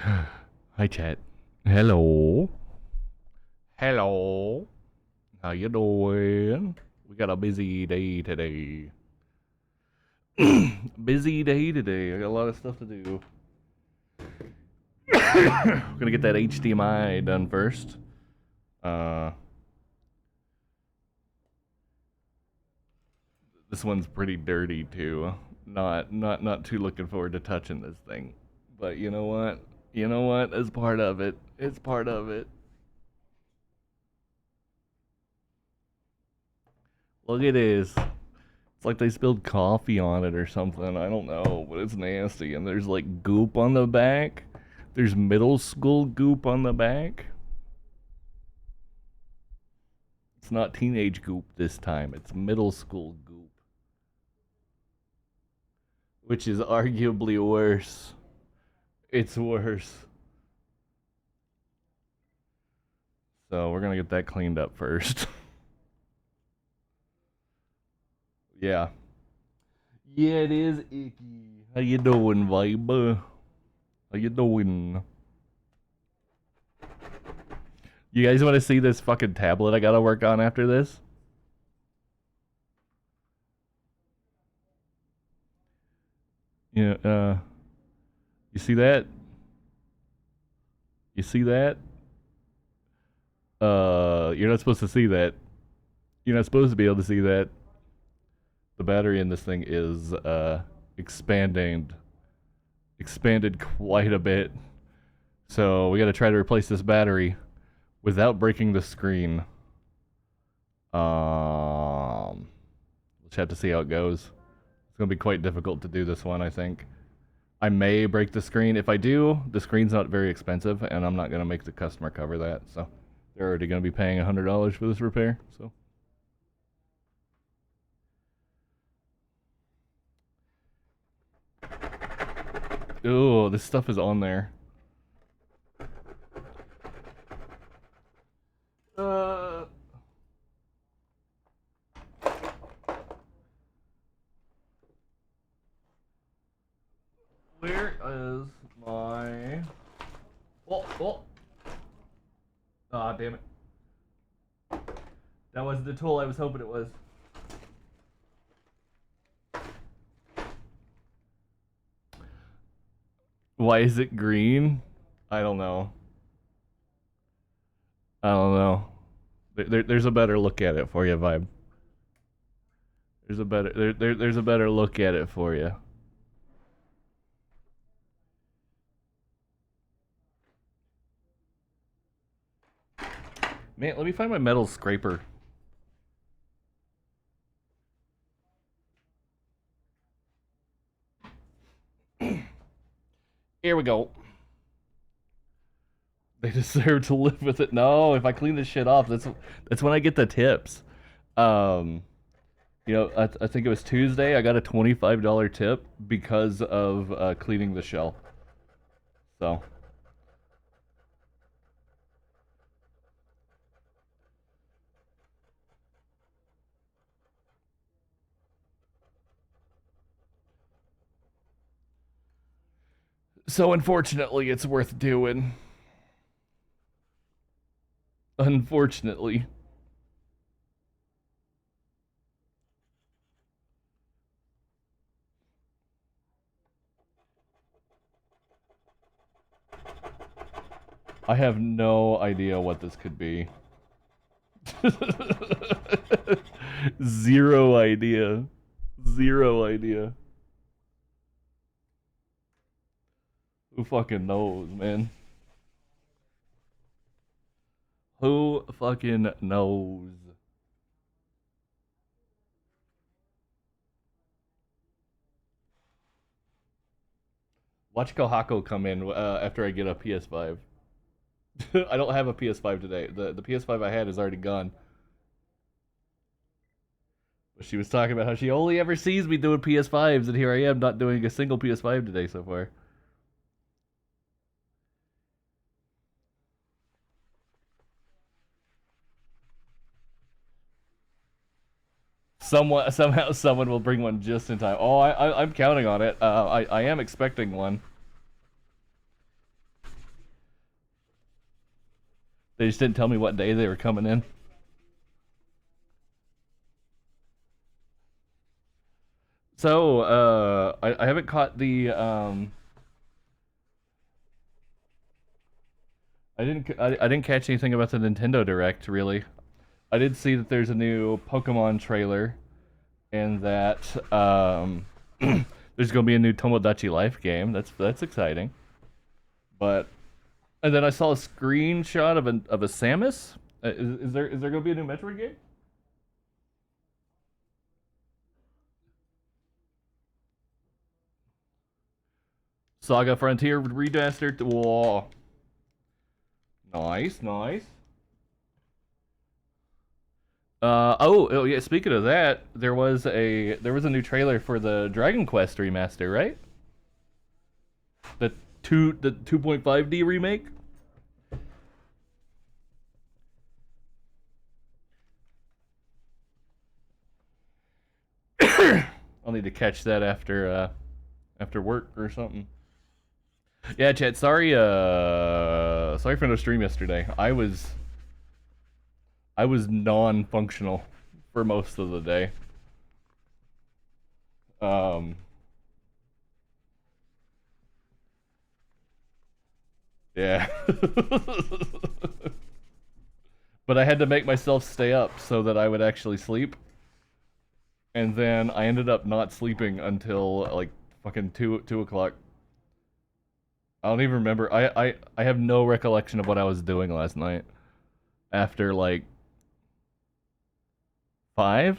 Hi chat. Hello. Hello. How you doing? We got a busy day today. Busy day today. I got a lot of stuff to do. We're gonna get that HDMI done first. This one's pretty dirty too. Not too looking forward to touching this thing. But you know what? You know what? It's part of it. It's part of it. Look at this. It's like they spilled coffee on it or something. I don't know, but it's nasty. And there's like goop on the back. There's middle school goop on the back. It's not teenage goop this time. It's middle school goop. Which is arguably worse. It's worse. So we're gonna get that cleaned up first. Yeah. Yeah, it is icky. How you doing, vibe? How you doing? You guys want to see this fucking tablet I gotta work on after this? Yeah, you see that? You see that? You're not supposed to see that. You're not supposed to be able to see that. The battery in this thing is, expanded quite a bit. So we gotta try to replace this battery without breaking the screen. We'll just have to see how it goes. It's gonna be quite difficult to do this one, I think. I may break the screen. If I do, the screen's not very expensive, and I'm not gonna make the customer cover that, so they're already gonna be paying $100 for this repair, so. Ooh, this stuff is on there. Where is my... Oh! Ah, damn it. That wasn't the tool I was hoping it was. Why is it green? I don't know. I don't know. There's a better look at it for you, Vibe. There's a better look at it for you. Man, let me find my metal scraper. Here we go. They deserve to live with it. No, if I clean this shit off, that's when I get the tips. You know, I think it was Tuesday. I got a $25 tip because of cleaning the shell. So. So unfortunately, it's worth doing. Unfortunately. I have no idea what this could be. Zero idea. Zero idea. Who fucking knows, man? Who fucking knows? Watch Kohako come in after I get a PS5. I don't have a PS5 today. The PS5 I had is already gone. But she was talking about how she only ever sees me doing PS5s, and here I am not doing a single PS5 today so far. Somehow someone will bring one just in time. Oh, I'm counting on it. I am expecting one. They just didn't tell me what day they were coming in. So, I haven't caught the, I didn't catch anything about the Nintendo Direct, really. I did see that there's a new Pokemon trailer, and that, there's gonna be a new Tomodachi Life game. That's exciting. But, and then I saw a screenshot of a Samus. Is there gonna be a new Metroid game? Saga Frontier Remastered. Whoa. Nice, nice. Oh yeah. Speaking of that, there was a new trailer for the Dragon Quest remaster, right? The 2.5D remake. I'll need to catch that after work or something. Yeah, chat. Sorry for no stream yesterday. I was non-functional for most of the day. Yeah. But I had to make myself stay up so that I would actually sleep. And then I ended up not sleeping until like fucking 2 o'clock. I don't even remember. I have no recollection of what I was doing last night. After like 5?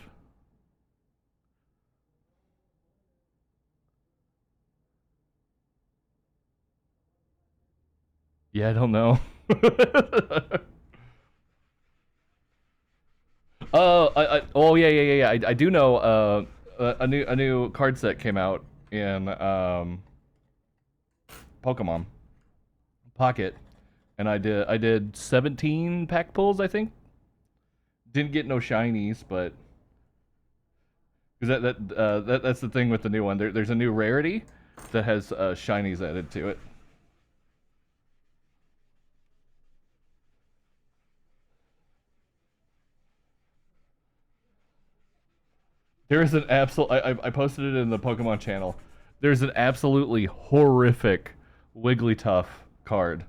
Yeah, I don't know. Oh yeah. I do know. A new card set came out in Pokemon Pocket, and I did 17 pack pulls, I think. Didn't get no shinies, but because that's the thing with the new one. There's a new rarity that has shinies added to it. There is an absolute. I posted it in the Pokemon channel. There's an absolutely horrific Wigglytuff card.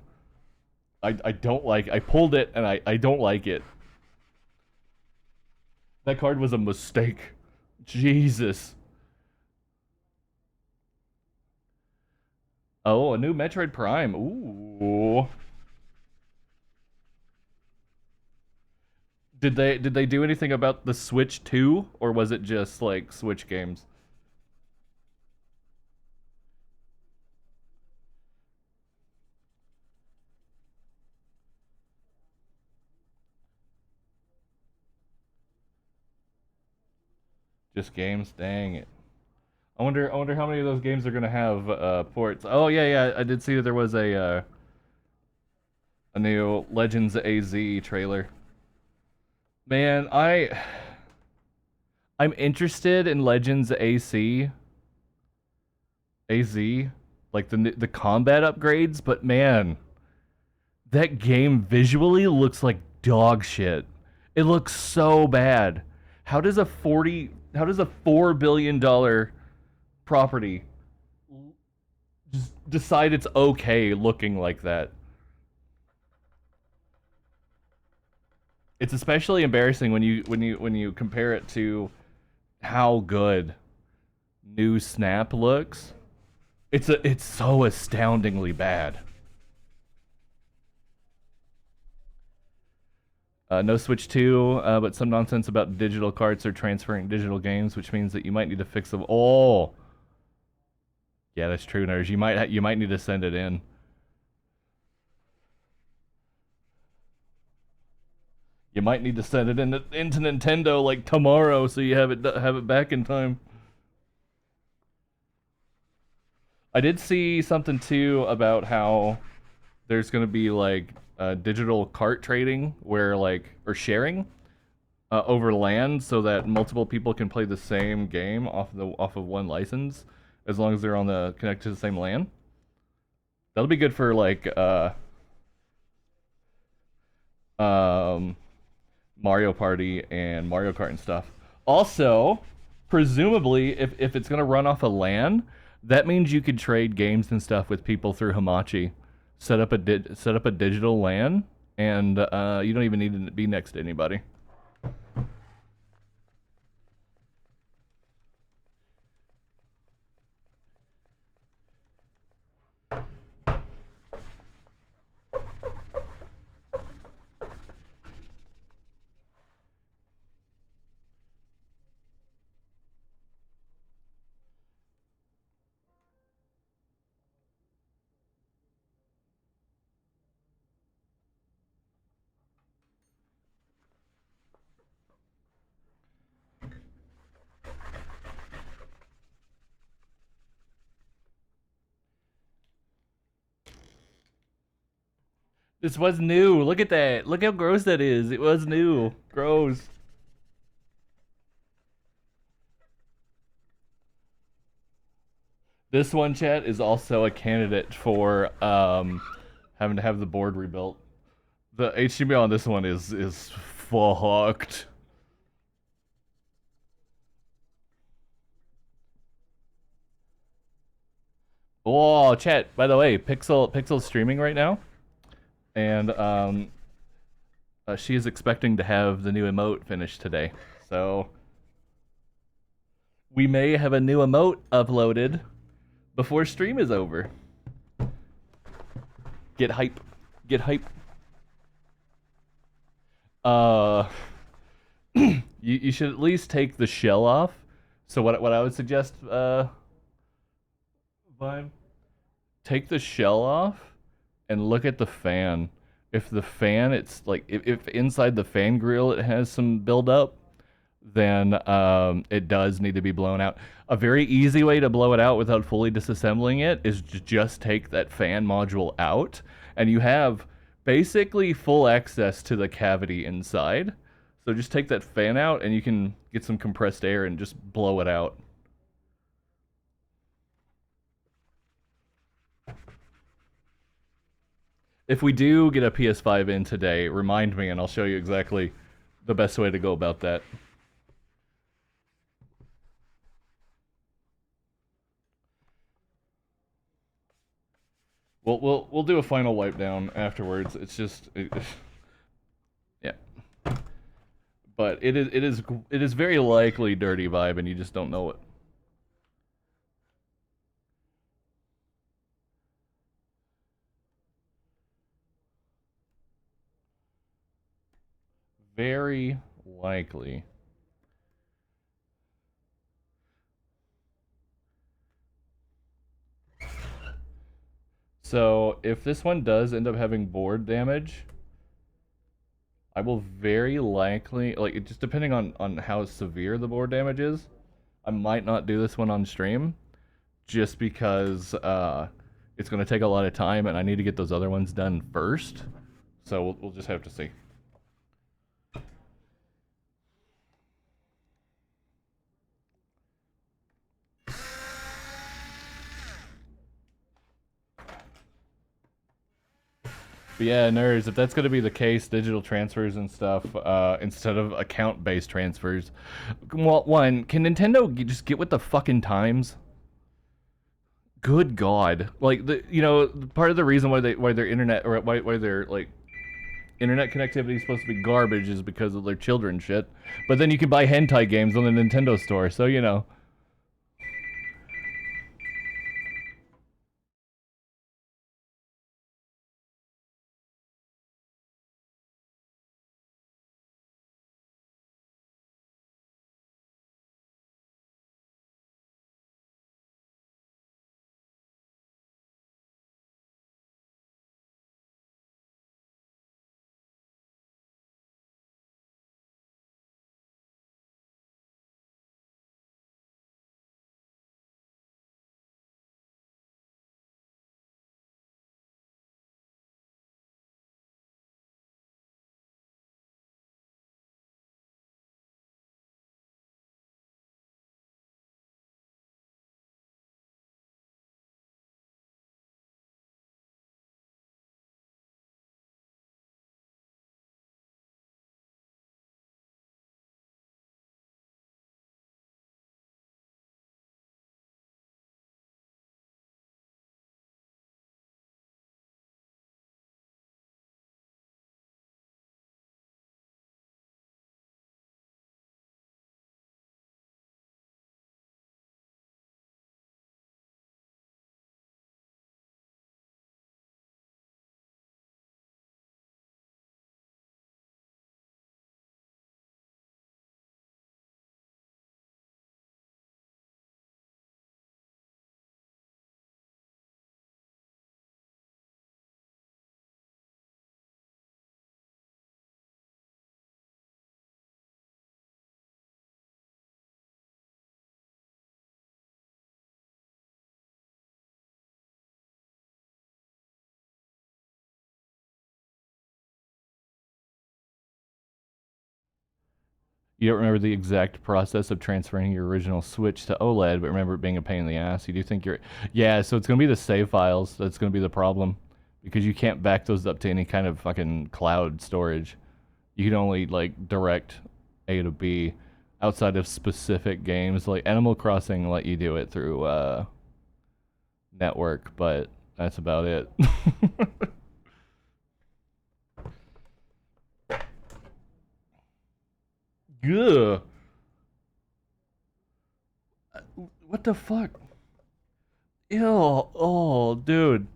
I don't like. I pulled it and I don't like it. That card was a mistake. Jesus. Oh, a new Metroid Prime. Ooh. Did they do anything about the Switch 2, or was it just like Switch games? Just games? Dang it. I wonder how many of those games are gonna have ports. Oh yeah, I did see that there was a new Legends AZ trailer. Man, I'm interested in Legends AZ, like the combat upgrades, but man, that game visually looks like dog shit. It looks so bad. How does a $4 billion property just decide it's okay looking like that? It's especially embarrassing when you compare it to how good new Snap looks. It's so astoundingly bad. No Switch 2, but some nonsense about digital carts or transferring digital games, which means that you might need to fix them. Oh, yeah, that's true, nerds. You might need to send it in. You might need to send it into Nintendo like tomorrow, so you have it back in time. I did see something too about how there's gonna be like digital cart trading where like or sharing over land so that multiple people can play the same game off of one license as long as they're on the connected to the same LAN. That'll be good for like um, Mario Party and Mario Kart and stuff. Also, presumably, if it's gonna run off a LAN, that means you could trade games and stuff with people through Hamachi. Set up a digital LAN, and you don't even need to be next to anybody. This was new. Look at that. Look how gross that is. It was new. Gross. This one, chat, is also a candidate for having to have the board rebuilt. The HDMI on this one is fucked. Oh, chat. By the way, Pixel's streaming right now, and she is expecting to have the new emote finished today. So we may have a new emote uploaded before stream is over. Get hype. Get hype. You should at least take the shell off. So what I would suggest, Vine, take the shell off and look at the fan. If the fan, it's like if inside the fan grill it has some buildup, then it does need to be blown out. A very easy way to blow it out without fully disassembling it is to just take that fan module out, and you have basically full access to the cavity inside. So just take that fan out, and you can get some compressed air and just blow it out. If we do get a PS5 in today, remind me, and I'll show you exactly the best way to go about that. We'll do a final wipe down afterwards. It's just yeah. But it is very likely Dirty Vibe, and you just don't know it. Very likely. So if this one does end up having board damage, I will very likely, like, just depending on how severe the board damage is, I might not do this one on stream, just because it's going to take a lot of time, and I need to get those other ones done first. So we'll just have to see. But yeah, nerds, if that's going to be the case, digital transfers and stuff, instead of account-based transfers, well, one, can Nintendo just get with the fucking times? Good God. Like, part of the reason why their internet, or why their, like, internet connectivity is supposed to be garbage is because of their children shit. But then you can buy hentai games on the Nintendo store, so, you know. You don't remember the exact process of transferring your original Switch to OLED, but remember it being a pain in the ass. You do think you're... Yeah, so it's going to be the save files that's going to be the problem. Because you can't back those up to any kind of fucking cloud storage. You can only, like, direct A to B outside of specific games. Like, Animal Crossing let you do it through, network, but that's about it. Ugh. What the fuck? Ew. Oh, dude.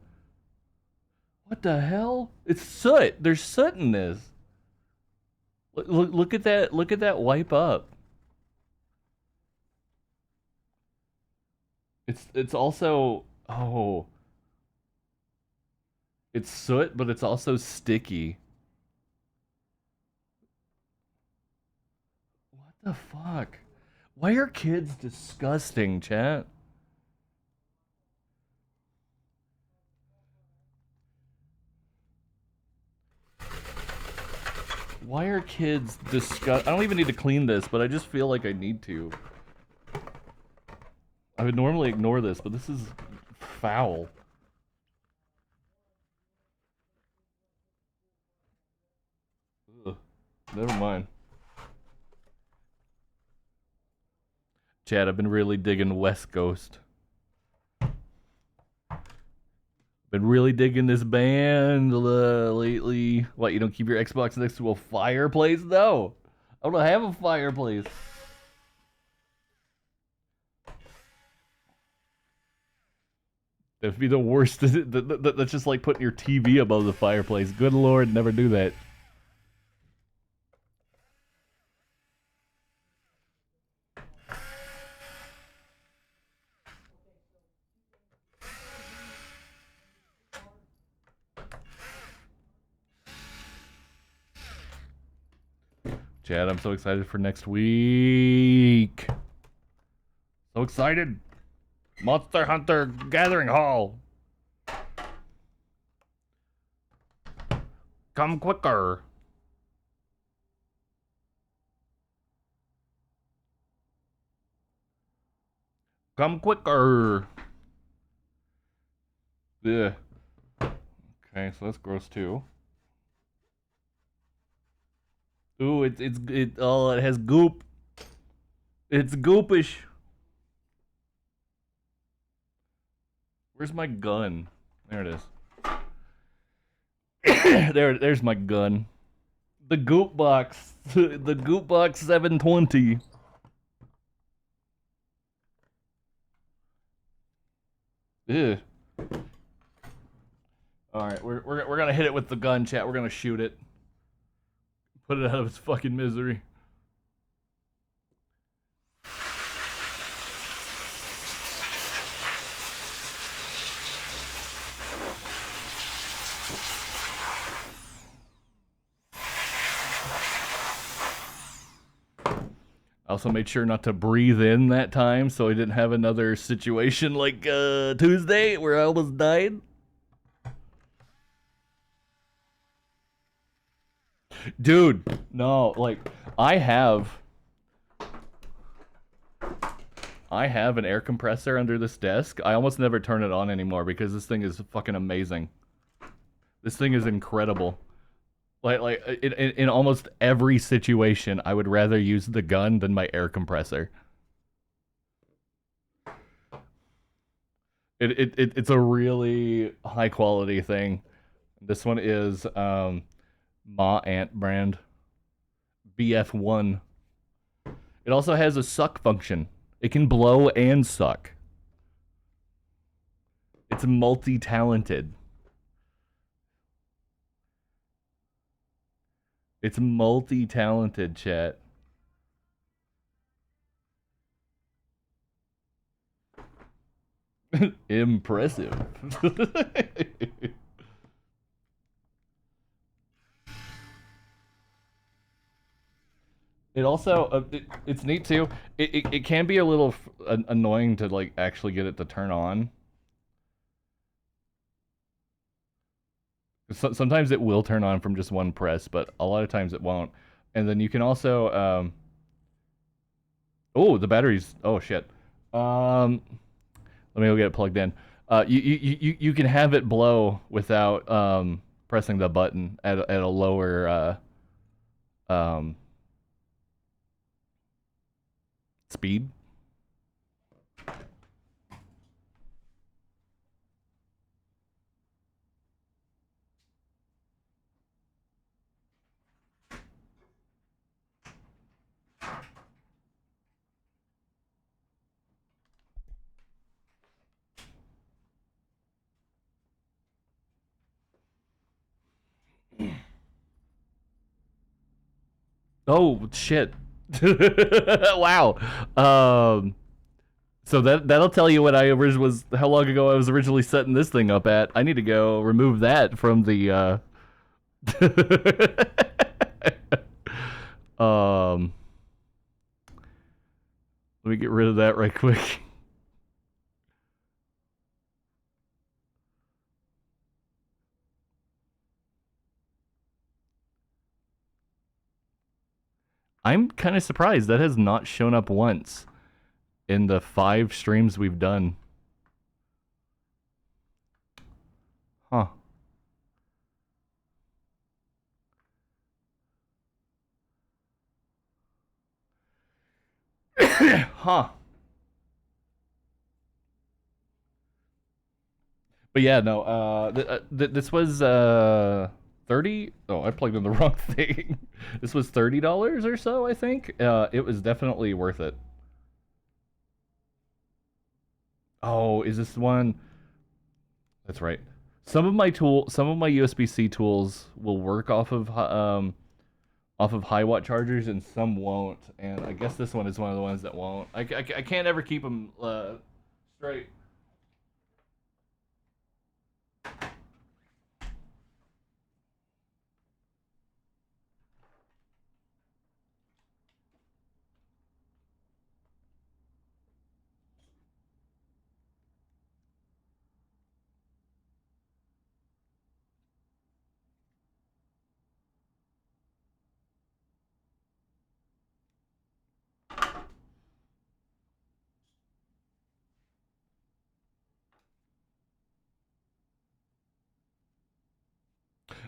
What the hell? It's soot. There's soot in this. Look at that. Look at that wipe up. It's also... Oh. It's soot, but it's also sticky. What the fuck? Why are kids disgusting, chat? Why are kids disgust? I don't even need to clean this, but I just feel like I need to. I would normally ignore this, but this is foul. Ugh. Never mind. Chad, I've been really digging West Coast. Been really digging this band lately. What, you don't keep your Xbox next to a fireplace? No. I don't have a fireplace. That'd be the worst. That's just like putting your TV above the fireplace. Good lord, never do that. Chad, I'm so excited for next week. So excited. Monster Hunter Gathering Hall. Come quicker. Come quicker. Yeah. Okay, so that's gross too. Ooh, it has goop. It's goopish. Where's my gun? There it is. There's my gun. The goop box. The goop box 720. Ew. All right, we're gonna hit it with the gun, chat. We're gonna shoot it. Put it out of its fucking misery. I also made sure not to breathe in that time so I didn't have another situation like Tuesday where I almost died. Dude, no, like I have an air compressor under this desk. I almost never turn it on anymore because this thing is fucking amazing. This thing is incredible. Like in almost every situation, I would rather use the gun than my air compressor. It's a really high quality thing. This one is Ma Ant brand BF1. It also has a suck function. It can blow and suck. It's multi-talented. It's multi-talented, chat. Impressive. It also it's neat too. It can be a little annoying to like actually get it to turn on. Sometimes it will turn on from just one press, but a lot of times it won't. And then you can also Oh, the batteries. Oh shit. Um, Let me go get it plugged in. You can have it blow without pressing the button at a lower um speed. Oh shit! Wow. Um, so that'll tell you what I was how long ago I was originally setting this thing up at. I need to go remove that from the um. Let me get rid of that right quick. I'm kind of surprised that has not shown up once in the 5 streams we've done. Huh. Huh. But yeah, no. This was 30. Oh, I plugged in the wrong thing. This was $30 or so, I think. It was definitely worth it. Oh, is this one? That's right. Some of my USB-C tools will work off of high watt chargers, and some won't. And I guess this one is one of the ones that won't. I can't ever keep them straight.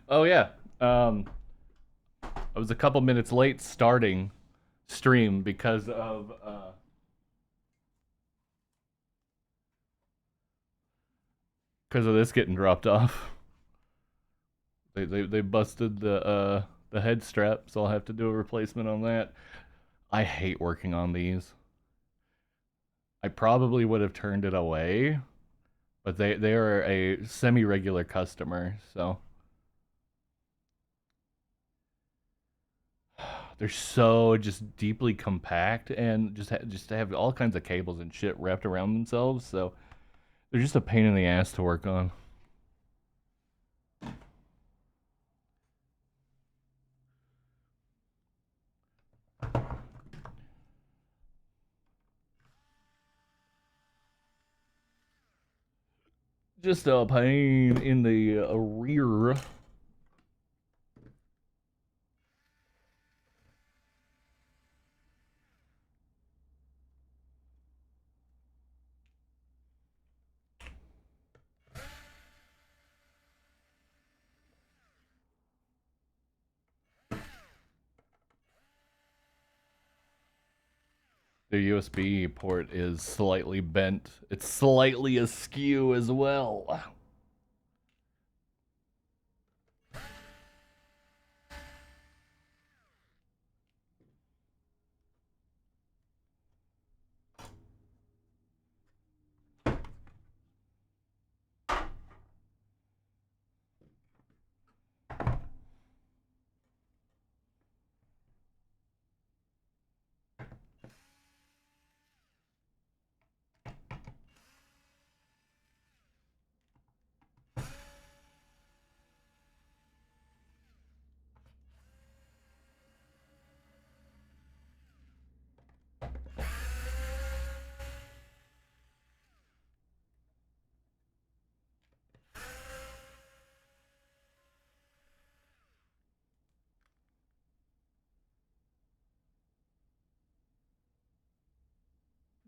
Oh yeah. Um, I was a couple minutes late starting stream because of this getting dropped off. They busted the head strap, so I'll have to do a replacement on that. I hate working on these. I probably would have turned it away, but they are a semi regular customer, so they're so just deeply compact and just to have all kinds of cables and shit wrapped around themselves. So they're just a pain in the ass to work on. Just a pain in the rear. The USB port is slightly bent. It's slightly askew as well.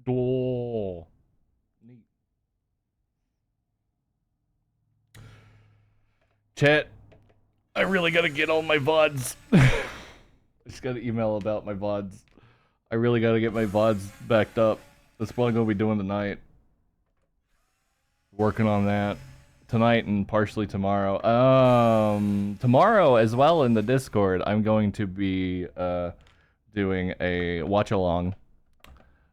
Oh, neat. Chat, I really gotta get all my VODs. I just got an email about my VODs. I really gotta get my VODs backed up. That's what I'm gonna be doing tonight. Working on that tonight and partially tomorrow. Tomorrow as well in the Discord, I'm going to be doing a watch along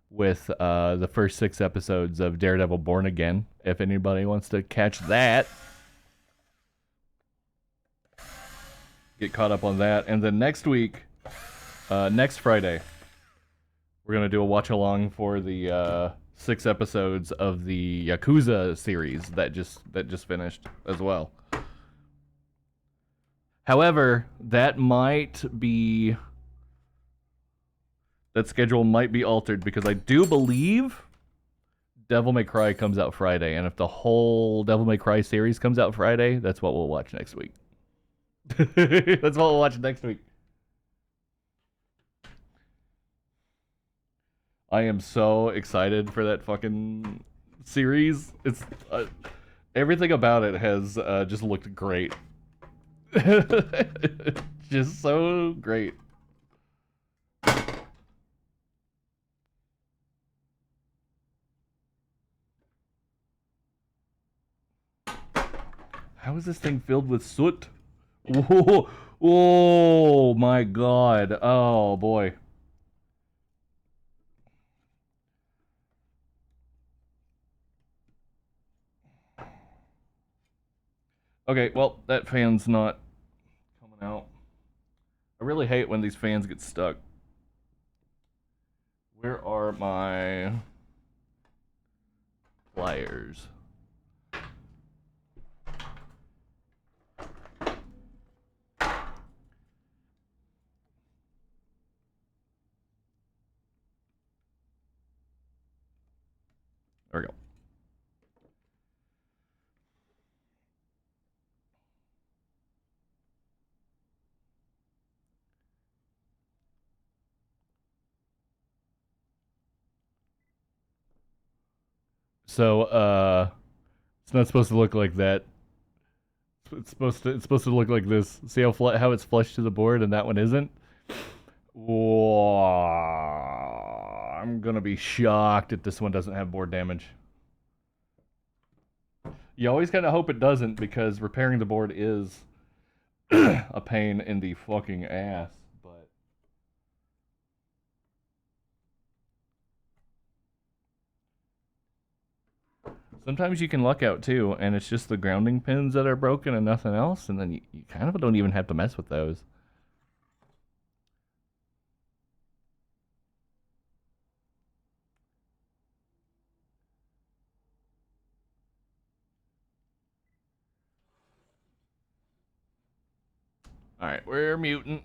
with the first 6 episodes of Daredevil Born Again. If anybody wants to catch that, get caught up on that. And then next week, next Friday, we're gonna do a watch along for the 6 episodes of the Yakuza series that just finished as well. However, that schedule might be altered because I do believe Devil May Cry comes out Friday, and if the whole Devil May Cry series comes out Friday, that's what we'll watch next week. That's what we'll watch next week. I am so excited for that fucking series. It's everything about it has just looked great. Just so great. How is this thing filled with soot? Whoa, oh my god. Oh boy. Okay, well, that fan's not coming out. I really hate when these fans get stuck. Where are my pliers? There we go. So, it's not supposed to look like that. It's supposed to look like this. See how it's flush to the board and that one isn't? Whoa, I'm gonna be shocked if this one doesn't have board damage. You always kind of hope it doesn't because repairing the board is a pain in the fucking ass. But sometimes you can luck out too, and it's just the grounding pins that are broken and nothing else, and then you kind of don't even have to mess with those. Alright, we're mutant.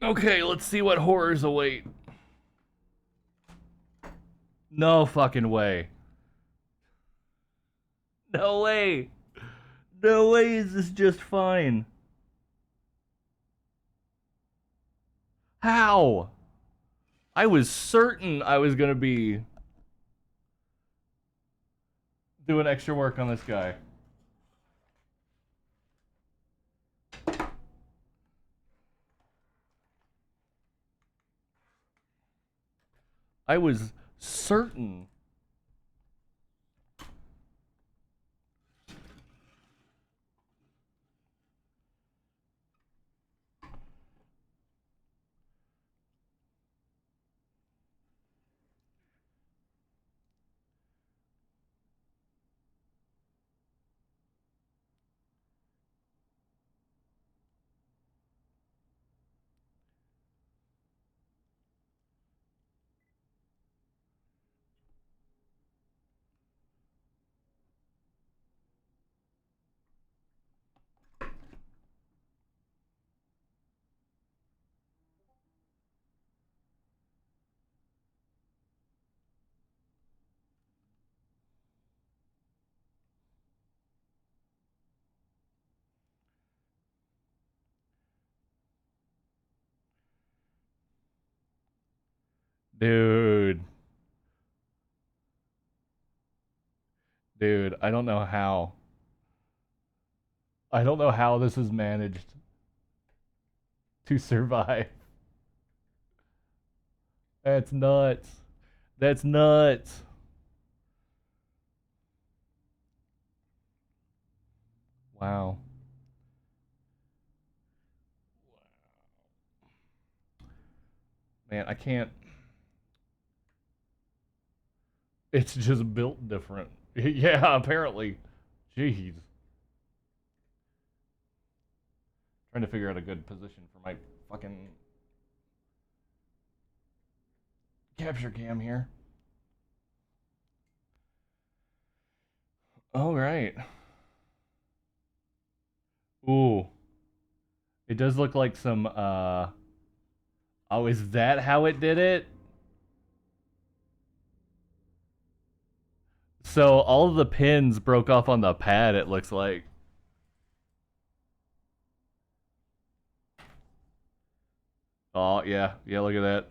Okay, let's see what horrors await. No fucking way. No way. No way is this just fine. How? I was certain I was gonna be doing extra work on this guy. I was certain. Dude. Dude, I don't know how. I don't know how this has managed to survive. That's nuts. That's nuts. Wow. Man, I can't. It's just built different. Yeah, apparently. Jeez. Trying to figure out a good position for my fucking capture cam here. All right. Ooh. It does look like some, Oh, is that how it did it? So all of the pins broke off on the pad, it looks like. Oh, yeah. Yeah, look at that.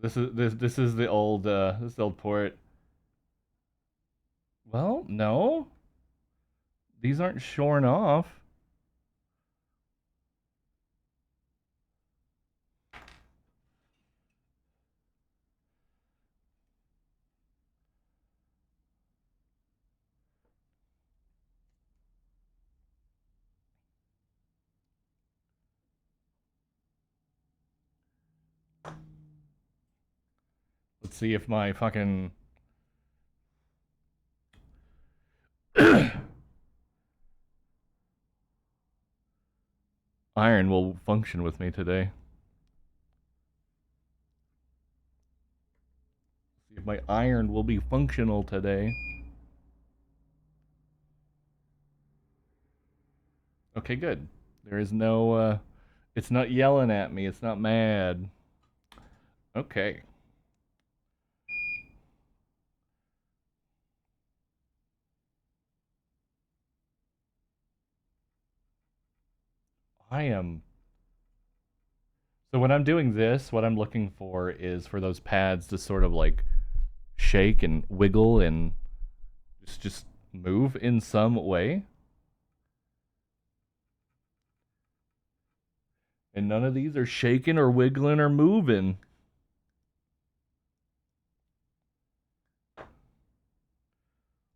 This is the old this old port. Well, no. These aren't shorn off. Let's see if my fucking iron will function with me today. See if my iron will be functional today. Okay, good. There is no it's not yelling at me. It's not mad. Okay. I am So when I'm doing this, what I'm looking for is for those pads to sort of like shake and wiggle and just move in some way. And none of these are shaking or wiggling or moving.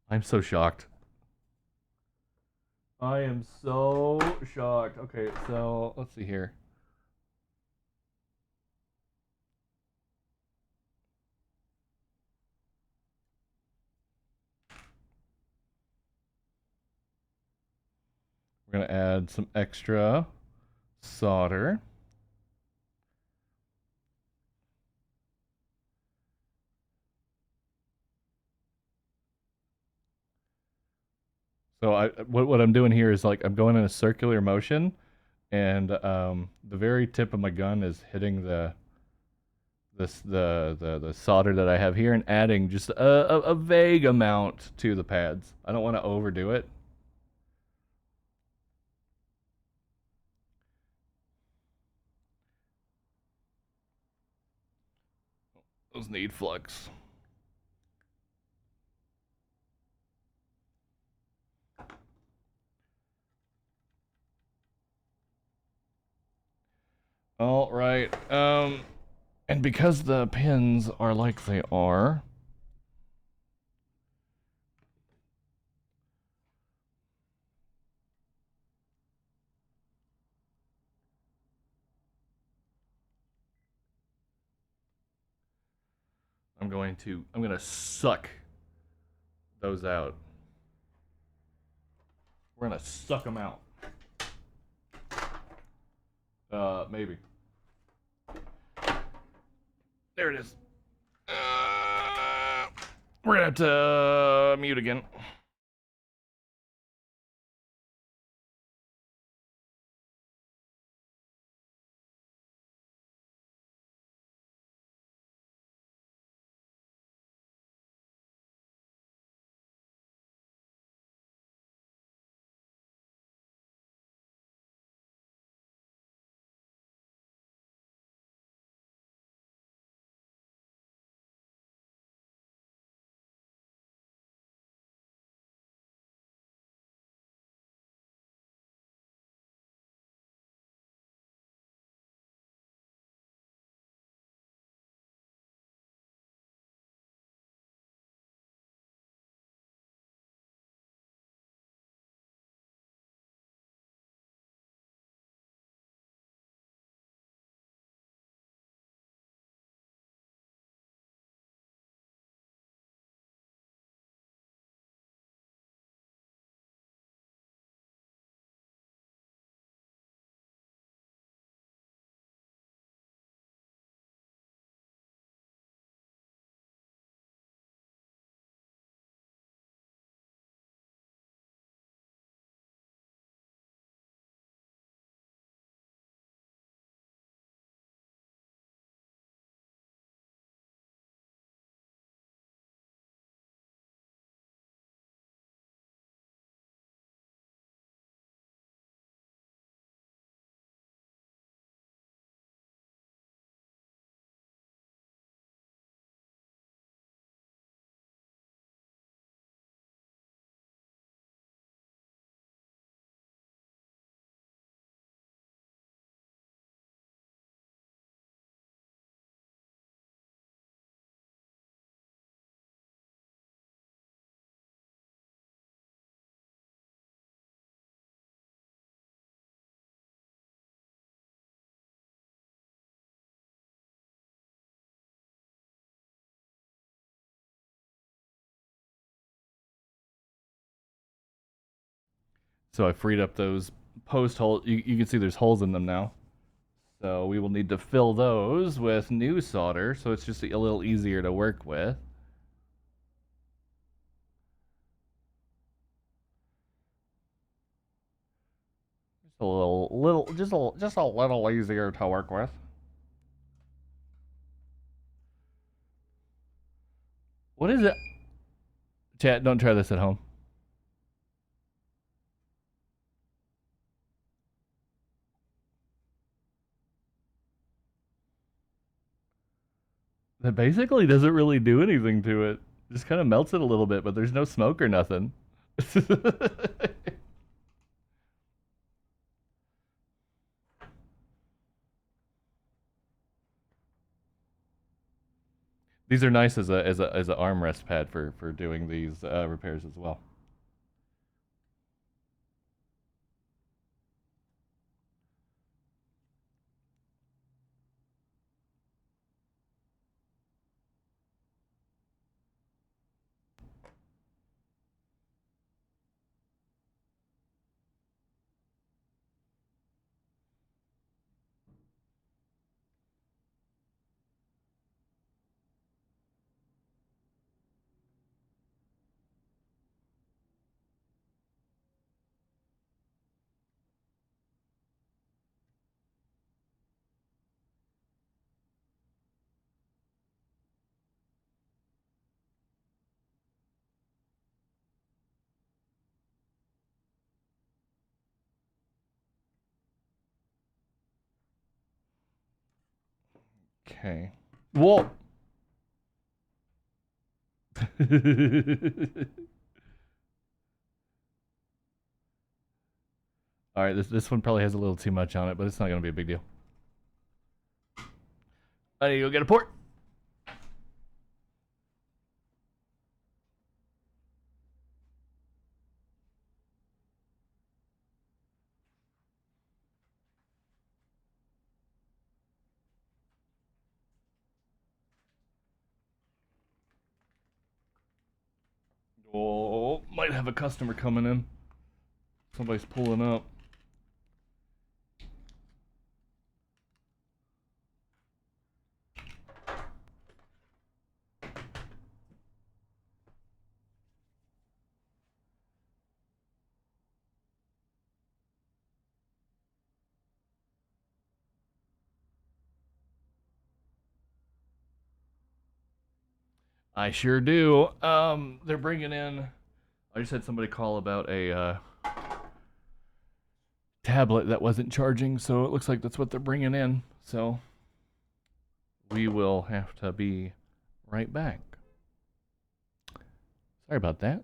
I'm so shocked. I am so shocked. Okay, so let's see here. We're going to add some extra solder. So what I'm doing here is like I'm going in a circular motion, and the very tip of my gun is hitting the solder that I have here and adding just a vague amount to the pads. I don't want to overdo it. Those need flux. All right. And because the pins are like they are, I'm gonna suck those out. We're gonna suck them out. Maybe. There it is. We're gonna have to mute again. So I freed up those post holes. You can see there's holes in them now. So we will need to fill those with new solder, so it's just a little easier to work with. Just a just a little easier to work with. What is it? Chat, don't try this at home. That basically doesn't really do anything to it. Just kind of melts it a little bit, but there's no smoke or nothing. These are nice as a armrest pad for doing these repairs as well. Okay. Whoa! Alright, this one probably has a little too much on it, but it's not going to be a big deal. I need to go get a port. Oh, might have a customer coming in. Somebody's pulling up. I sure do. They're bringing in. I just had somebody call about a tablet that wasn't charging, so it looks like that's what they're bringing in. So we will have to be right back. Sorry about that.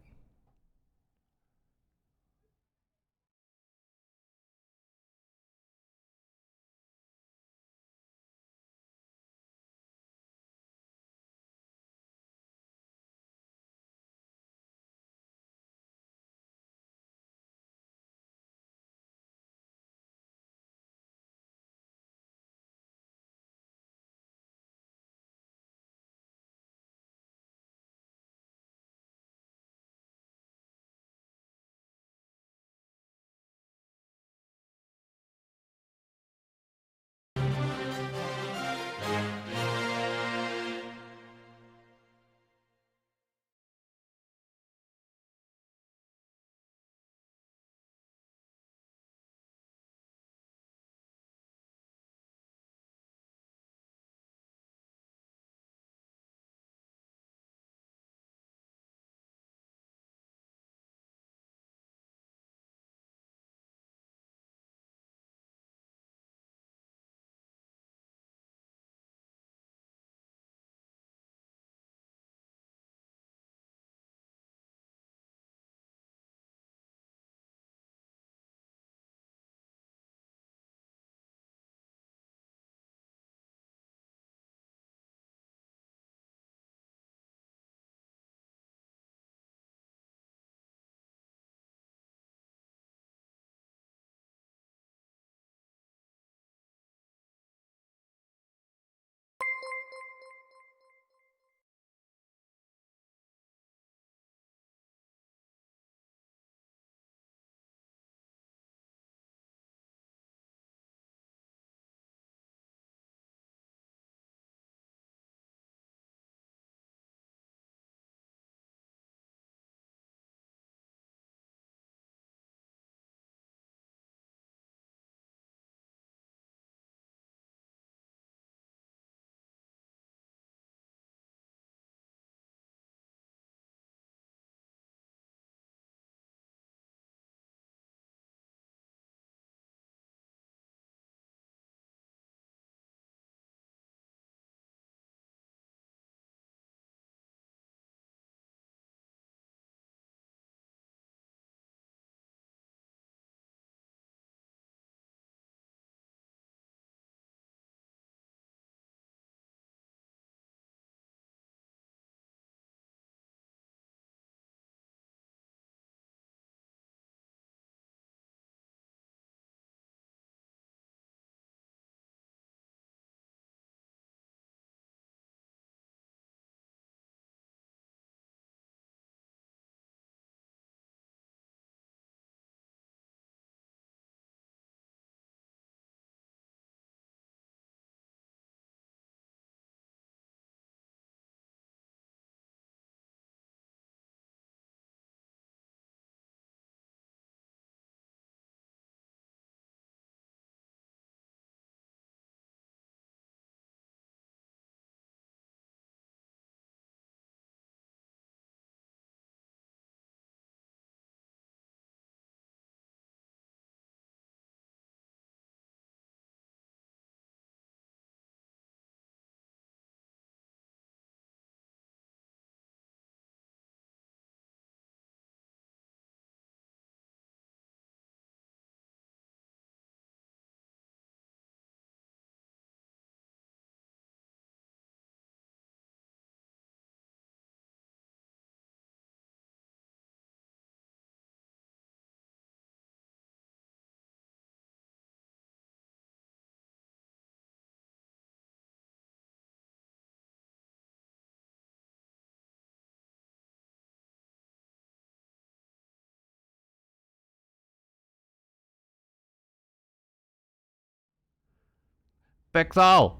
Pixel!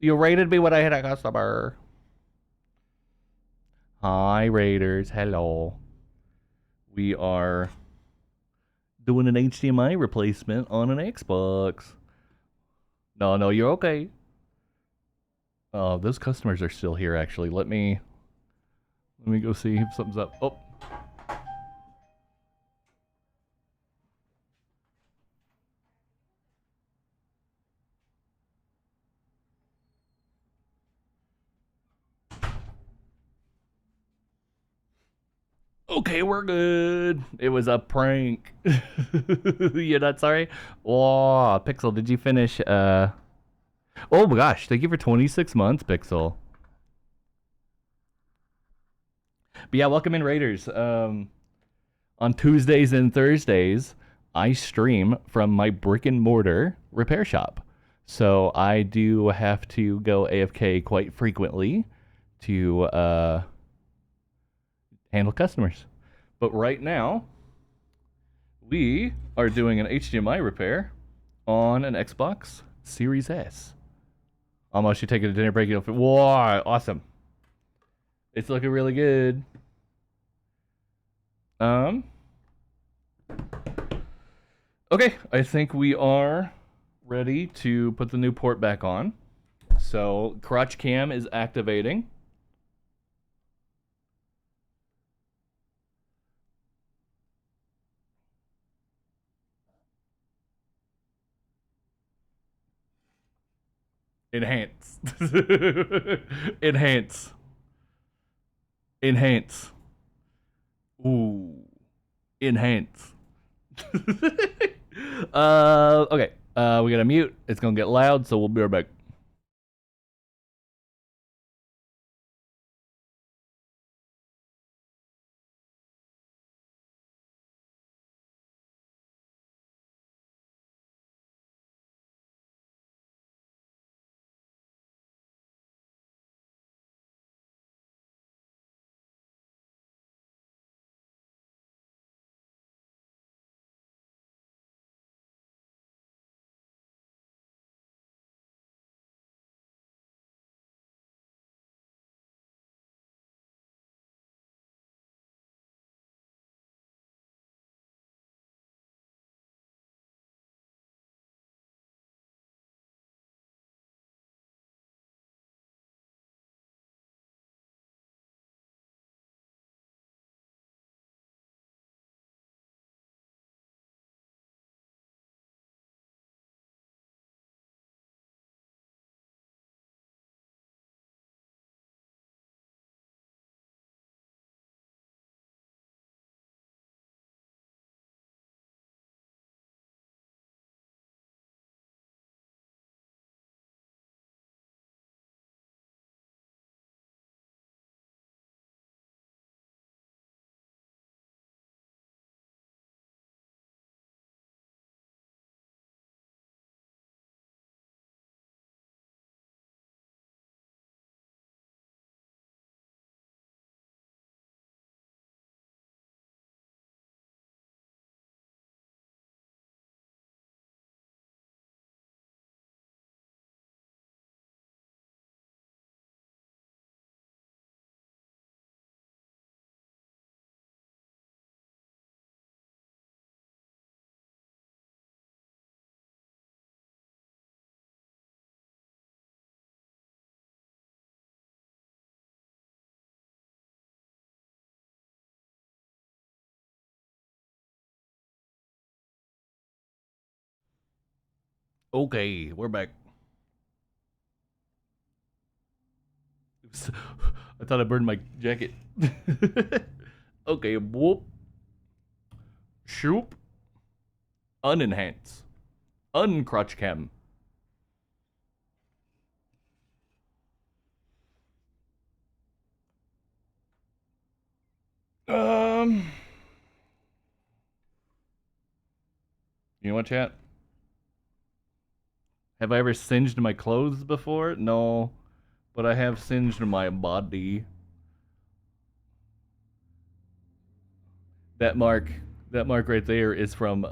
You rated me when I hit a customer. Hi, Raiders. Hello. We are doing an HDMI replacement on an Xbox. No, you're okay. Those customers are still here, actually. Let me go see if something's up. Oh. Okay, we're good. It was a prank. You're not sorry? Oh, Pixel, did you finish? Oh my gosh, thank you for 26 months, Pixel. But yeah, welcome in, Raiders. On Tuesdays and Thursdays, I stream from my brick and mortar repair shop. So I do have to go AFK quite frequently to handle customers. But right now, we are doing an HDMI repair on an Xbox Series S. Almost you taking a dinner break. Whoa, awesome. It's looking really good. Okay, I think we are ready to put the new port back on. So crotch cam is activating. Enhance. Enhance. Enhance. Ooh. Enhance. Okay. We gotta mute. It's gonna get loud, so we'll be right back. Okay, we're back. Oops. I thought I burned my jacket. Okay, whoop. Shoop. Unenhance. Uncrotch cam. You know what, chat? Have I ever singed my clothes before? No, but I have singed my body. That mark right there is from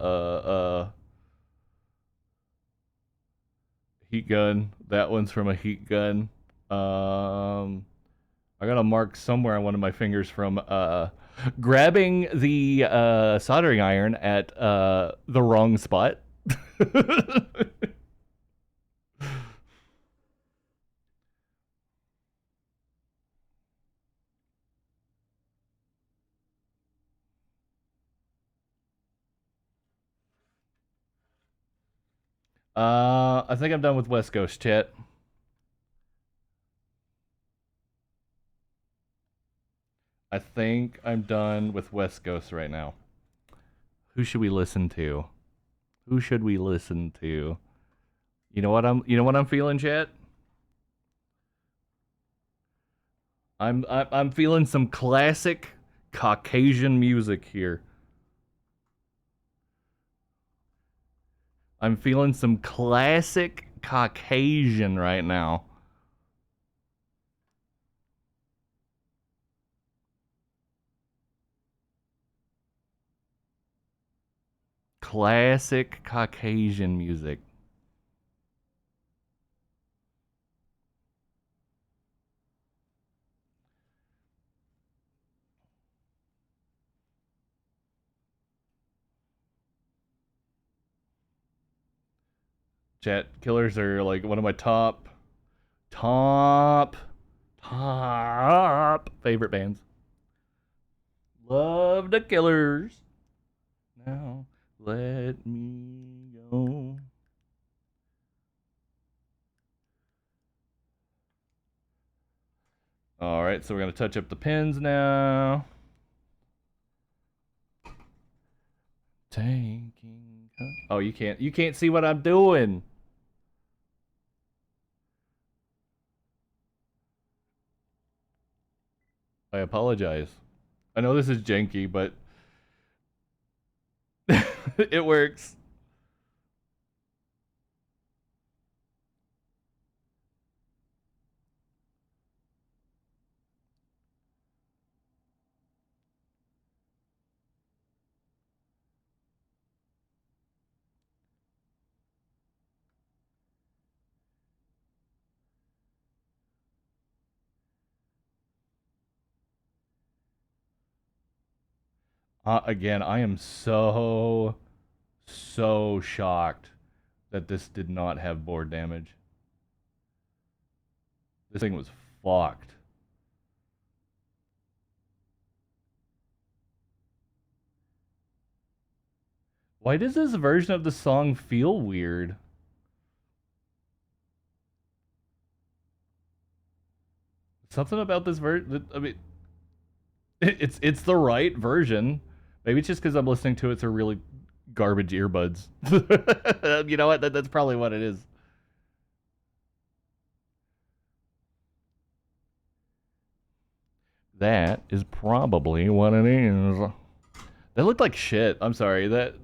Heat gun. That one's from a heat gun. I got a mark somewhere on one of my fingers from grabbing the soldering iron at the wrong spot. I think I'm done with West Coast, chat. I think I'm done with West Coast right now. Who should we listen to? Who should we listen to? You know what I'm feeling, chat? I'm feeling some classic Caucasian music here. I'm feeling some classic Caucasian right now. Classic Caucasian music. Chat Killers are like one of my top favorite bands. Love the Killers. Now let me go. All right, so we're gonna touch up the pins now. Taking. Oh, you can't see what I'm doing. I apologize. I know this is janky, but it works. Again, I am so shocked that this did not have board damage. This thing was fucked. Why does this version of the song feel weird? Something about this version. I mean, it's the right version. Maybe it's just because I'm listening to it through really garbage earbuds. You know what? That's probably what it is. That is probably what it is. That looked like shit. I'm sorry. That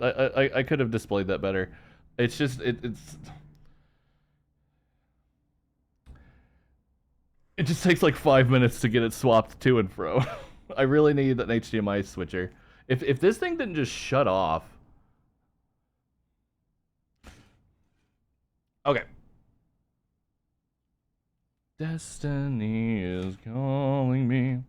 I could have displayed that better. It's just it just takes like 5 minutes to get it swapped to and fro. I really need an HDMI switcher. If this thing didn't just shut off. Okay. Destiny is calling me.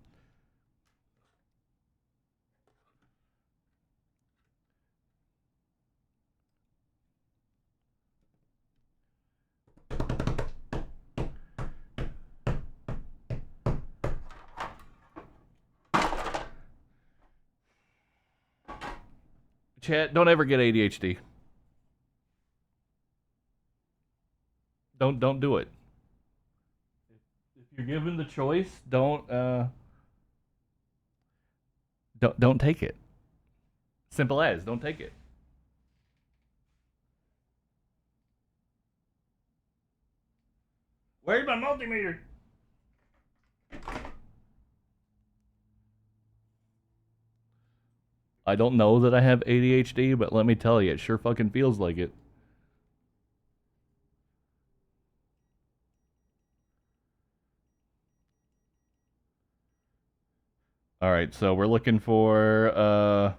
Chat, don't ever get ADHD. Don't do it. If you're given the choice, don't take it. Simple as, don't take it. Where's my multimeter? I don't know that I have ADHD, but let me tell you, it sure fucking feels like it. All right, so we're looking for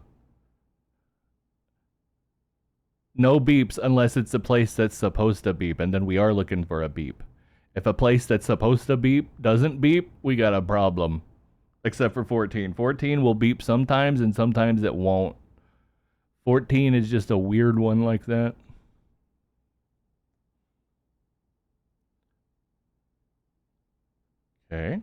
No beeps unless it's a place that's supposed to beep, and then we are looking for a beep. If a place that's supposed to beep doesn't beep, we got a problem. Except for 14. 14 will beep sometimes, and sometimes it won't. 14 is just a weird one like that. Okay.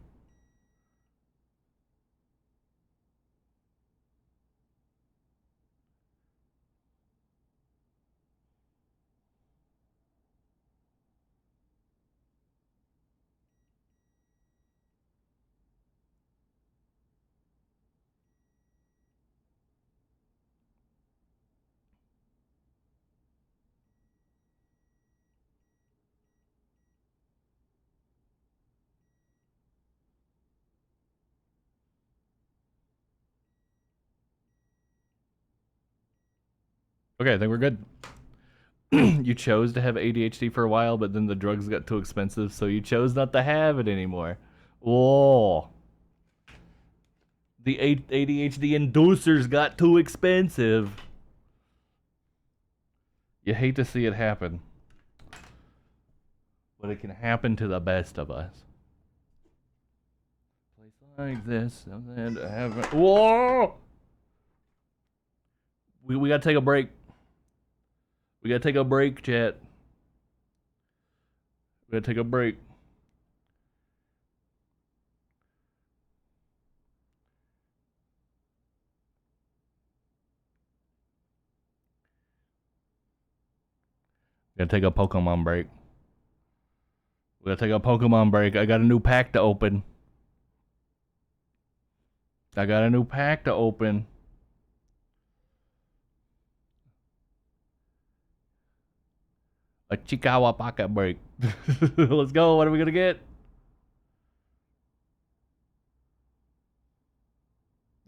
Okay, I think we're good. You chose to have ADHD for a while, but then the drugs got too expensive, so you chose not to have it anymore. Whoa. The ADHD inducers got too expensive. You hate to see it happen. But it can happen to the best of us. Place like this, something to have. Whoa! We gotta take a break. We gotta take a break, chat. We gotta take a break. We gotta take a Pokemon break. We gotta take a Pokemon break. I got a new pack to open. I got a new pack to open. A Chikawa pocket break. Let's go. What are we gonna get?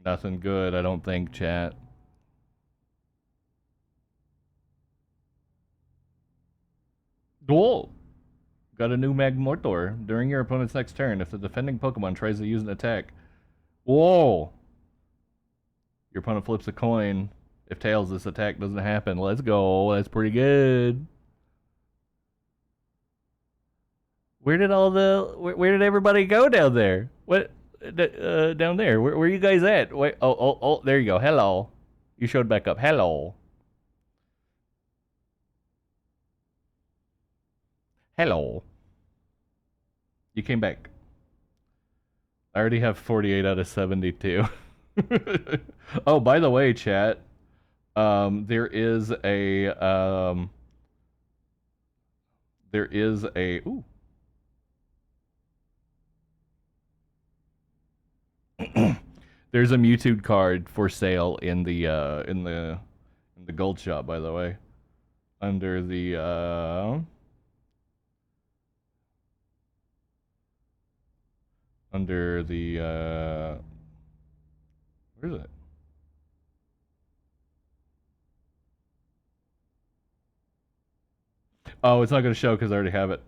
Nothing good, I don't think, chat. Whoa! Got a new Mortar. During your opponent's next turn, if the defending Pokemon tries to use an attack. Whoa! Your opponent flips a coin. If tails, this attack doesn't happen. Let's go. That's pretty good. Where did where did everybody go down there? What down there? Where are you guys at? Wait, oh, there you go. Hello. You showed back up. Hello. Hello. You came back. I already have 48 out of 72. Oh, by the way, chat, there is a ooh. There's a Mewtwo card for sale in the gold shop, by the way. Under the where is it? Oh, it's not going to show because I already have it.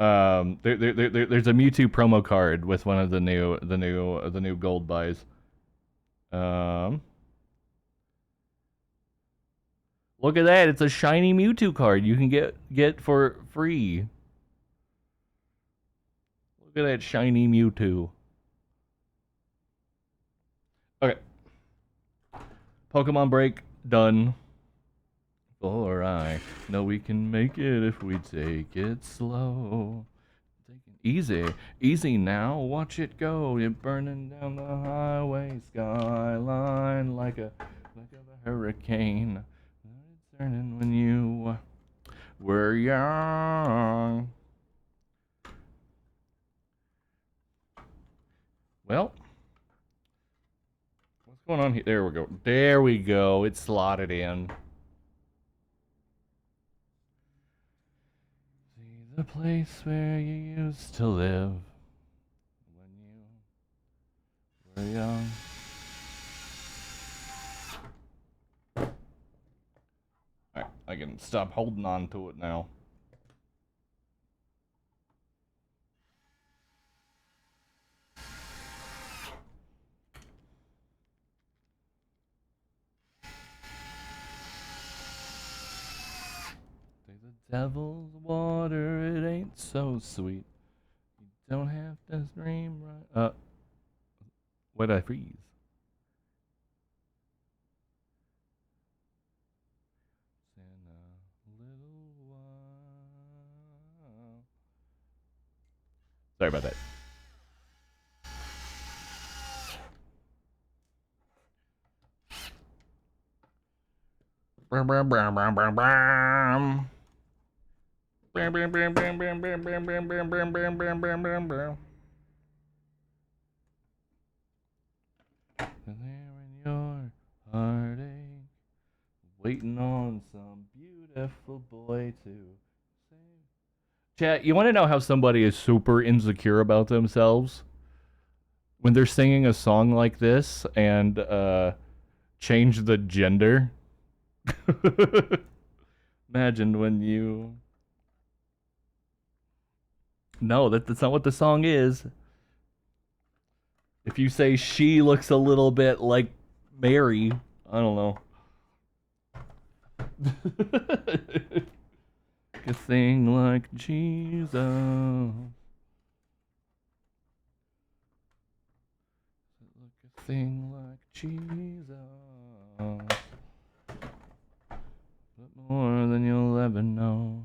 There's a Mewtwo promo card with one of the new gold buys. Look at that! It's a shiny Mewtwo card you can get for free. Look at that shiny Mewtwo. Okay. Pokemon break done. For I know we can make it if we take it slow. Take it easy now. Watch it go. You're burning down the highway skyline like a hurricane. It's turning when you were young. Well, what's going on here? There we go. There we go. It's slotted in. The place where you used to live when you were young. Alright, I can stop holding on to it now. Devil's water, it ain't so sweet. You don't have to scream right. Why'd I freeze? In a little while. Sorry about that. There in your heartache, waiting on some beautiful boy to say. Chat, you want to know how somebody is super insecure about themselves? When they're singing a song like this and change the gender. Imagine when you... No, that's not what the song is. If you say she looks a little bit like Mary, I don't know. A thing like Jesus. A thing like Jesus. But more than you'll ever know.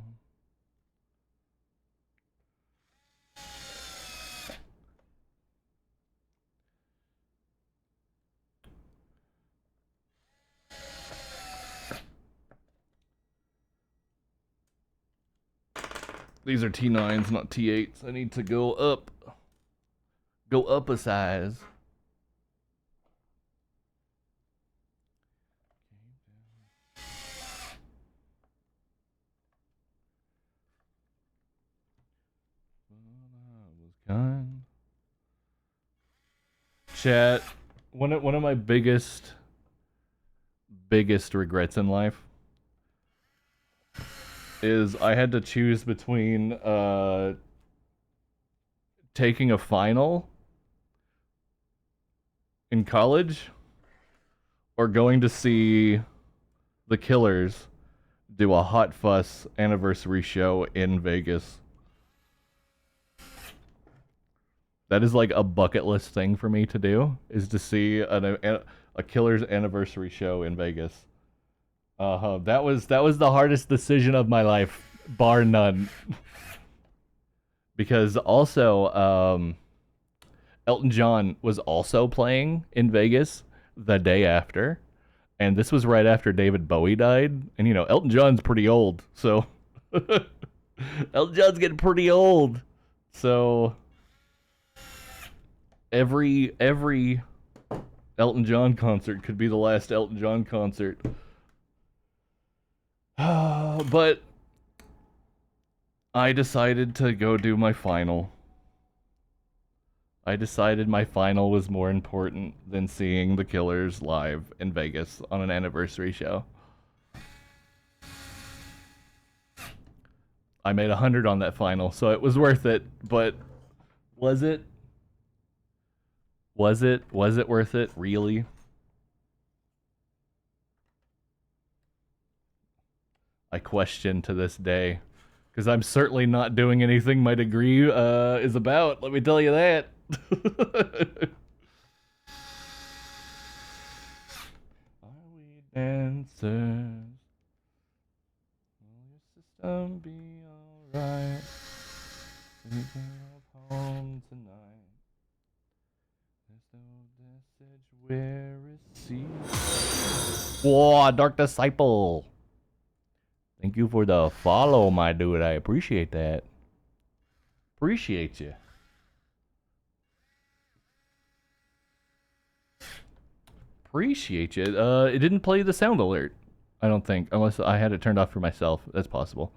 These are T9s, not T8s. I need to go up. Go up a size. Chat, one of my biggest regrets in life is I had to choose between taking a final in college or going to see the Killers do a Hot Fuss anniversary show in Vegas. That is like a bucket list thing for me to do, is to see a Killers anniversary show in Vegas. That was the hardest decision of my life, bar none. Because also, Elton John was also playing in Vegas the day after, and this was right after David Bowie died. And you know, Elton John's pretty old, so Elton John's getting pretty old. So every Elton John concert could be the last Elton John concert. But I decided to go do my final. I decided my final was more important than seeing the Killers live in Vegas on an anniversary show. I made 100 on that final, so it was worth it, but was it? Was it worth it, really? I question to this day, because I'm certainly not doing anything my degree is about, let me tell you that. Are we dancers? Will your system be alright? We can walk home tonight. There's no message we're receiving. Whoa, Dark Disciple. Thank you for the follow, my dude. I appreciate that. Appreciate you. Appreciate you. It didn't play the sound alert, I don't think, unless I had it turned off for myself. That's possible.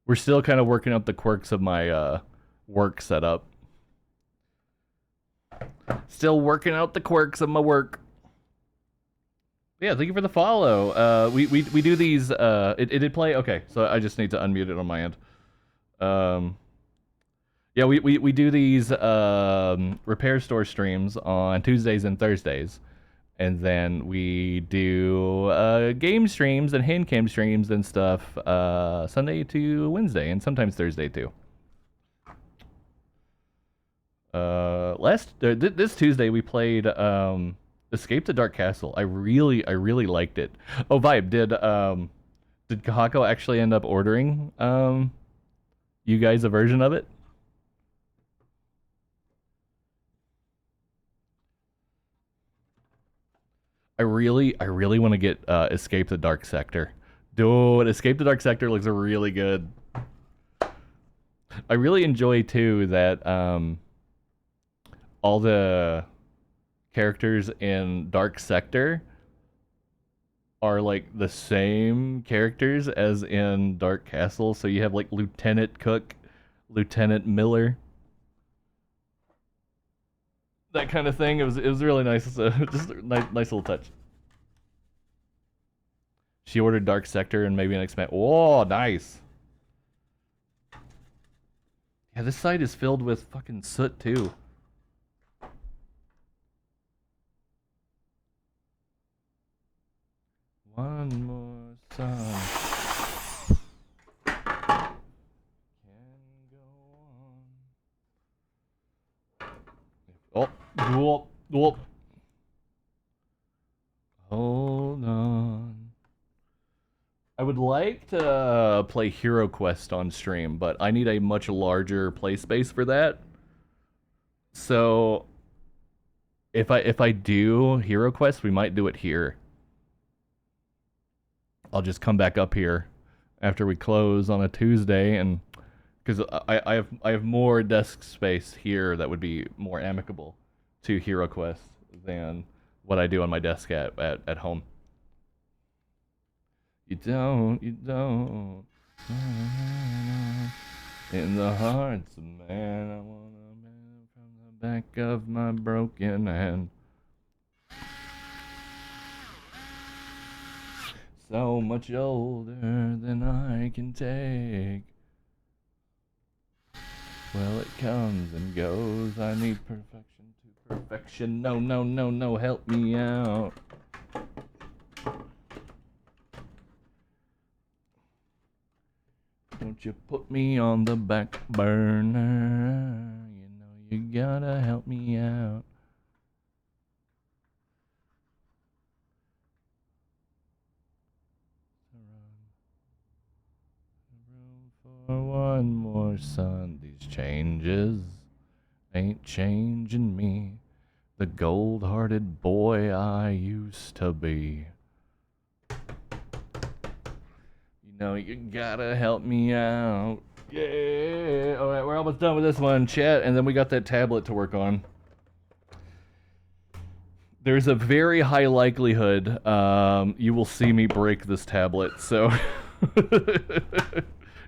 We're still kind of working out the quirks of my work setup. Still working out the quirks of my work. Yeah, thank you for the follow. We do these. It did play. Okay, so I just need to unmute it on my end. Yeah, we do these repair store streams on Tuesdays and Thursdays, And then we do game streams and hand cam streams and stuff Sunday to Wednesday and sometimes Thursday too. This Tuesday we played Escape the Dark Castle. I really liked it. Oh, Vibe, did Kahako actually end up ordering you guys a version of it? I really want to get Escape the Dark Sector. Dude, Escape the Dark Sector looks really good. I really enjoy too that all the characters in Dark Sector are like the same characters as in Dark Castle. So you have like Lieutenant Cook, Lieutenant Miller, that kind of thing. It was really nice. Just a nice little touch. She ordered Dark Sector and maybe an expand. Oh, nice. Yeah, this site is filled with fucking soot too. One more song. Can go on. Oh, whoop. Hold on. I would like to play Hero Quest on stream, but I need a much larger play space for that. So if I do Hero Quest, we might do it here. I'll just come back up here after we close on a Tuesday, and because I have more desk space here that would be more amicable to Hero Quest than what I do on my desk at home. You don't. In the hearts of man, I want a man from the back of my broken hand. So much older than I can take. Well, it comes and goes. I need perfection to perfection. No, help me out. Don't you put me on the back burner. You know you gotta help me out. Room for one more sun. These changes ain't changing me. The gold-hearted boy I used to be. No, you gotta help me out. Yeah. All right, we're almost done with this one, chat, and then we got that tablet to work on. There's a very high likelihood you will see me break this tablet, so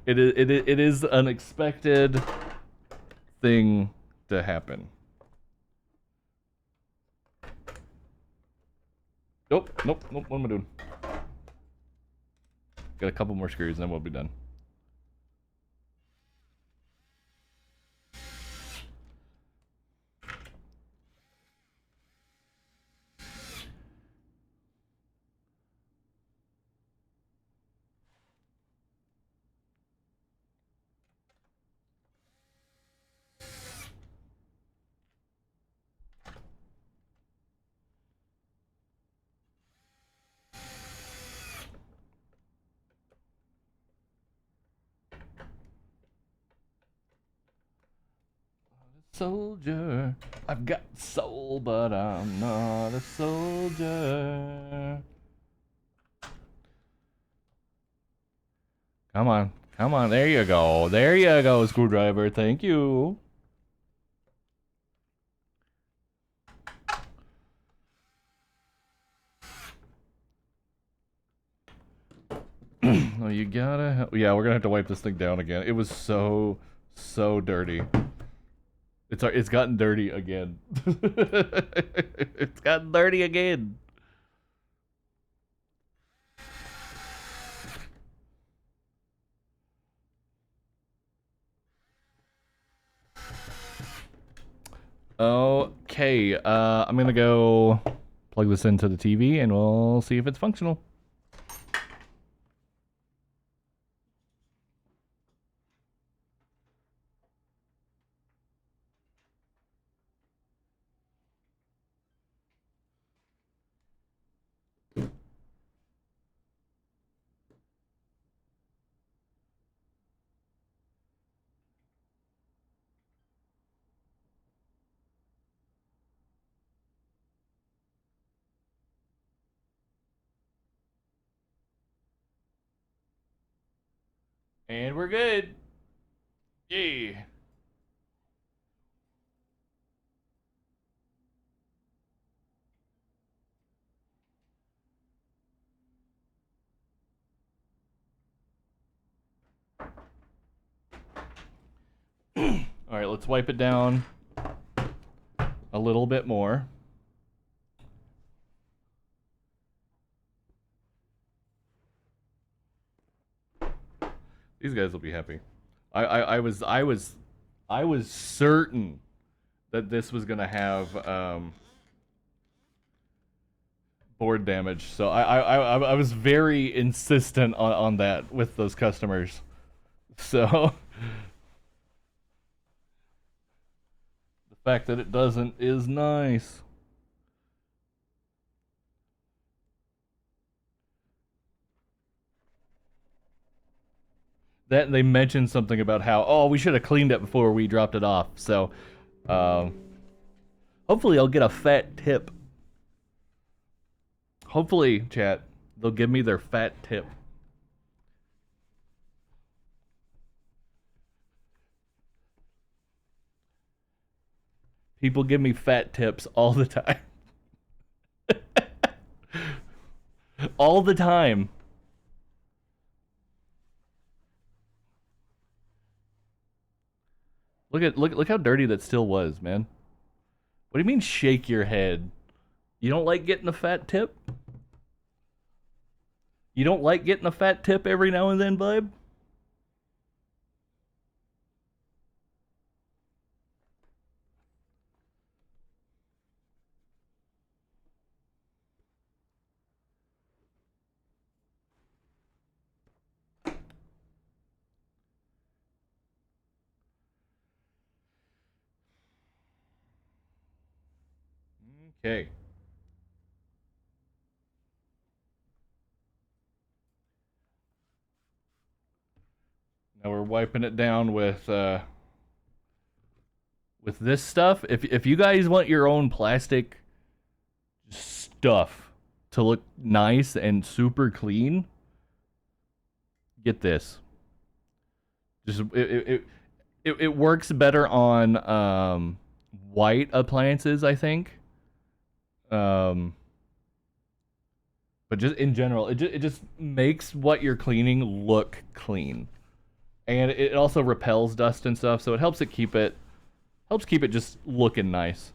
it is an expected thing to happen. Nope. What am I doing? Got a couple more screws and then we'll be done. Soldier, I've got soul, but I'm not a soldier. Come on, there you go, screwdriver, thank you. Oh, you gotta, yeah, we're gonna have to wipe this thing down again. It was so dirty. It's gotten dirty again. It's gotten dirty again. Okay, I'm gonna go plug this into the TV and we'll see if it's functional. And we're good. Yay. All right, let's wipe it down a little bit more. These guys will be happy. I was certain that this was gonna have board damage, so I was very insistent on that with those customers. So the fact that it doesn't is nice. That they mentioned something about how we should have cleaned it before we dropped it off. So hopefully I'll get a fat tip. Hopefully, chat, they'll give me their fat tip. People give me fat tips all the time. All the time. Look how dirty that still was, man. What do you mean shake your head? You don't like getting a fat tip? You don't like getting a fat tip every now and then, bub? Okay. Now we're wiping it down with this stuff. If you guys want your own plastic stuff to look nice and super clean, get this. Just it works better on white appliances, I think. But just in general, it just makes what you're cleaning look clean, and it also repels dust and stuff, so it helps keep it just looking nice.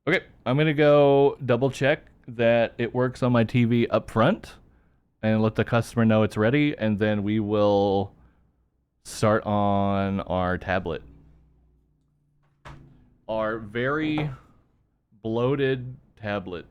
Okay, I'm gonna go double check that it works on my TV up front and let the customer know it's ready, and then we will start on our tablet. Our very bloated tablet.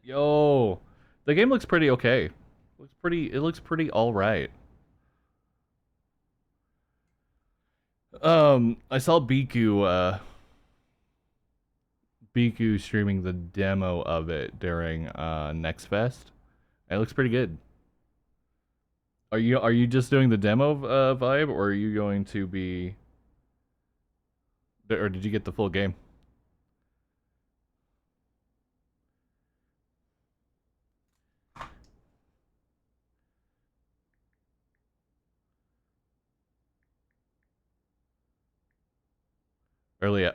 Yo, the game looks pretty okay. It looks pretty all right. I saw Biku streaming the demo of it during Next Fest. It looks pretty good. Are you just doing the demo vibe, or are you going to be, or did you get the full game?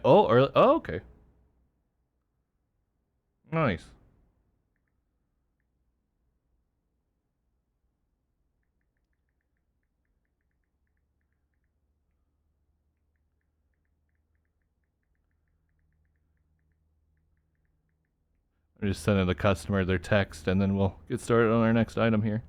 Oh, okay. Nice. I'm just sending the customer their text, and then we'll get started on our next item here.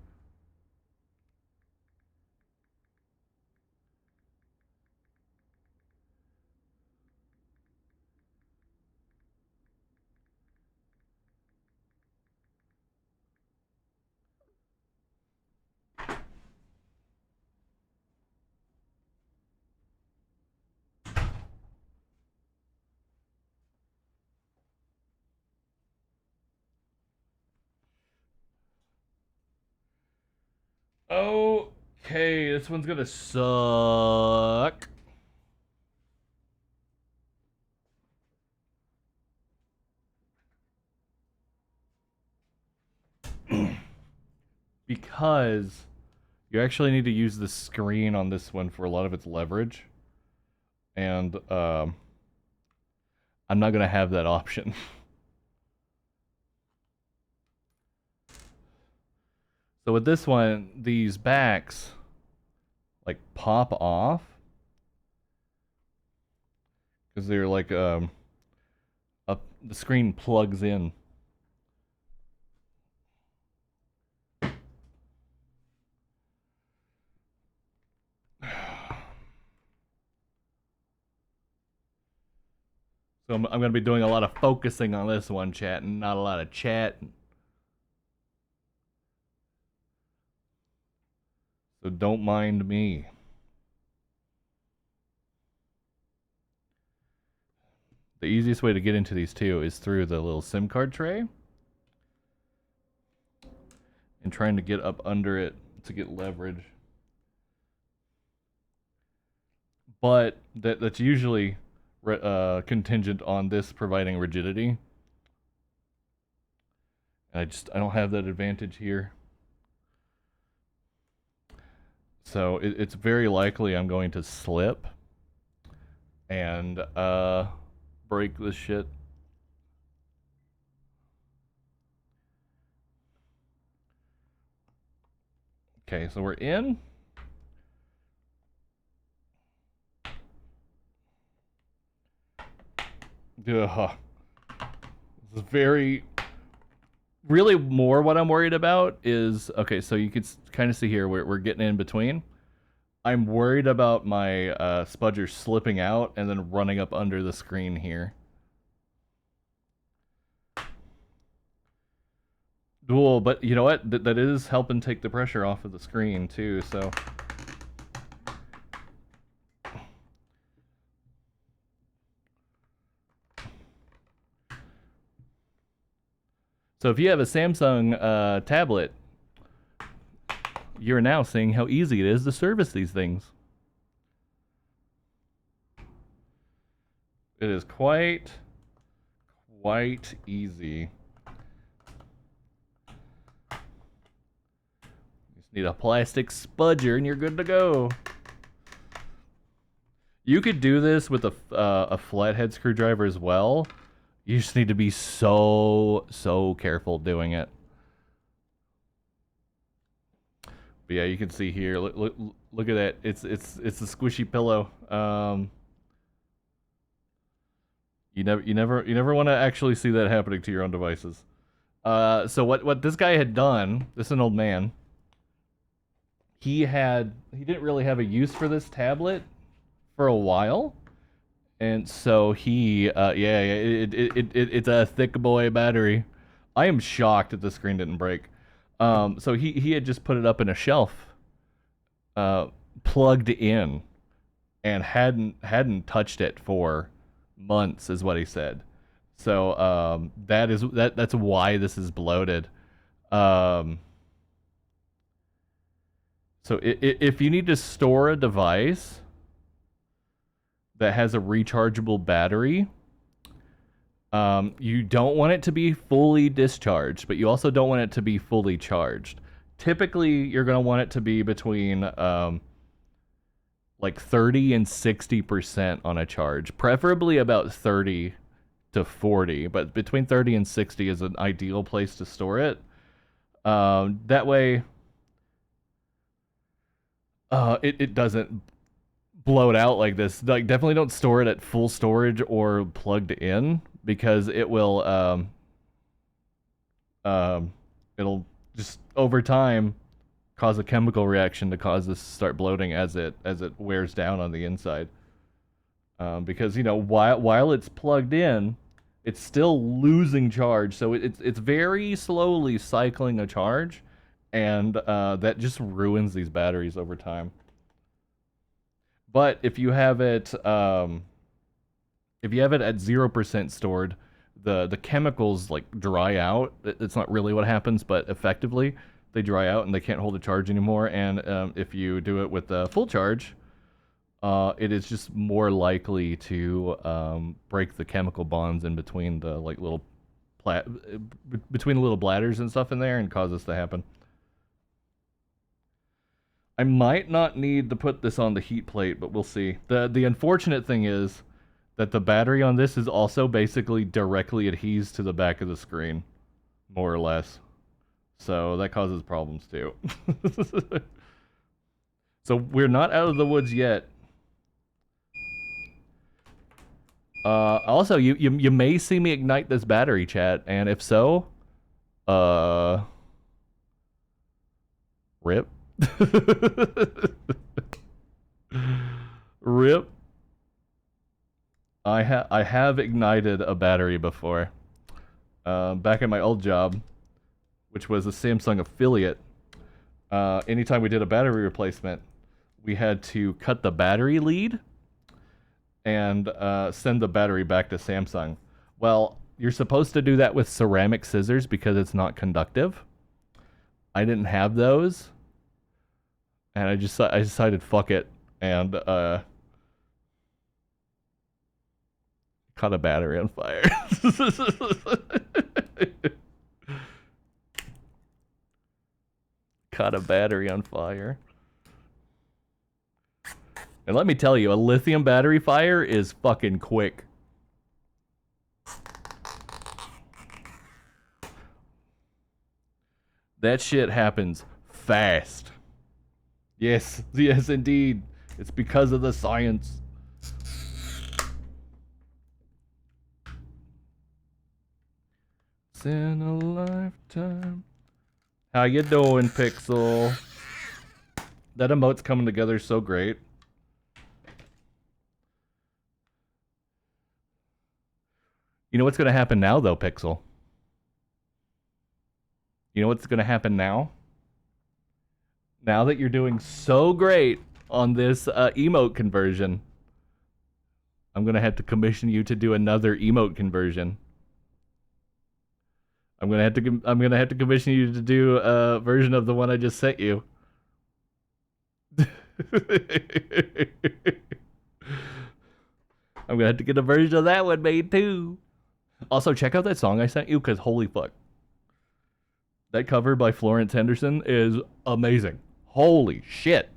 Okay, this one's gonna suck. Because you actually need to use the screen on this one for a lot of its leverage. And I'm not gonna have that option. So with this one, these backs like pop off because they're like the screen plugs in. So I'm going to be doing a lot of focusing on this one, chat, and not a lot of chat. So don't mind me. The easiest way to get into these two is through the little SIM card tray. And trying to get up under it to get leverage. But that's usually contingent on this providing rigidity. And I don't have that advantage here. So it's very likely I'm going to slip and break this shit. Okay, so we're in. Ugh. This is really more what I'm worried about is, okay, so you can kind of see here we're getting in between. I'm worried about my spudger slipping out and then running up under the screen here. Cool, but you know what? That is helping take the pressure off of the screen too, so. So if you have a Samsung tablet, you're now seeing how easy it is to service these things. It is quite easy. You just need a plastic spudger and you're good to go. You could do this with a flathead screwdriver as well. You just need to be so careful doing it. But yeah, you can see here. Look at that. It's a squishy pillow. You never want to actually see that happening to your own devices. So what this guy had done, this is an old man. He didn't really have a use for this tablet for a while. And so he, it's a thick boy battery. I am shocked that the screen didn't break. So he had just put it up in a shelf, plugged in, and hadn't touched it for months, is what he said. So that's why this is bloated. Um, so if you need to store a device that has a rechargeable battery, you don't want it to be fully discharged, but you also don't want it to be fully charged. Typically, you're going to want it to be between like 30 and 60% on a charge, preferably about 30 to 40, but between 30 and 60 is an ideal place to store it. That way, it doesn't blow it out like this. Like, definitely don't store it at full storage or plugged in, because it will it'll just over time cause a chemical reaction to cause this to start bloating as it wears down on the inside. Because, you know, while it's plugged in, it's still losing charge, so it's very slowly cycling a charge, and that just ruins these batteries over time. But if you have it at 0% stored, the chemicals like dry out. It's not really what happens, but effectively they dry out and they can't hold a charge anymore. And if you do it with a full charge, it is just more likely to break the chemical bonds in between the like little between the little bladders and stuff in there, and cause this to happen. I might not need to put this on the heat plate, but we'll see. The unfortunate thing is that the battery on this is also basically directly adheres to the back of the screen, more or less. So that causes problems too. So we're not out of the woods yet. Also, you may see me ignite this battery, chat, and if so, rip. Rip. I have ignited a battery before. Back at my old job, which was a Samsung affiliate. Anytime we did a battery replacement, we had to cut the battery lead and send the battery back to Samsung. Well, you're supposed to do that with ceramic scissors because it's not conductive. I didn't have those, and I decided fuck it, and caught a battery on fire. Caught a battery on fire. And let me tell you, a lithium battery fire is fucking quick. That shit happens fast. Yes, yes indeed. It's because of the science. It's in a lifetime. How you doing, Pixel? That emote's coming together so great. You know what's going to happen now, though, Pixel? You know what's going to happen now? Now that you're doing so great on this emote conversion, I'm going to have to commission you to do another emote conversion. I'm going to have to commission you to do a version of the one I just sent you. I'm going to have to get a version of that one made too. Also, check out that song I sent you, because holy fuck. That cover by Florence Henderson is amazing. Holy shit.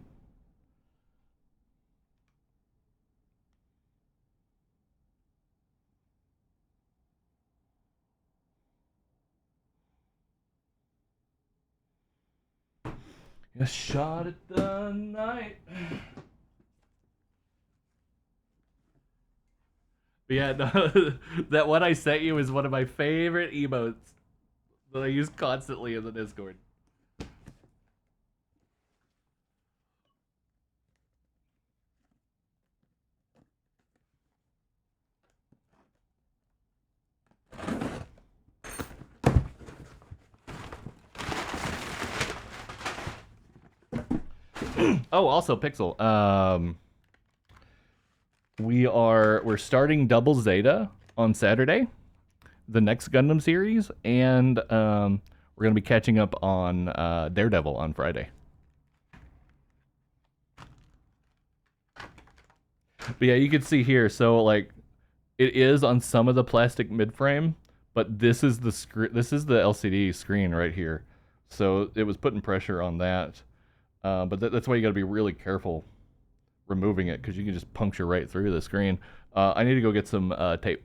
A shot at the night. But yeah, no, that one I sent you is one of my favorite emotes that I use constantly in the Discord. Oh, also Pixel. We're starting Double Zeta on Saturday, the next Gundam series, and we're gonna be catching up on Daredevil on Friday. But yeah, you can see here. So like, it is on some of the plastic midframe, but this is the This is the LCD screen right here. So it was putting pressure on that. But that's why you got to be really careful removing it, because you can just puncture right through the screen. I need to go get some tape.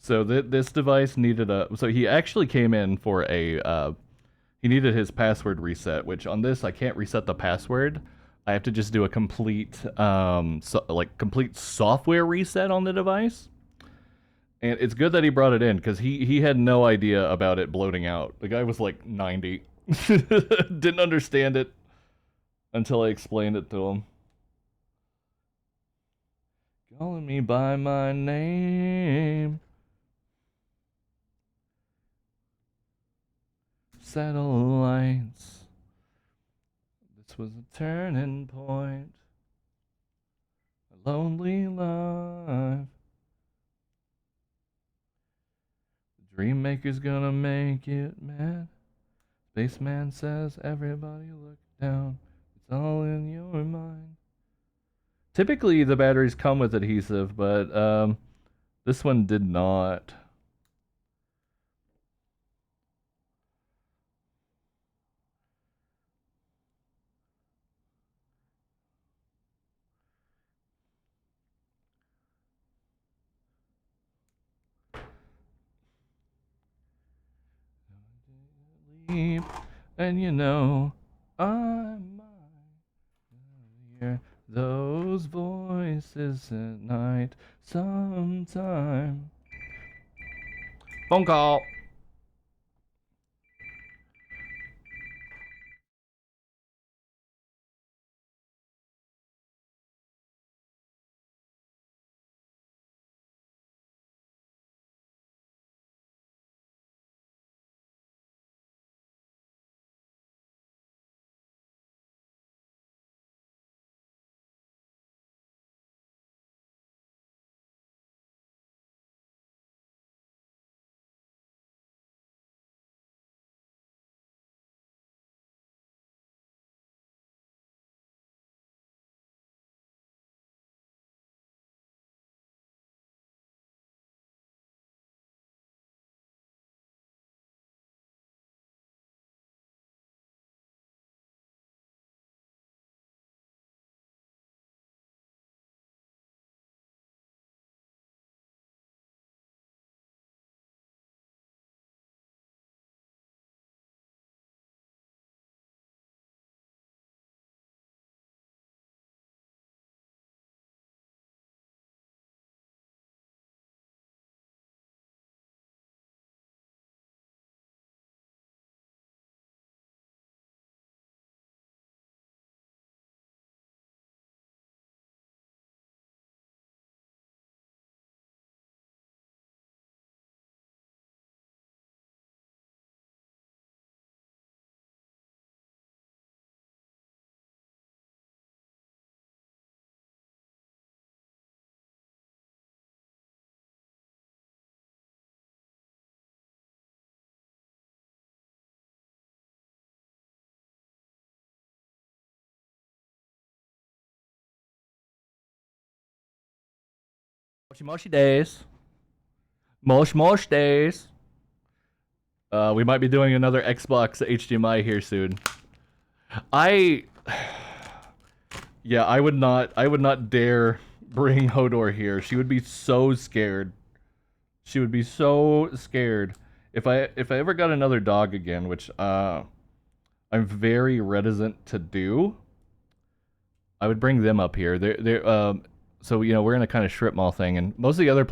So this device needed a. So he actually came in for a. He needed his password reset, which on this I can't reset the password. I have to just do a complete, complete software reset on the device. And it's good that he brought it in, because he had no idea about it bloating out. The guy was like 90, didn't understand it until I explained it to him. Calling me by my name. Satellites. This was a turning point. A lonely life. The dream maker's gonna make it mad. Spaceman says, everybody look down. It's all in your mind. Typically, the batteries come with adhesive, but this one did not. And you know, I might hear those voices at night sometime. Phone call. Moshi Moshi days. Mosh Mosh days. We might be doing another Xbox HDMI here soon. Yeah, I would not dare bring Hodor here. She would be so scared. She would be so scared if I ever got another dog again, which I'm very reticent to do. I would bring them up here. They're so you know we're in a kind of strip mall thing, and most of the other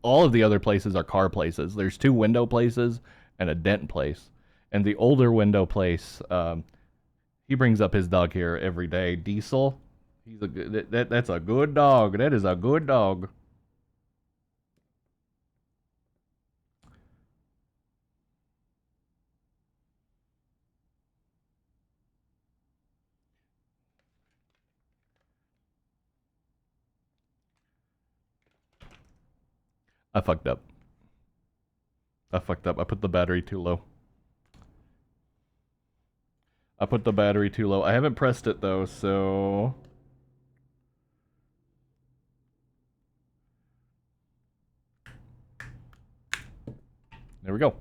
all of the other places are car places. There's two window places and a dent place, and the older window place, he brings up his dog here every day. Diesel, he's a good, that's a good dog. That is a good dog. I fucked up. I fucked up. I put the battery too low. I put the battery too low. I haven't pressed it though, so there we go.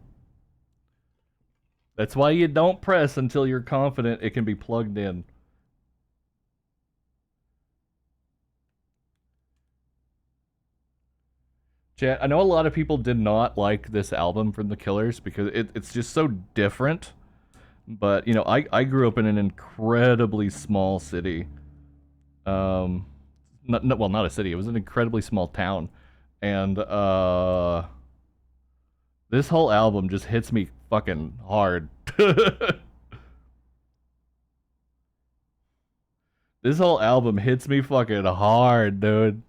That's why you don't press until you're confident it can be plugged in. Chat, I know a lot of people did not like this album from The Killers because it's just so different. But, you know, I grew up in an incredibly small city. Um, well, not a city. It was an incredibly small town. And this whole album just hits me fucking hard. This whole album hits me fucking hard, dude.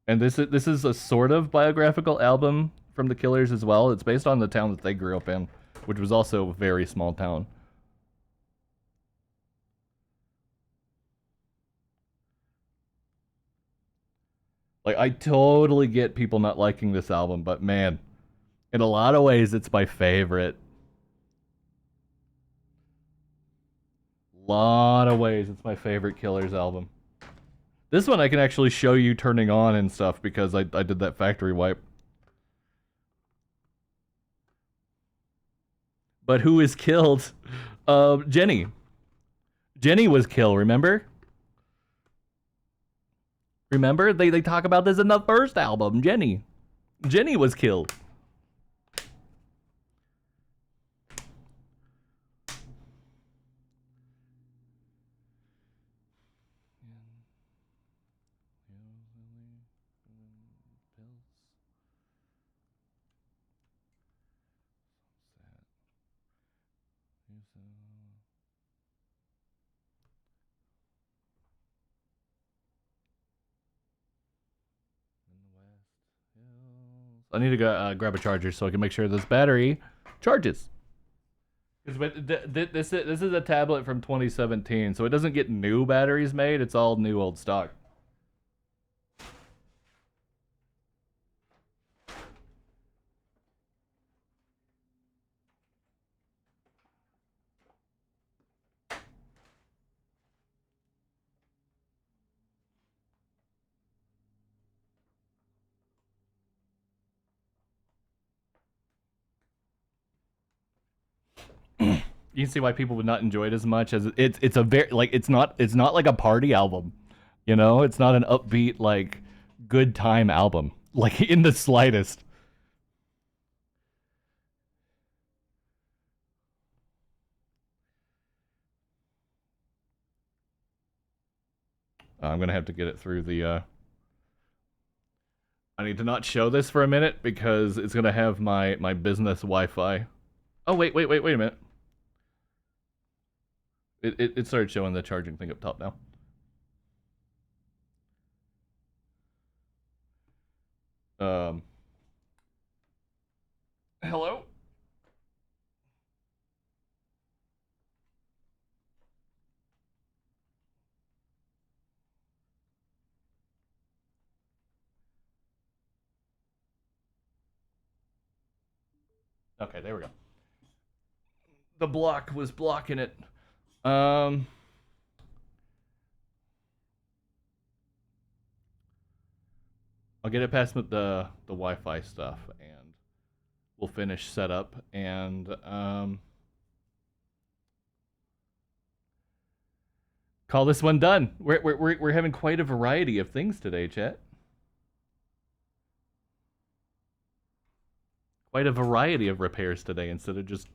And this is a sort of biographical album from the Killers as well. It's based on the town that they grew up in, which was also a very small town. Like I totally get people not liking this album, but man, in a lot of ways it's my favorite. Lot of ways it's my favorite Killers album. This one I can actually show you turning on and stuff because I did that factory wipe. But who is killed? Jenny. Jenny was killed, remember? Remember? They talk about this in the first album, Jenny. Jenny was killed. I need to go grab a charger so I can make sure this battery charges. This is a tablet from 2017, so it doesn't get new batteries made. It's all new old stock. You can see why people would not enjoy it as much as it's a very like it's not like a party album, you know. It's not an upbeat like good time album like in the slightest. I'm gonna have to get it through the. I need to not show this for a minute because it's gonna have my business Wi-Fi. Oh wait a minute. It started showing the charging thing up top now. Hello? Okay, there we go. The block was blocking it. Um I'll get it past the Wi-Fi stuff and we'll finish setup and Call this one done. We're having quite a variety of things today, chat. Quite a variety of repairs today instead of just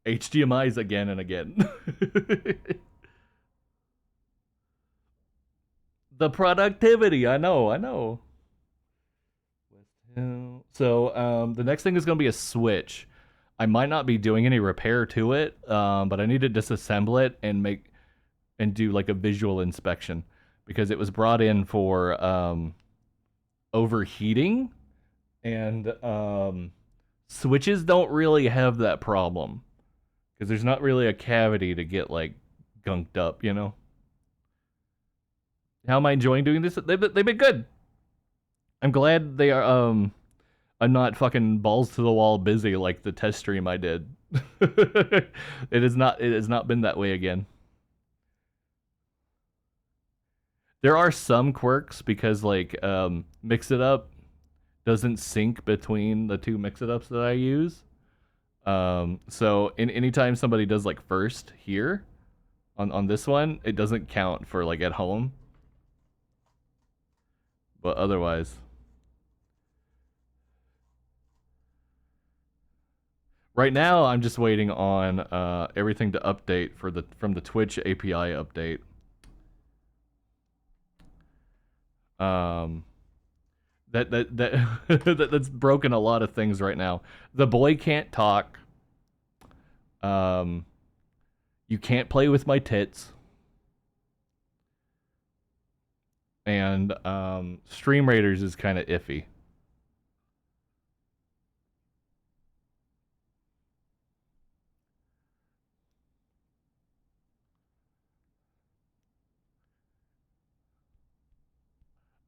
HDMIs again and again. The productivity, I know. So the next thing is going to be a switch. I might not be doing any repair to it, but I need to disassemble it and do like a visual inspection because it was brought in for overheating, and switches don't really have that problem because there's not really a cavity to get like gunked up, you know. How am I enjoying doing this? They've been good. I'm glad they are. I'm not fucking balls to the wall busy like the test stream I did. It is not. It has not been that way again. There are some quirks because like Mix It Up doesn't sync between the two Mix It Ups that I use. So anytime somebody does like first here on this one, it doesn't count for like at home. But otherwise, right now I'm just waiting on everything to update from the Twitch API update. That's broken a lot of things right now. The boy can't talk. You can't play with my tits. And Stream Raiders is kind of iffy.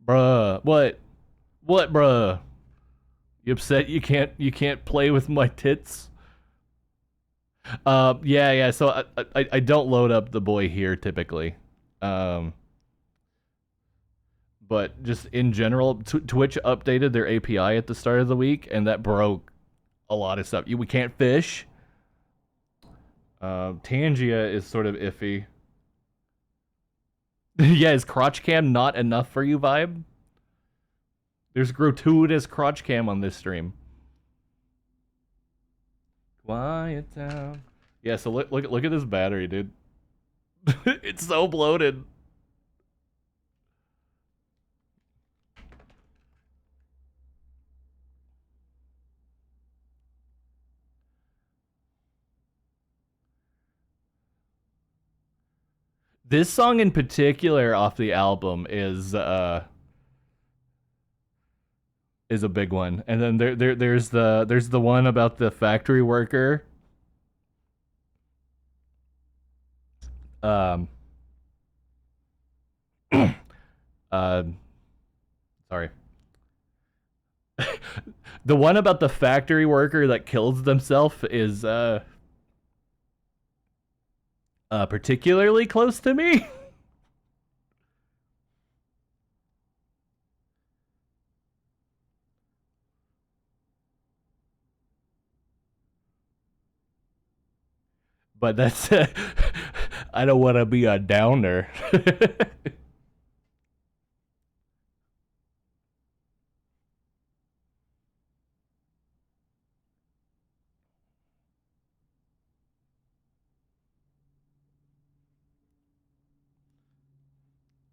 Bruh, what? What, bruh? You upset you can't play with my tits? Yeah. So I don't load up the boy here typically. But just in general, Twitch updated their API at the start of the week, and that broke a lot of stuff. We can't fish. Tangia is sort of iffy. Yeah, is crotch cam not enough for you, Vibe? There's gratuitous crotch cam on this stream. Quiet down. Yeah, so look at this battery, dude. It's so bloated. This song in particular off the album is a big one. And then there's the one about the factory worker. Sorry. The one about the factory worker that kills themselves is particularly close to me. But that's I don't want to be a downer.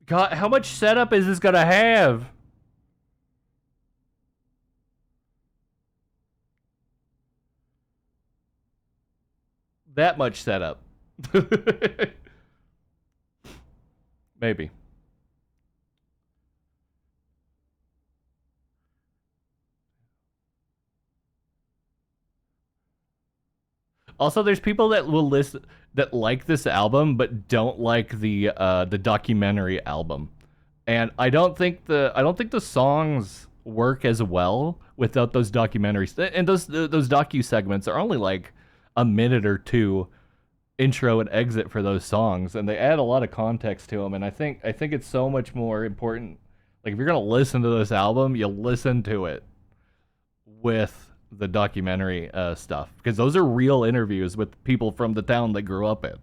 God, how much setup is this gonna have? That much setup. Maybe. Also, there's people that will listen that like this album but don't like the documentary album, and I don't think the songs work as well without those documentaries. And those docu segments are only like a minute or two intro and exit for those songs, and they add a lot of context to them. And I think it's so much more important. Like if you're gonna listen to this album, you listen to it with the documentary stuff because those are real interviews with people from the town they grew up in.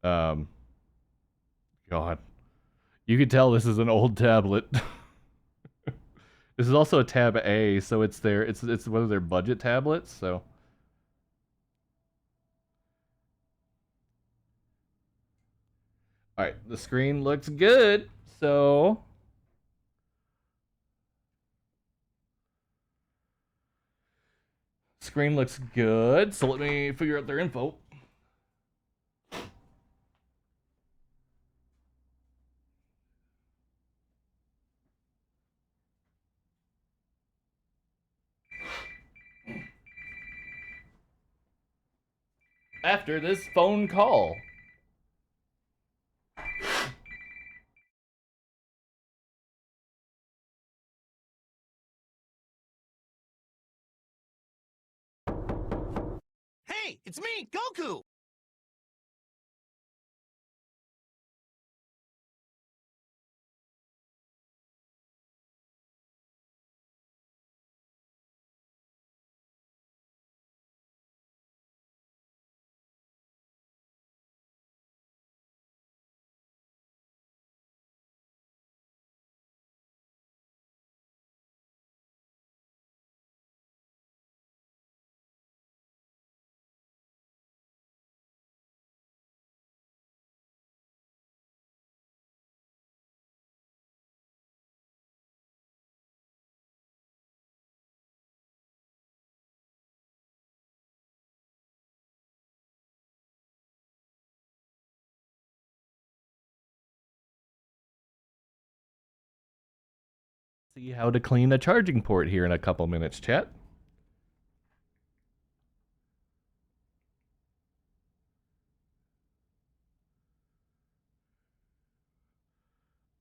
Um, God, you can tell this is an old tablet. This is also a Tab A, so it's one of their budget tablets. So, all right, the screen looks good. So, screen looks good. So let me figure out their info. After this phone call. Hey, it's me, Goku! See how to clean a charging port here in a couple minutes, chat.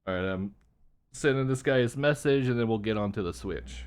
All right, I'm sending this guy his message, and then we'll get onto the Switch.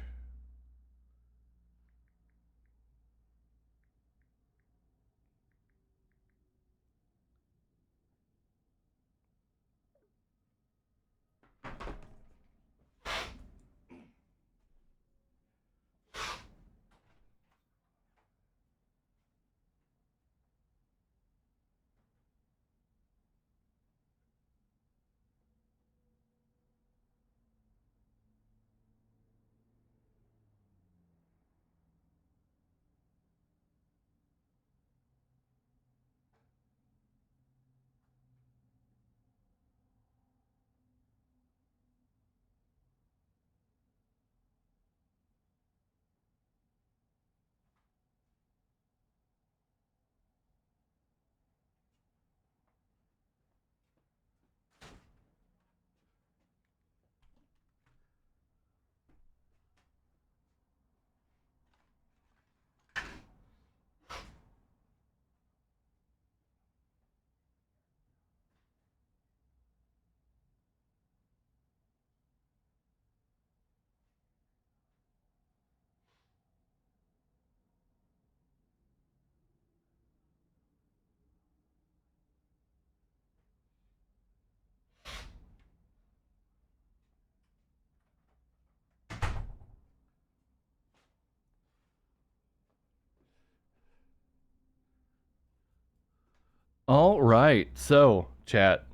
All right, so chat.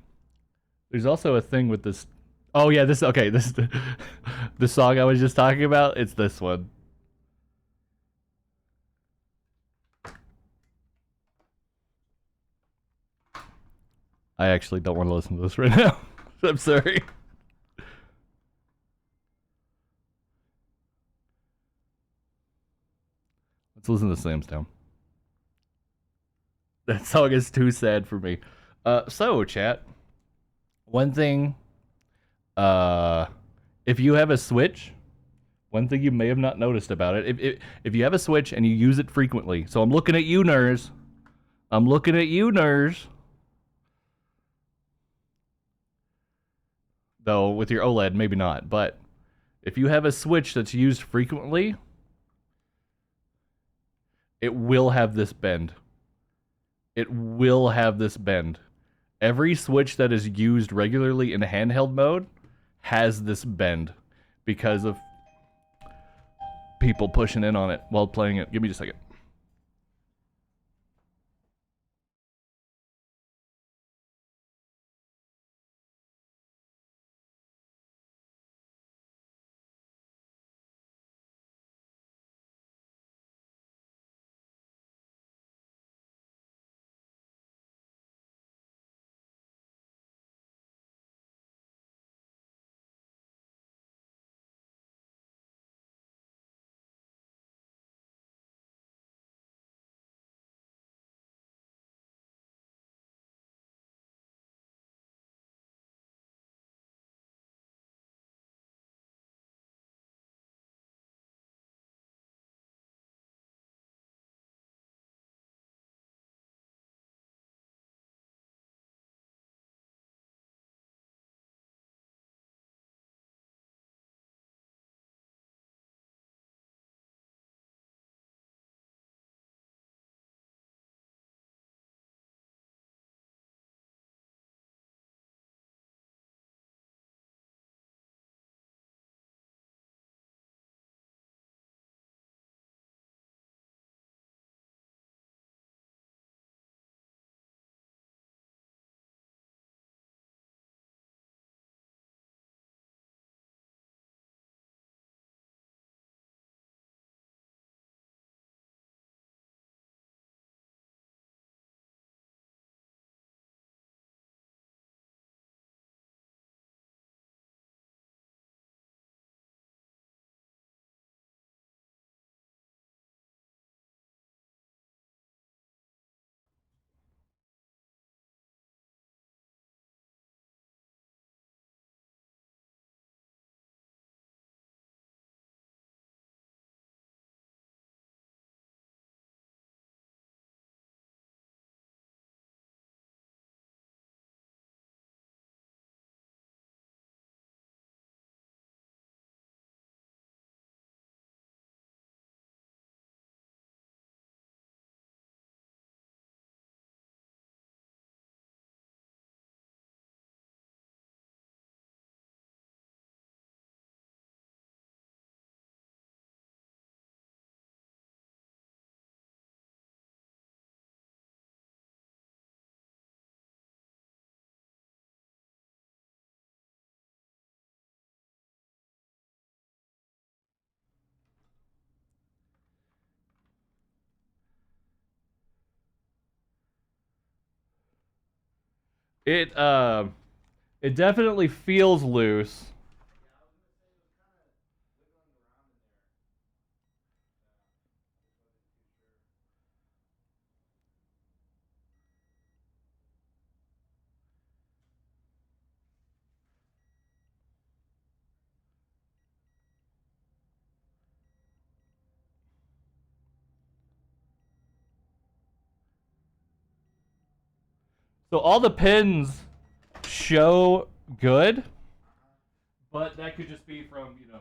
There's also a thing with this. Oh yeah, this okay. This the song I was just talking about. It's this one. I actually don't want to listen to this right now. I'm sorry. Let's listen to Sam's Town. That song is too sad for me. So chat. One thing. If you have a Switch, one thing you may have not noticed about it, if you have a Switch and you use it frequently, so I'm looking at you, Nurs. I'm looking at you, Nurs. Though with your OLED, maybe not. But if you have a Switch that's used frequently, it will have this bend. It will have this bend. Every Switch that is used regularly in handheld mode has this bend because of people pushing in on it while playing it. Give me just a second. It definitely feels loose. So all the pins show good, but that could just be from, you know.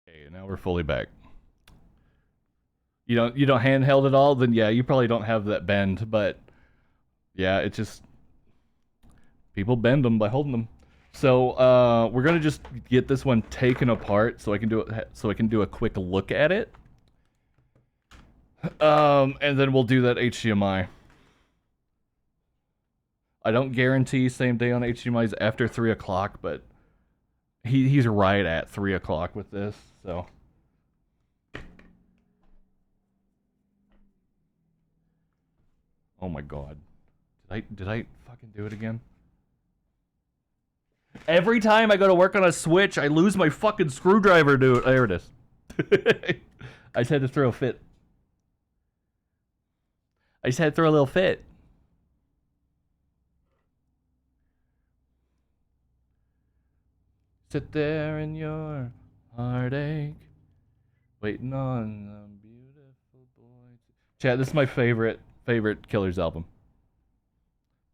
Okay, now we're fully back. You don't handheld at all, then yeah, you probably don't have that bend, but yeah, it just people bend them by holding them. So we're gonna just get this one taken apart so I can do a quick look at it. And then we'll do that HDMI. I don't guarantee same day on HDMI's after 3 o'clock, but he's right at 3 o'clock with this, so. Oh my god. Did I fucking do it again? Every time I go to work on a Switch, I lose my fucking screwdriver, dude. There it is. I just had to throw a fit. I just had to throw a little fit. Sit there in your heartache, waiting on a beautiful boy. Chat, this is my favorite Killers album.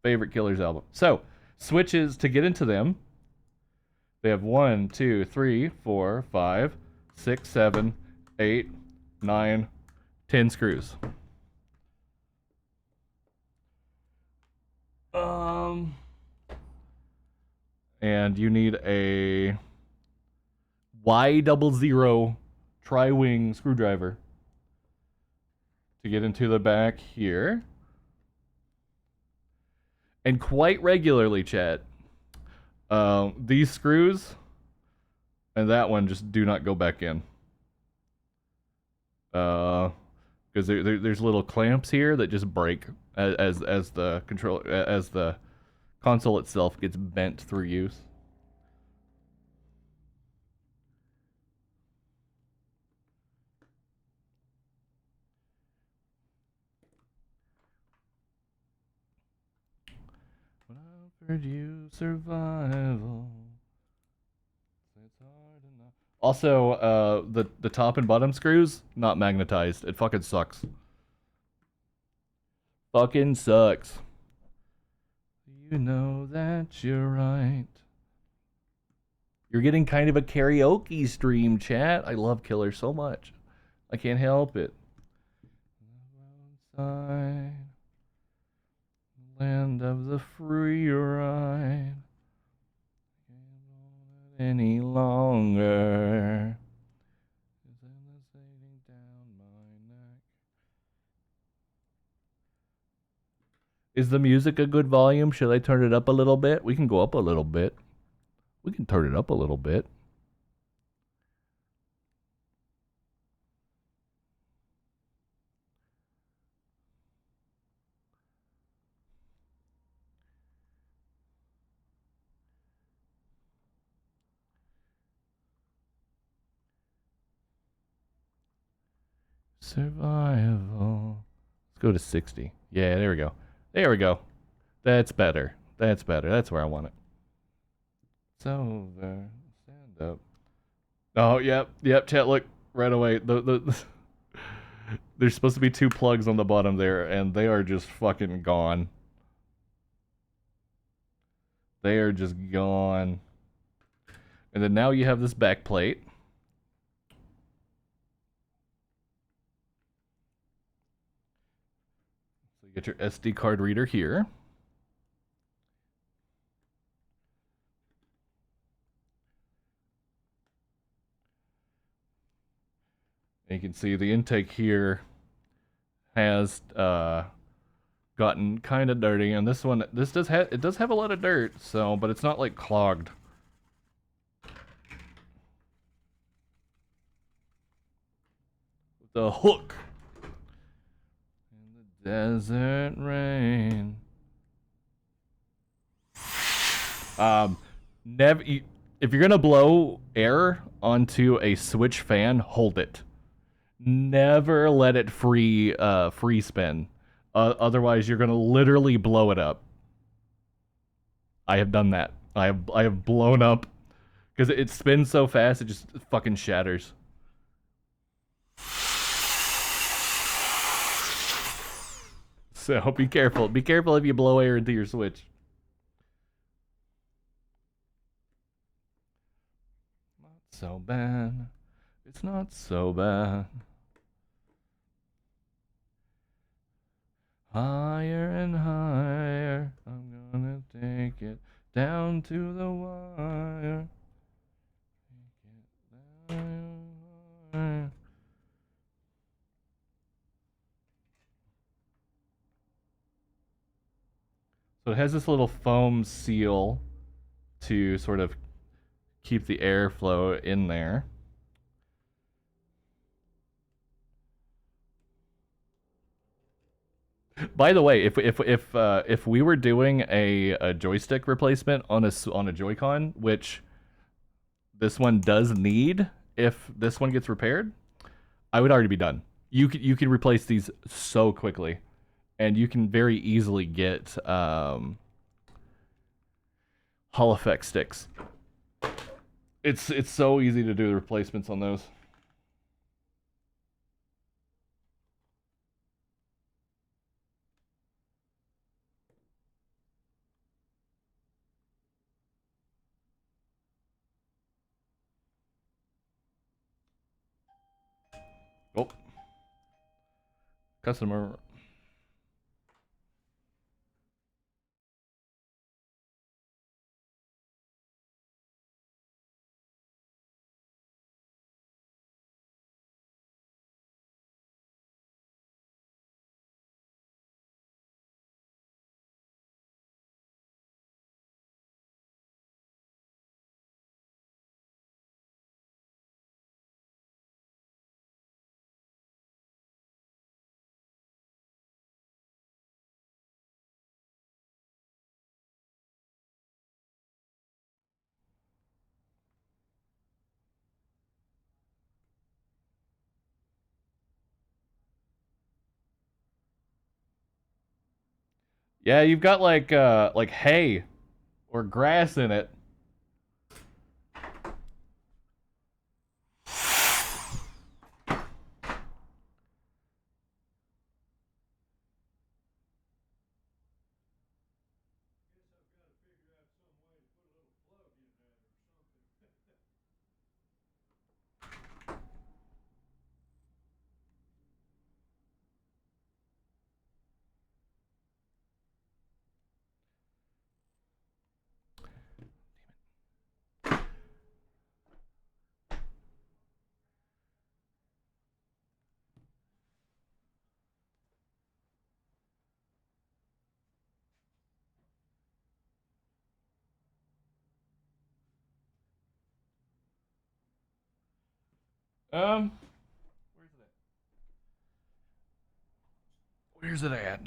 Favorite Killers album. So, switches to get into them. They have 1, 2, 3, 4, 5, 6, 7, 8, 9, 10 screws. And you need a Y00 tri-wing screwdriver to get into the back here. And quite regularly, chat, these screws and that one just do not go back in. Because there's little clamps here that just break as the console itself gets bent through use. When I offered you survival, it's hard enough. Also, the top and bottom screws not magnetized. It fucking sucks. Fucking sucks. You know that you're right. You're getting kind of a karaoke stream, chat. I love Killer so much. I can't help it. Outside, land of the free ride. Can't hold it any longer. Down my neck. Is the music a good volume? Should I turn it up a little bit? We can go up a little bit. We can turn it up a little bit. Survival. Let's go to 60. Yeah, there we go. There we go. That's better. That's better. That's where I want it. It's over. Stand up. Oh, yep. Chat, look right away. There's supposed to be 2 plugs on the bottom there, and they are just fucking gone. They are just gone. And then now you have this back plate. So you get your SD card reader here. And you can see the intake here has gotten kind of dirty, and this one, this does have a lot of dirt, so, but it's not like clogged. The hook in the desert rain. Never. If you're gonna blow air onto a switch fan, hold it. Never let it free spin. Otherwise, you're gonna literally blow it up. I have done that. I have blown up because it spins so fast it just fucking shatters. So be careful. Be careful if you blow air into your switch. Not so bad. It's not so bad. Higher and higher, I'm gonna take it down to the wire. Take it down. So it has this little foam seal to sort of keep the airflow in there. By the way, if we were doing a joystick replacement on a Joy-Con, which this one does need, if this one gets repaired, I would already be done. You can replace these so quickly, and you can very easily get Hall effect sticks. It's so easy to do the replacements on those. Oh, customer. Yeah, you've got like hay or grass in it. Um, where's it at?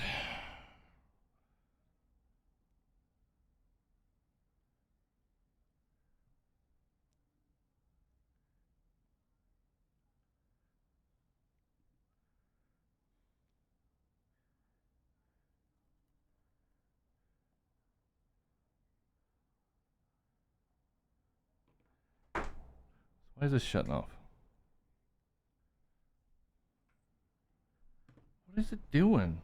Why is this shutting off? What is it doing?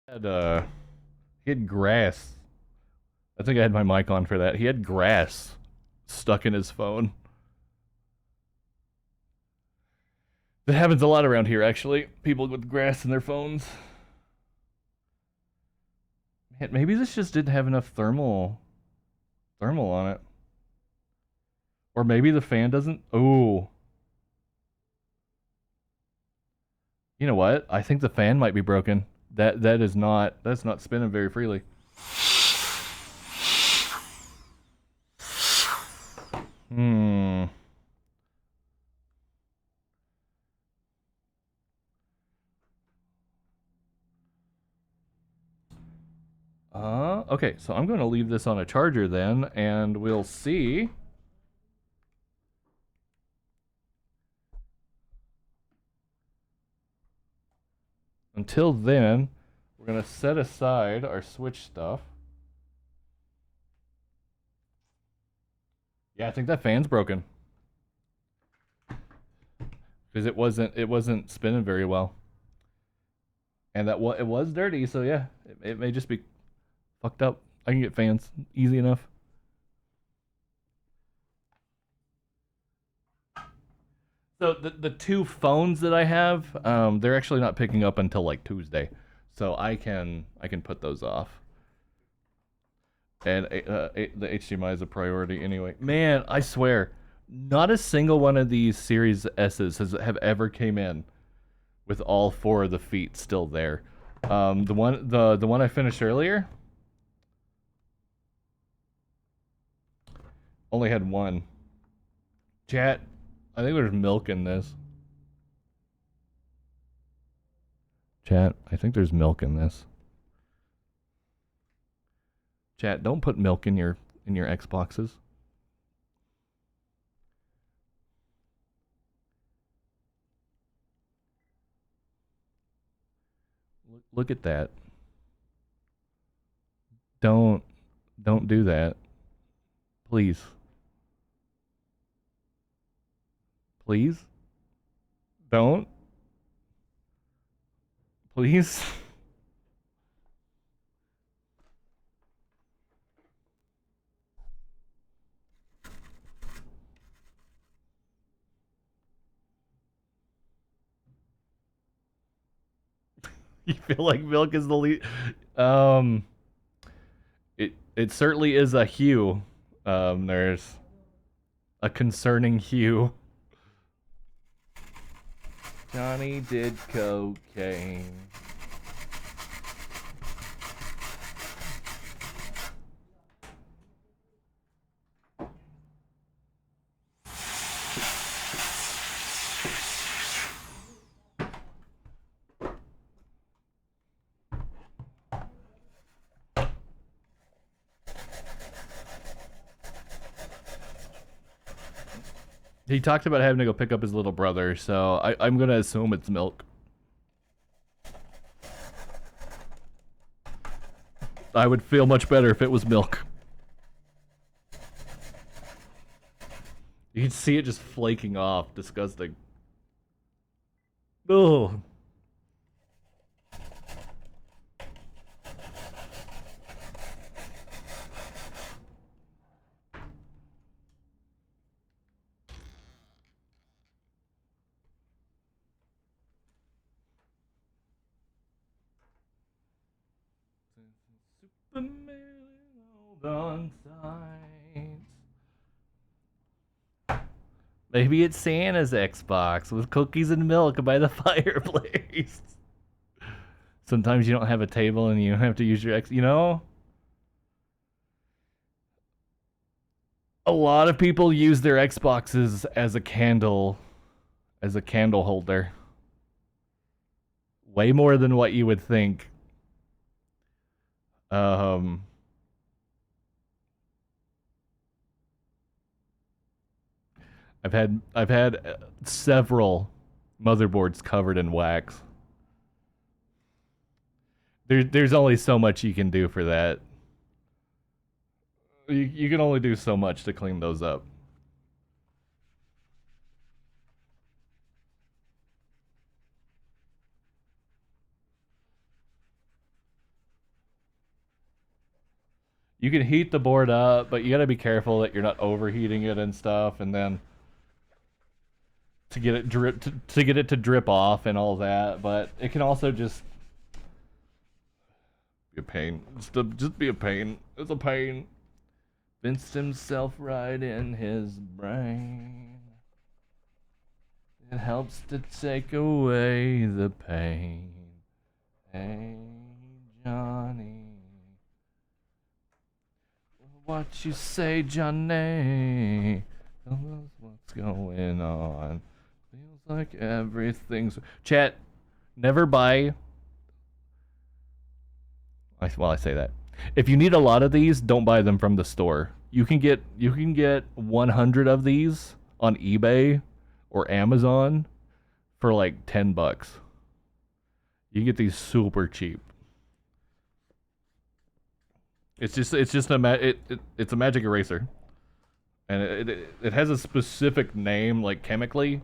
Had he had grass. I think I had my mic on for that. He had grass stuck in his phone. That happens a lot around here, actually. People with grass in their phones. Man, maybe this just didn't have enough thermal on it. Or maybe the fan doesn't. Oh, you know what? I think the fan might be broken. That's not spinning very freely. Hmm. Okay, so I'm going to leave this on a charger then, and we'll see. Until then, we're going to set aside our Switch stuff. Yeah, I think that fan's broken. Because it wasn't spinning very well. And it was dirty, so yeah, it may just be fucked up. I can get fans easy enough. So the two phones that I have, they're actually not picking up until like Tuesday, so I can put those off. And the HDMI is a priority anyway. Man, I swear, not a single one of these Series S's have ever came in with all four of the feet still there. The one I finished earlier only had one. Chat, I think there's milk in this. Chat, I think there's milk in this. Chat, don't put milk in your Xboxes. Look at that. Don't do that. Please. Please? Don't. Please. You feel like milk is the lead. Um, it certainly is a hue. There's a concerning hue. Johnny did cocaine. He talked about having to go pick up his little brother, so I'm gonna assume it's milk. I would feel much better if it was milk. You can see it just flaking off. Disgusting. Ugh. Superman on sides. Maybe it's Santa's Xbox with cookies and milk by the fireplace. Sometimes you don't have a table and you have to use your you know? A lot of people use their Xboxes as a candle holder. Way more than what you would think. Um I've had several motherboards covered in wax. There's only so much you can do for that. You can only do so much to clean those up. You can heat the board up, but you gotta be careful that you're not overheating it and stuff, and then to get it to get it to drip off and all that. But it can also just be a pain. Just be a pain. It's a pain. Fenced himself right in his brain. It helps to take away the pain. Hey, Johnny. What you say, Johnny? Tell us what's going on. Feels like everything's. Chat, never buy. Well, I say that. If you need a lot of these, don't buy them from the store. You can get 100 of these on eBay or Amazon for like $10. You can get these super cheap. It's just it's a magic eraser, and it has a specific name like chemically.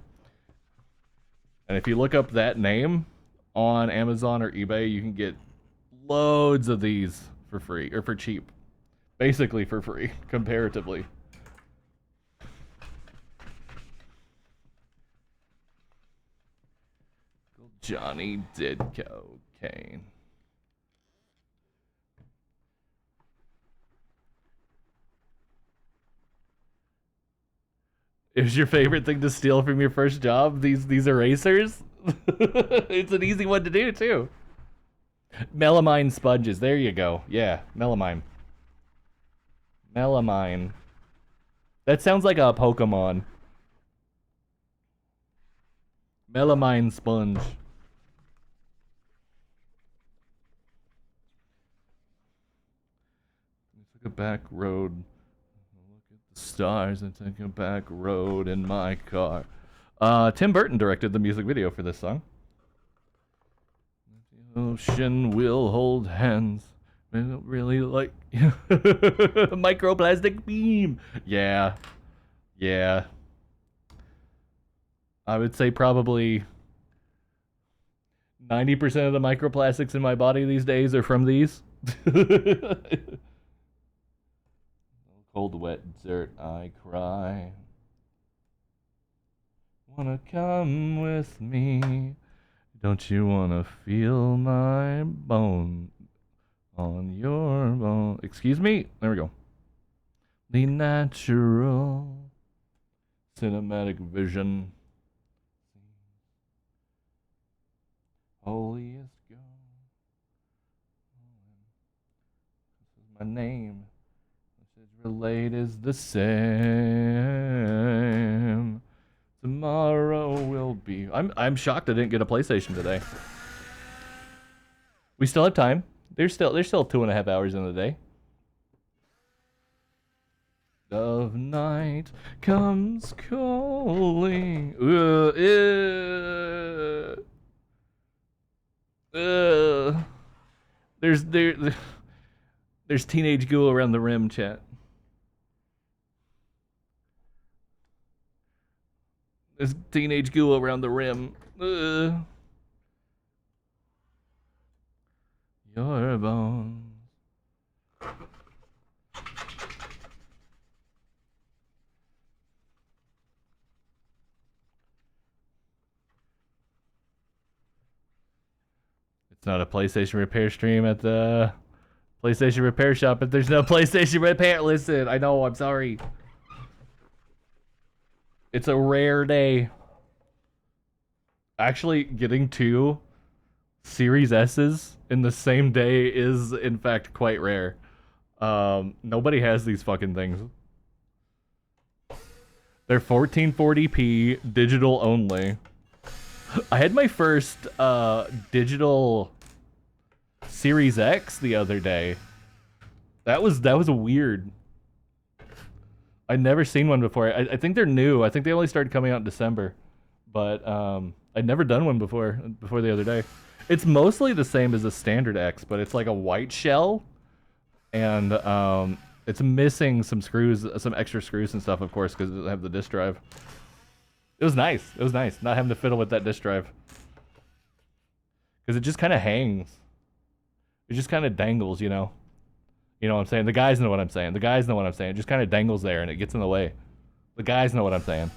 And if you look up that name on Amazon or eBay, you can get loads of these for free or for cheap, basically for free comparatively. Johnny did cocaine. Is your favorite thing to steal from your first job these erasers? It's an easy one to do too. Melamine sponges. There you go. Yeah, melamine. Melamine. That sounds like a Pokemon. Melamine sponge. Took a back road. Look at the stars and take a back road in my car. Tim Burton directed the music video for this song. The ocean will hold hands. I don't really like microplastic beam. Yeah. Yeah. I would say probably 90% of the microplastics in my body these days are from these. Cold, wet dirt, I cry. Wanna come with me? Don't you wanna feel my bone on your bone? Excuse me? There we go. The natural cinematic vision. Holiest God. This is my name. Message relayed is the same. Tomorrow will be. I'm shocked I didn't get a PlayStation today. We still have time. There's still 2.5 hours in the day. Of night comes calling. There's teenage ghoul around the rim, chat. There's teenage ghoul around the rim. Your bones. It's not a PlayStation repair stream at the PlayStation repair shop if there's no PlayStation repair. Listen, I know, I'm sorry. It's a rare day. Actually, getting 2 Series S's in the same day is, in fact, quite rare. Nobody has these fucking things. They're 1440p, digital only. I had my first digital Series X the other day. That was weird. I'd never seen one before. I think they're new. I think they only started coming out in December. But I'd never done one before the other day. It's mostly the same as a standard X, but it's like a white shell. And it's missing some screws, some extra screws and stuff, of course, because it doesn't have the disk drive. It was nice. It was nice not having to fiddle with that disk drive. Because it just kind of hangs. It just kind of dangles, you know? You know what I'm saying? The guys know what I'm saying. The guys know what I'm saying. It just kind of dangles there and it gets in the way. The guys know what I'm saying.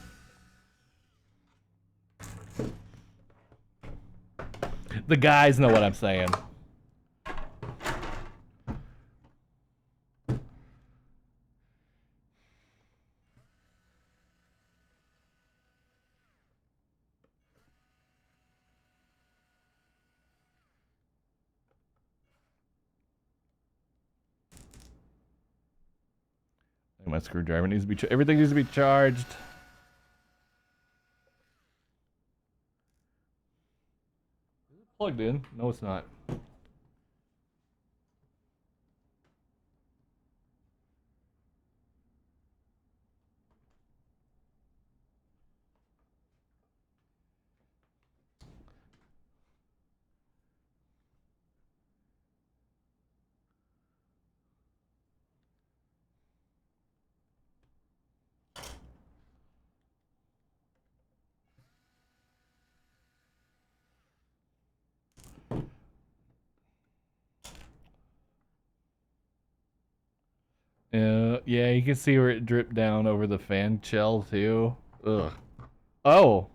The guys know what I'm saying. My screwdriver needs to be everything needs to be charged. Is it plugged in? No, it's not. Yeah, you can see where it dripped down over the fan shell too. Ugh. Oh.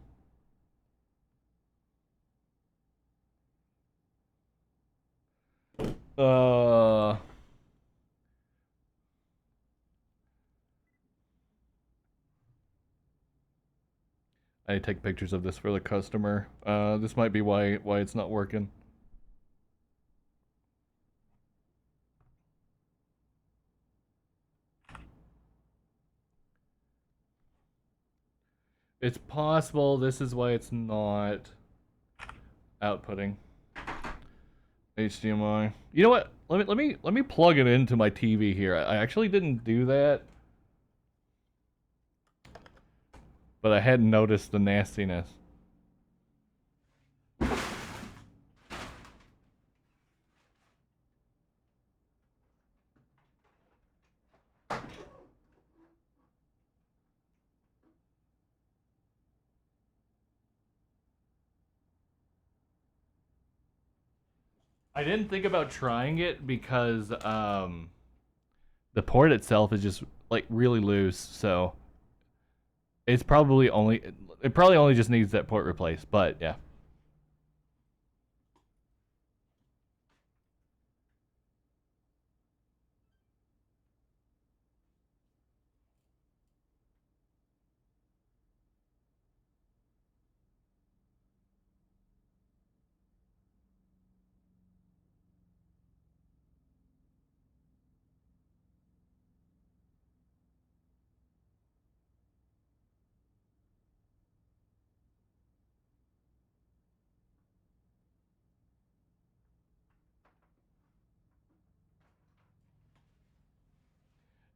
I take pictures of this for the customer. This might be why it's not working. It's possible this is why it's not outputting. HDMI. You know what? Let me plug it into my TV here. I actually didn't do that, but I hadn't noticed the nastiness. I didn't think about trying it because the port itself is just like really loose, so it's probably only it probably only just needs that port replaced, but yeah.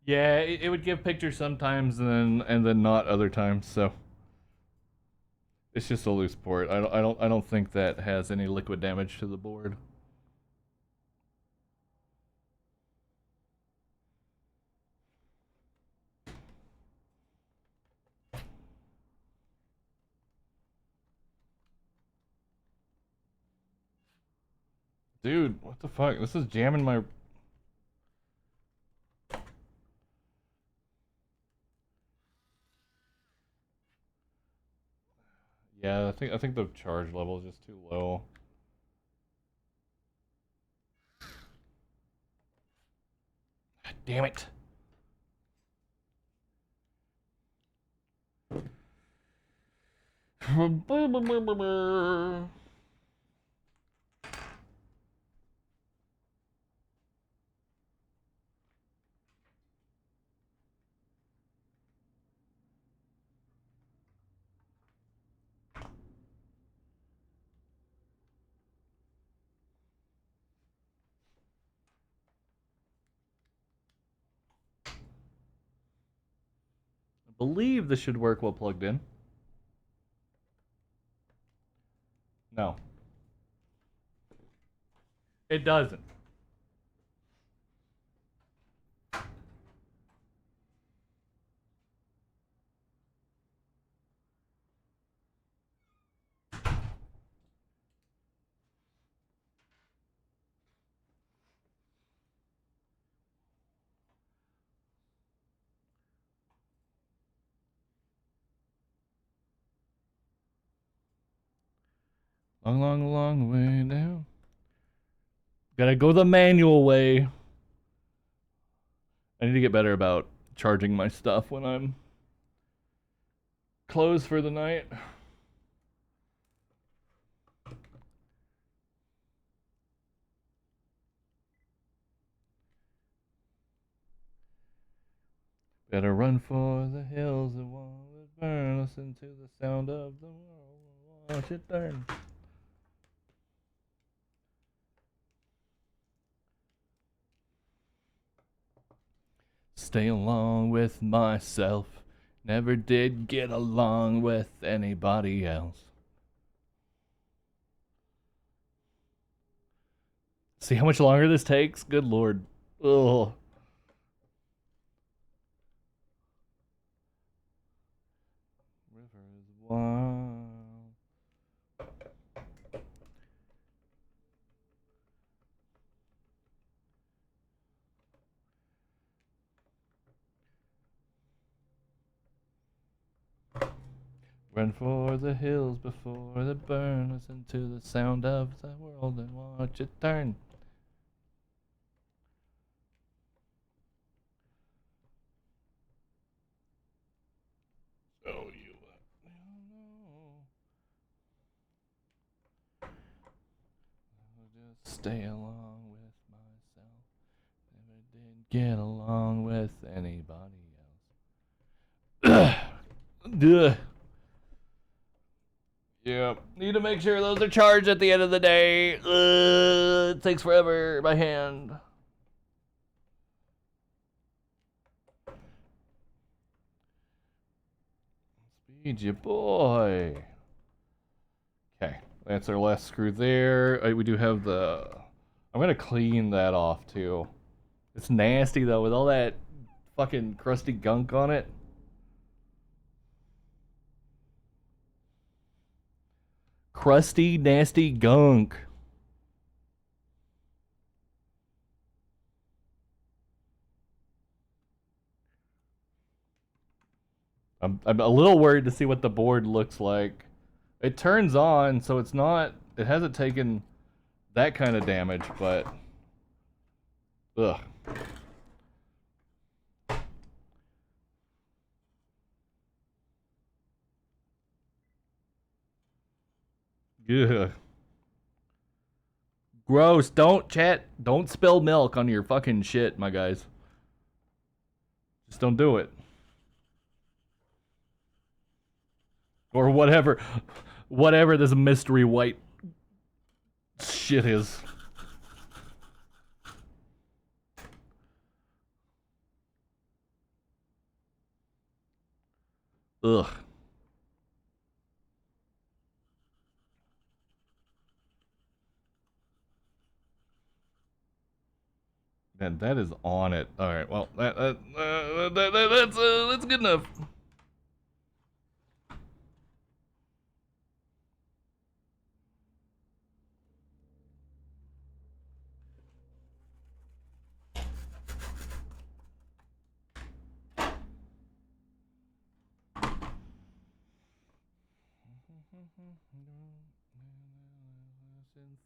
Yeah, it would give pictures sometimes and then not other times, so it's just a loose port. I don't think that has any liquid damage to the board. Dude, what the fuck? This is jamming my Yeah, I think the charge level is just too low. Damn it. I believe this should work while plugged in. No. It doesn't. Long way down. Gotta go the manual way. I need to get better about charging my stuff when I'm closed for the night. Better run for the hills that won't burn. Listen to the sound of the world. Watch it burn. Stay along with myself. Never did get along with anybody else. See how much longer this takes? Good lord. Ugh. River is wild. Run for the hills before they burn. Listen to the sound of the world and watch it turn. Oh, you I'll just stay along with myself. Never did get along with anybody else. Duh. Yeah, need to make sure those are charged at the end of the day. It takes forever by hand. Speed you, boy. Okay, that's our last screw there. We do have the... I'm gonna clean that off too. It's nasty though with all that fucking crusty gunk on it. Crusty, nasty gunk. I'm a little worried to see what the board looks like. It turns on, so it's not... It hasn't taken that kind of damage, but... Ugh. Ugh. Gross. Don't spill milk on your fucking shit, my guys. Just don't do it. Or whatever this mystery white shit is. Ugh. Man, that is on it. All right. Well, that's good enough.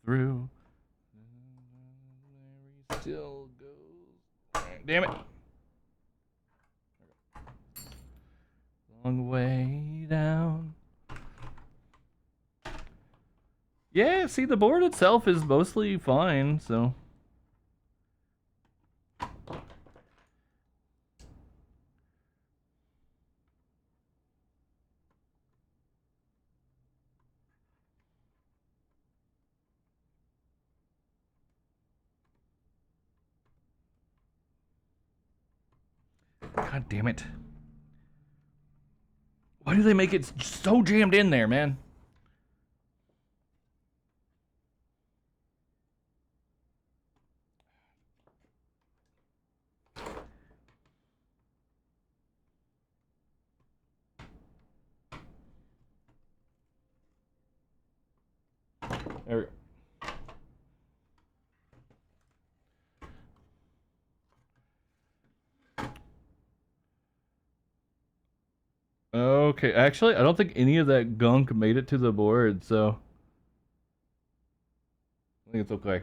Through. Still goes. Damn it. Long way down. Yeah, see, the board itself is mostly fine, so. God damn it. Why do they make it so jammed in there, man? There we go. Okay, actually, I don't think any of that gunk made it to the board, so I think it's okay.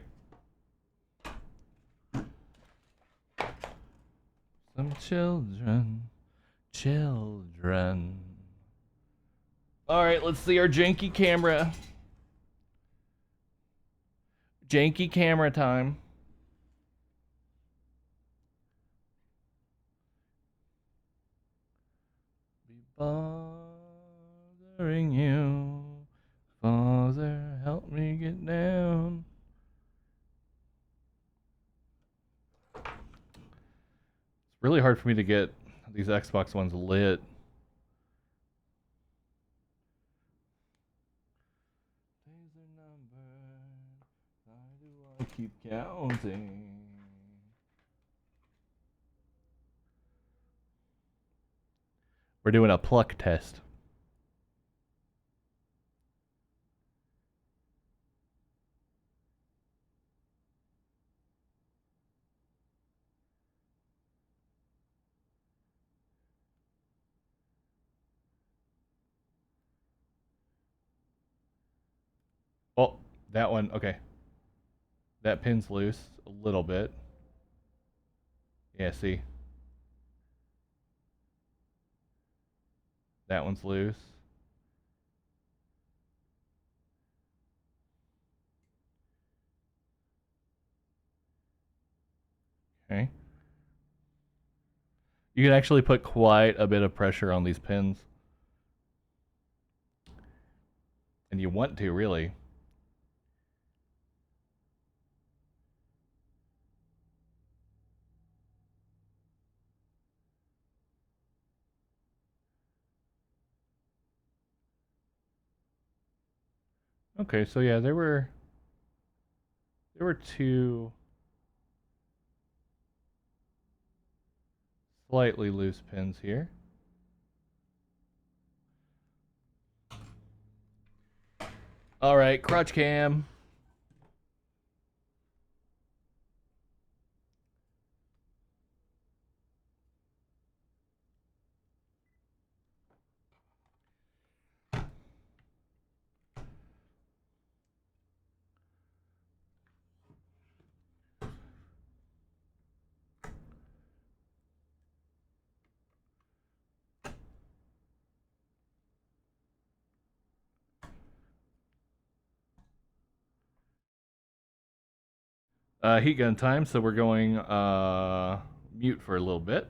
Some children. All right, let's see our janky camera. Janky camera time. Bothering you. Father, help me get down. It's really hard for me to get these Xbox ones lit. Days are numbered. Why do I keep counting? We're doing a pluck test. Oh, that one. Okay. That pin's loose a little bit. Yeah, see? That one's loose. Okay. You can actually put quite a bit of pressure on these pins. And you want to, really. Okay, so yeah, there were two slightly loose pins here. All right, crotch cam. Heat gun time, so we're going mute for a little bit.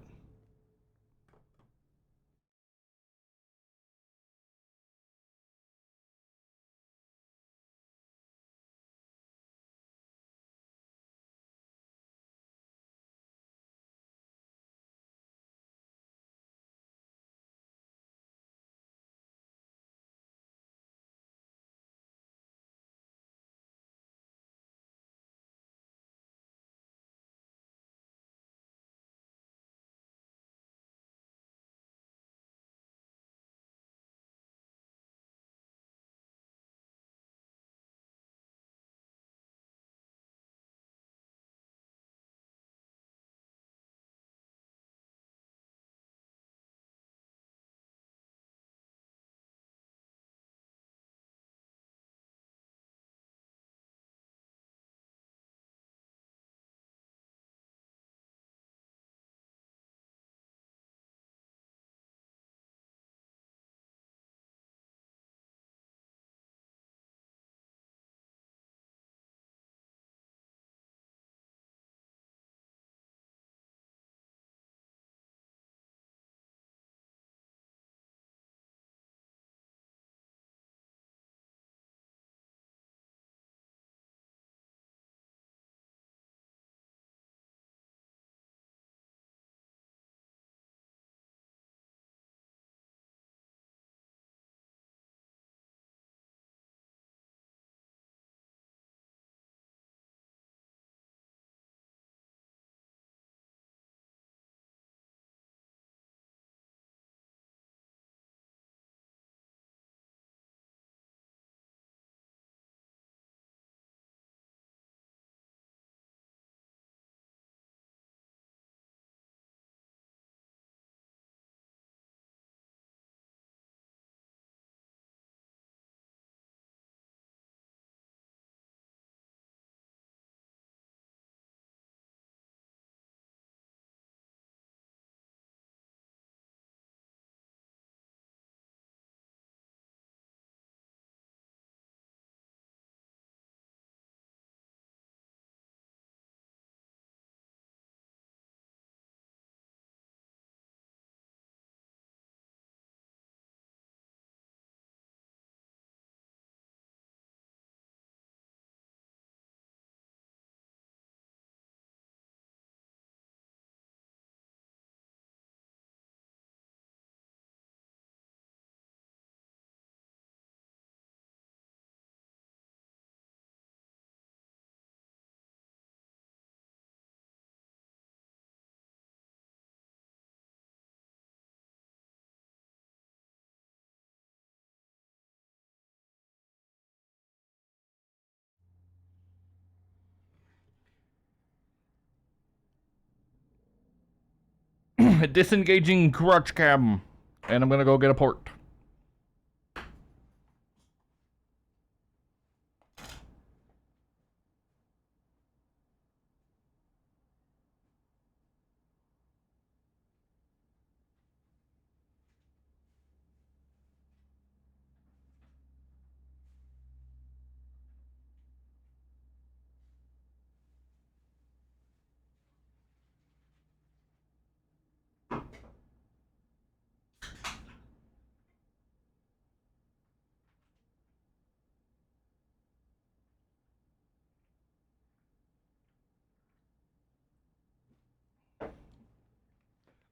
Disengaging crotch cam. And I'm gonna go get a port.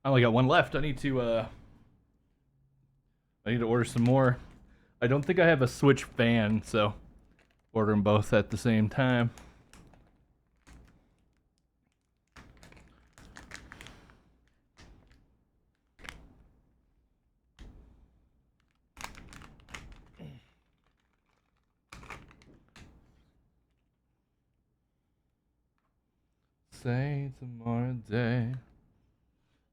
I only got one left. I need to order some more. I don't think I have a Switch fan, so order them both at the same time. Say tomorrow day,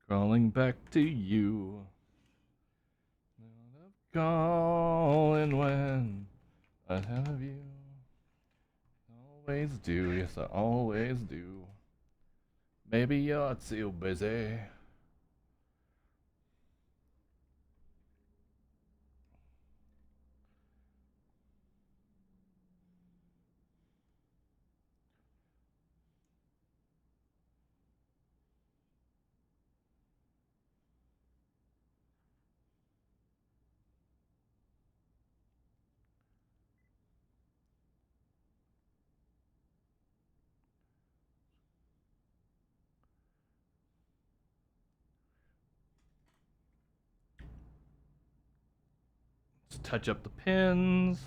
crawling back to you. Calling when I have you. Always do, yes, I always do. Maybe you're too busy. Let's touch up the pins.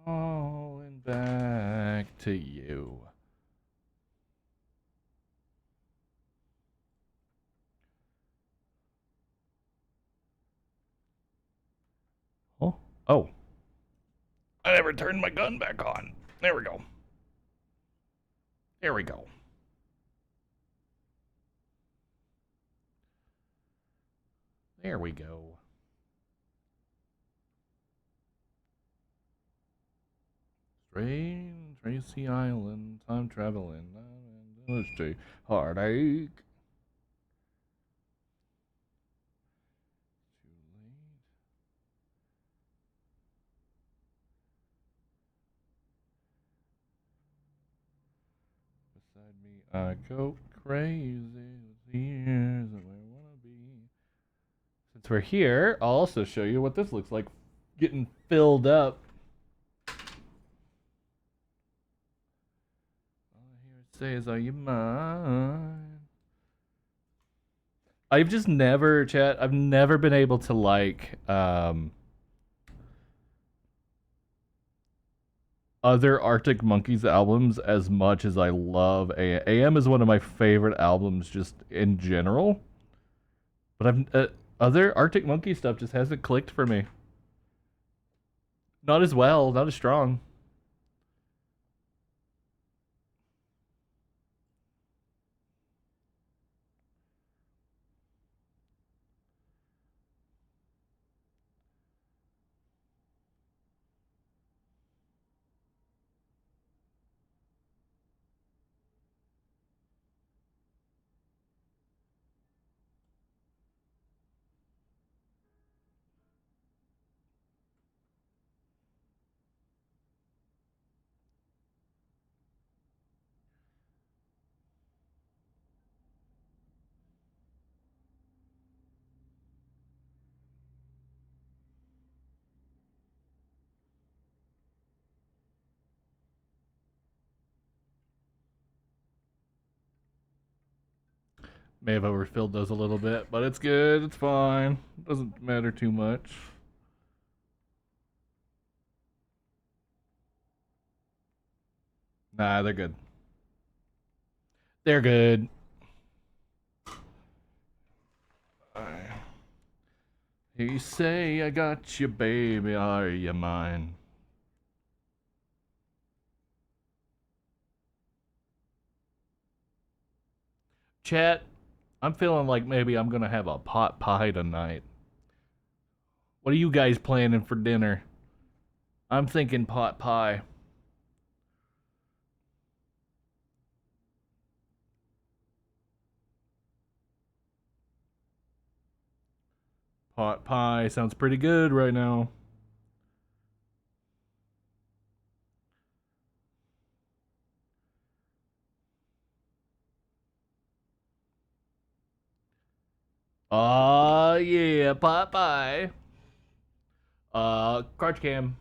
Crawling back to you. Oh, oh. I never turned my gun back on. There we go. There we go. There we go. Strange Tracy Island, time traveling, heartache. Too late. Beside me, I go crazy with the years of where I wanna be. Since we're here, I'll also show you what this looks like getting filled up. All I hear it say is, "Are you mine?" I've just never, chat. I've never been able to like other Arctic Monkeys albums as much as I love AM. AM is one of my favorite albums just in general. But I've other Arctic Monkey stuff just hasn't clicked for me. Not as well, not as strong. May have overfilled those a little bit, but it's good. It's fine. Doesn't matter too much. Nah, they're good. They're good. You say I got you, baby. Are you mine? Chat, I'm feeling like maybe I'm gonna have a pot pie tonight. What are you guys planning for dinner? I'm thinking pot pie. Pot pie sounds pretty good right now. Yeah, pot pie. Crotch cam.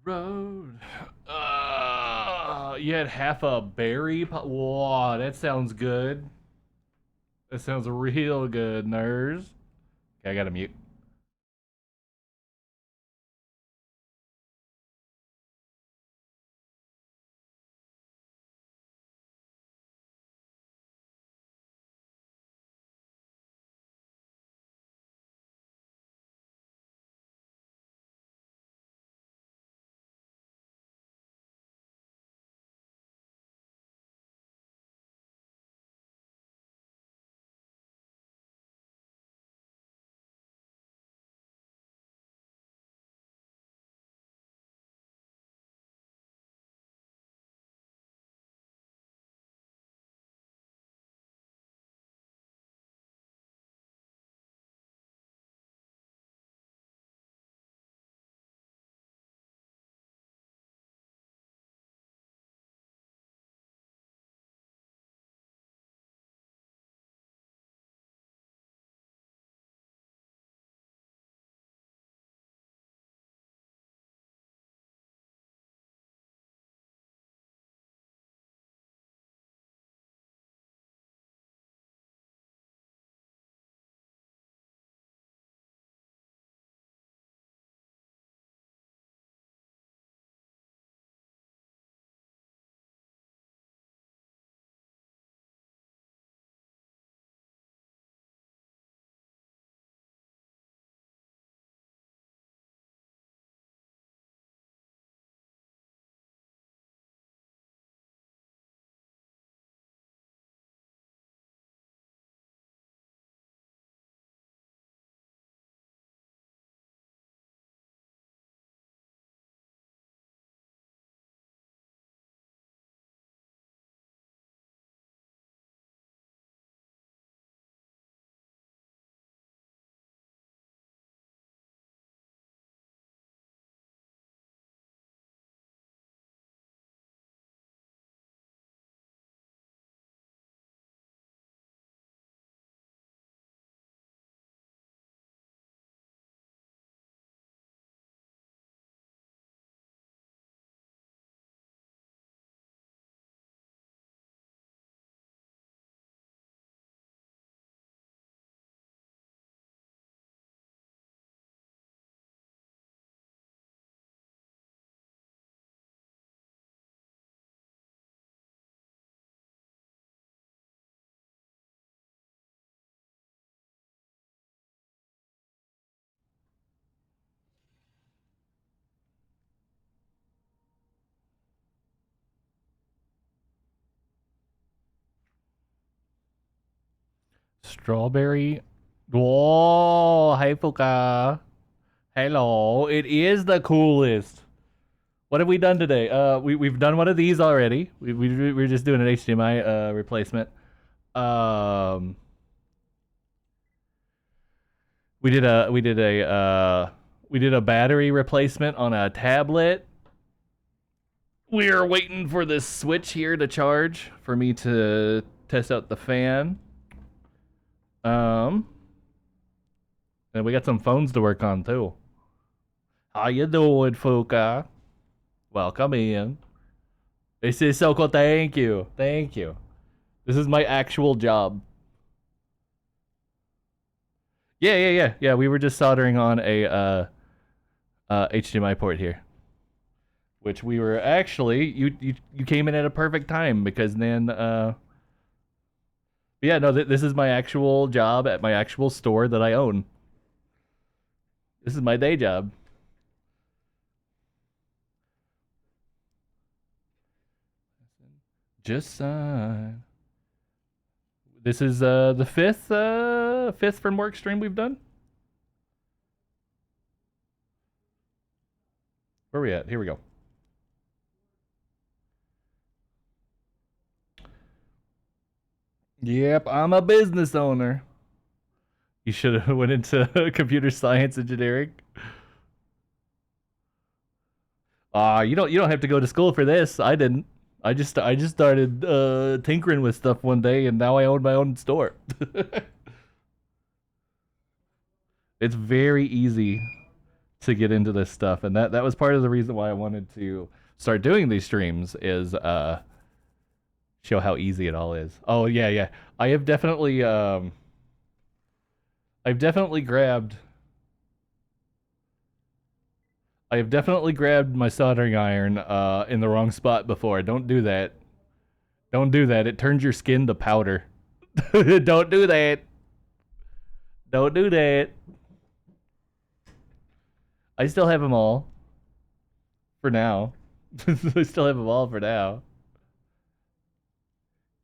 Road. You had half a berry. Whoa, that sounds good. That sounds real good, nerds. Okay, I gotta mute. Strawberry. Whoa, hey Fuka. Hello. It is the coolest. What have we done today? We've done one of these already. We're just doing an HDMI replacement. Um, we did a battery replacement on a tablet. We're waiting for this switch here to charge for me to test out the fan. And we got some phones to work on too. How you doing, Fuka? Welcome in. This is so cool. Thank you. Thank you. This is my actual job. Yeah. We were just soldering on a HDMI port here which we were actually you came in at a perfect time because then yeah, no, this is my actual job at my actual store that I own. This is my day job. Just sign. This is the fifth from work stream we've done. Where are we at? Here we go. Yep, I'm a business owner. You should have went into computer science engineering. You don't have to go to school for this. I didn't. I just started tinkering with stuff one day, and now I own my own store. It's very easy to get into this stuff, and that was part of the reason why I wanted to start doing these streams is show how easy it all is. Oh yeah, yeah. I have definitely I've definitely grabbed I have definitely grabbed my soldering iron in the wrong spot before. Don't do that. Don't do that. It turns your skin to powder. Don't do that. Don't do that. I still have them all. For now. I still have them all for now.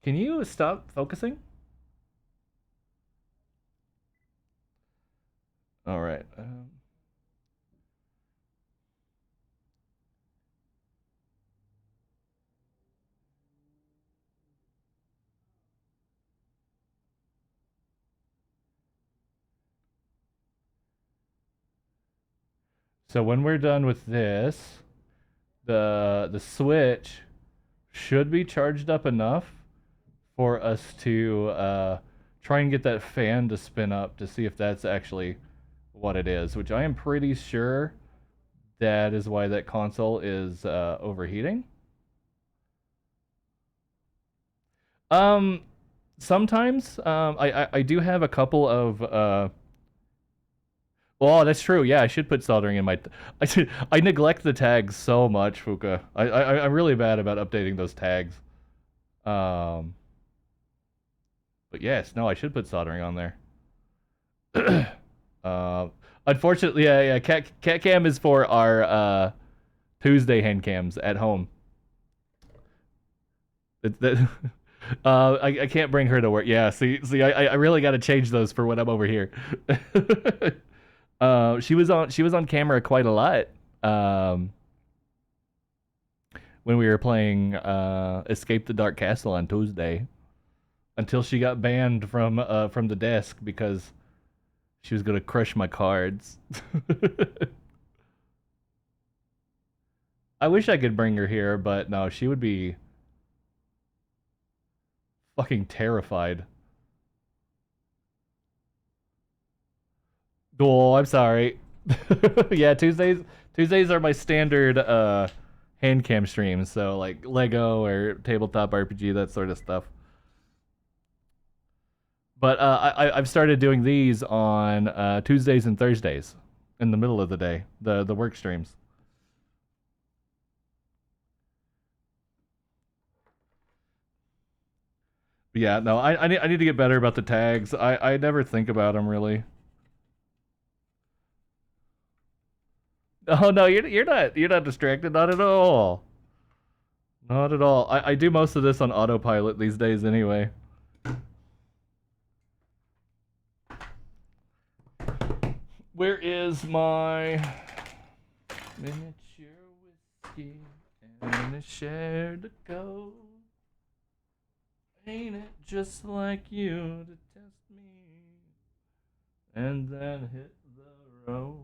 Can you stop focusing? All right. So when we're done with this, the switch should be charged up enough for us to try and get that fan to spin up to see if that's actually what it is, which I am pretty sure that is why that console is overheating. Um, sometimes I do have a couple of oh, that's true. Yeah, I should put soldering in my. I neglect the tags so much, Fuka. I'm really bad about updating those tags. Um, but yes, no, I should put soldering on there. uh, Unfortunately, yeah. Cat cam is for our Tuesday hand cams at home. That I can't bring her to work. Yeah, see, I really got to change those for when I'm over here. She was on camera quite a lot. When we were playing Escape the Dark Castle on Tuesday, until she got banned from the desk because she was gonna crush my cards. I wish I could bring her here, but no, she would be fucking terrified. Oh, I'm sorry. Yeah, Tuesdays are my standard hand cam streams, so like Lego or tabletop RPG, that sort of stuff. But I've started doing these on Tuesdays and Thursdays in the middle of the day, the work streams. But yeah, no, I need to get better about the tags. I never think about them really. Oh no, you're not distracted, not at all. Not at all. I do most of this on autopilot these days anyway. Where is my miniature whiskey and a share to go? Ain't it just like you to test me and then hit the road?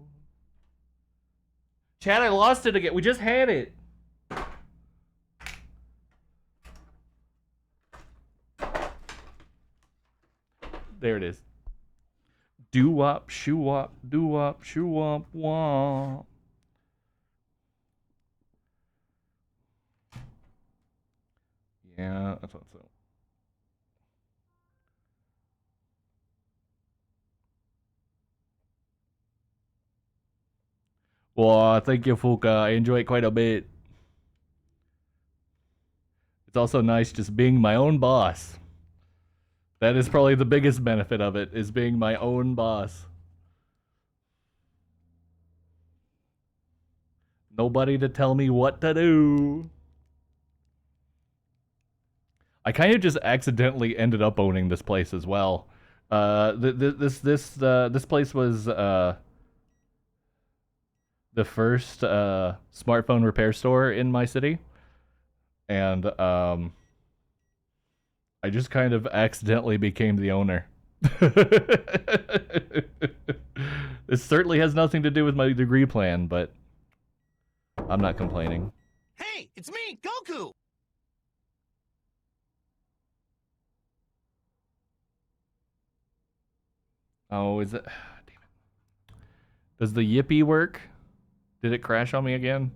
Chad, I lost it again. We just had it. There it is. Doo wop, shoo wop, doo wop, shoo wop, wop. Yeah, I thought so. Well, thank you, Fuka. I enjoy it quite a bit. It's also nice just being my own boss. That is probably the biggest benefit of it, is being my own boss. Nobody to tell me what to do. I kind of just accidentally ended up owning this place as well. This place was the first smartphone repair store in my city, and I just kind of accidentally became the owner. This certainly has nothing to do with my degree plan, but I'm not complaining. Hey, it's me, Goku. Oh, is it? Damn it. Does the Yippee work? Did it crash on me again?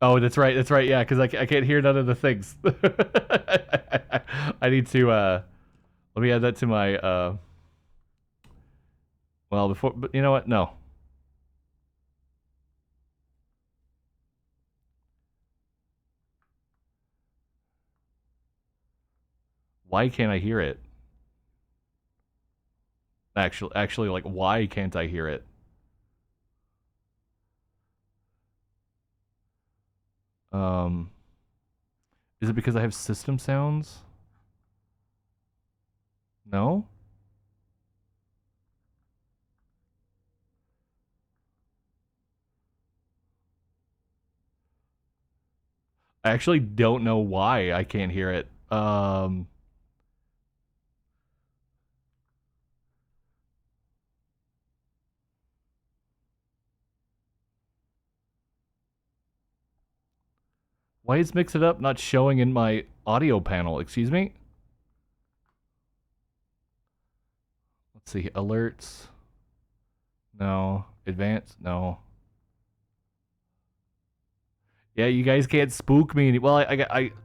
Oh, that's right. That's right. Yeah, because I can't hear none of the things. I need to let me add that to my well, before, but you know what? No. Why can't I hear it? Actually, like, why can't I hear it? Um, is it because I have system sounds? No? I actually don't know why I can't hear it. Why is Mix It Up not showing in my audio panel? Excuse me? Let's see. Alerts. No. Advanced. No. Yeah, you guys can't spook me. Well,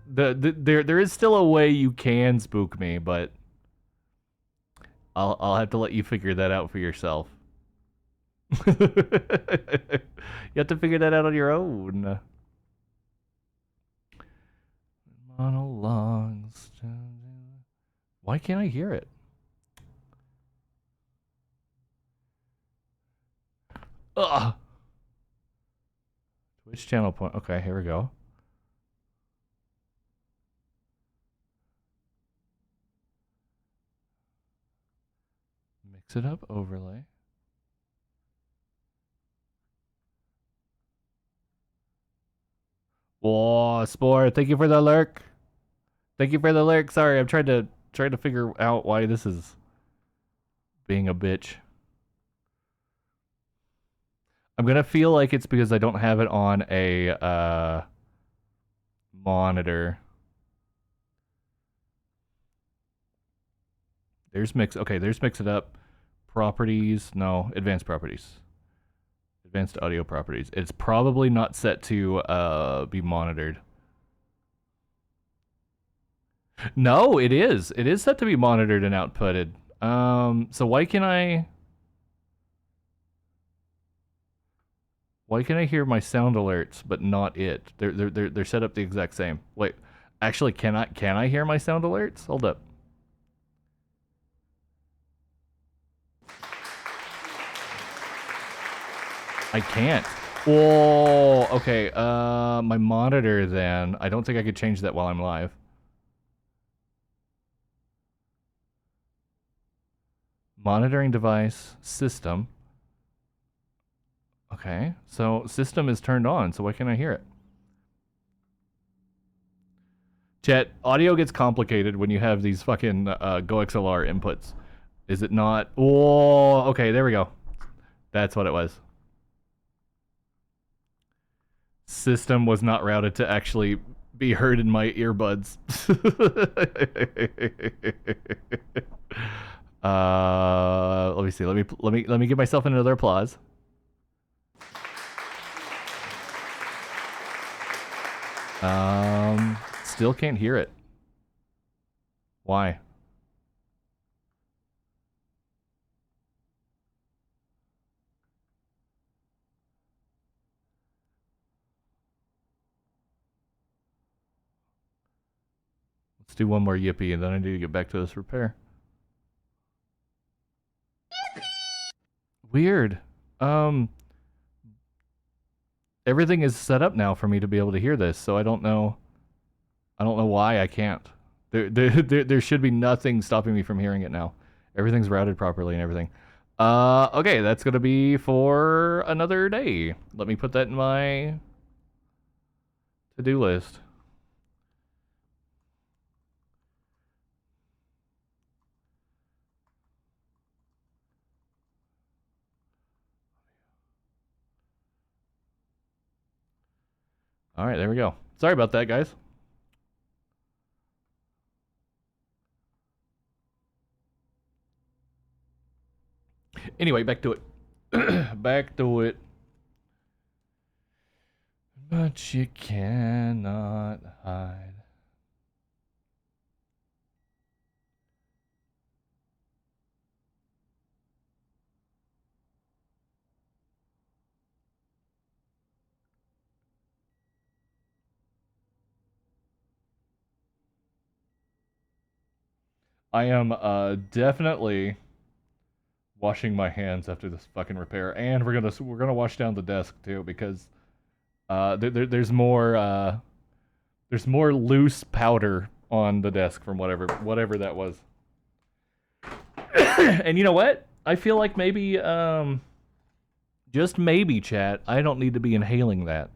there is still a way you can spook me, but I'll have to let you figure that out for yourself. You have to figure that out on your own. Monologues. Why can't I hear it? Ugh. Twitch channel point. Okay, here we go. Mix it up, overlay. Whoa, Spore, thank you for the lurk. Thank you for the lurk. Sorry, I'm trying to figure out why this is being a bitch. I'm gonna feel like it's because I don't have it on a monitor. There's Mix It Up. Properties, no, advanced properties. Advanced audio properties. It's probably not set to be monitored. No, it is. It is set to be monitored and outputted. So why can I hear my sound alerts but not it? They're set up the exact same. Wait, actually, can I hear my sound alerts? Hold up. I can't. Whoa. Okay. My monitor then. I don't think I could change that while I'm live. Monitoring device system. Okay. So system is turned on. So why can't I hear it? Chat, audio gets complicated when you have these fucking GoXLR inputs. Is it not? Oh, okay, there we go. That's what it was. System was not routed to actually be heard in my earbuds. Let me see. Let me give myself another applause. Still can't hear it. Why? do one more yippee, and then I need to get back to this repair. Weird. Everything is set up now for me to be able to hear this, so I don't know why I can't. There should be nothing stopping me from hearing it now. Everything's routed properly and everything. Okay, that's gonna be for another day. Let me put that in my to-do list. All right, there we go. Sorry about that, guys. Anyway, back to it. Back to it. But you cannot hide. I am definitely washing my hands after this fucking repair, and we're gonna wash down the desk too, because there's more loose powder on the desk from whatever that was. And you know what? I feel like maybe just maybe, chat, I don't need to be inhaling that.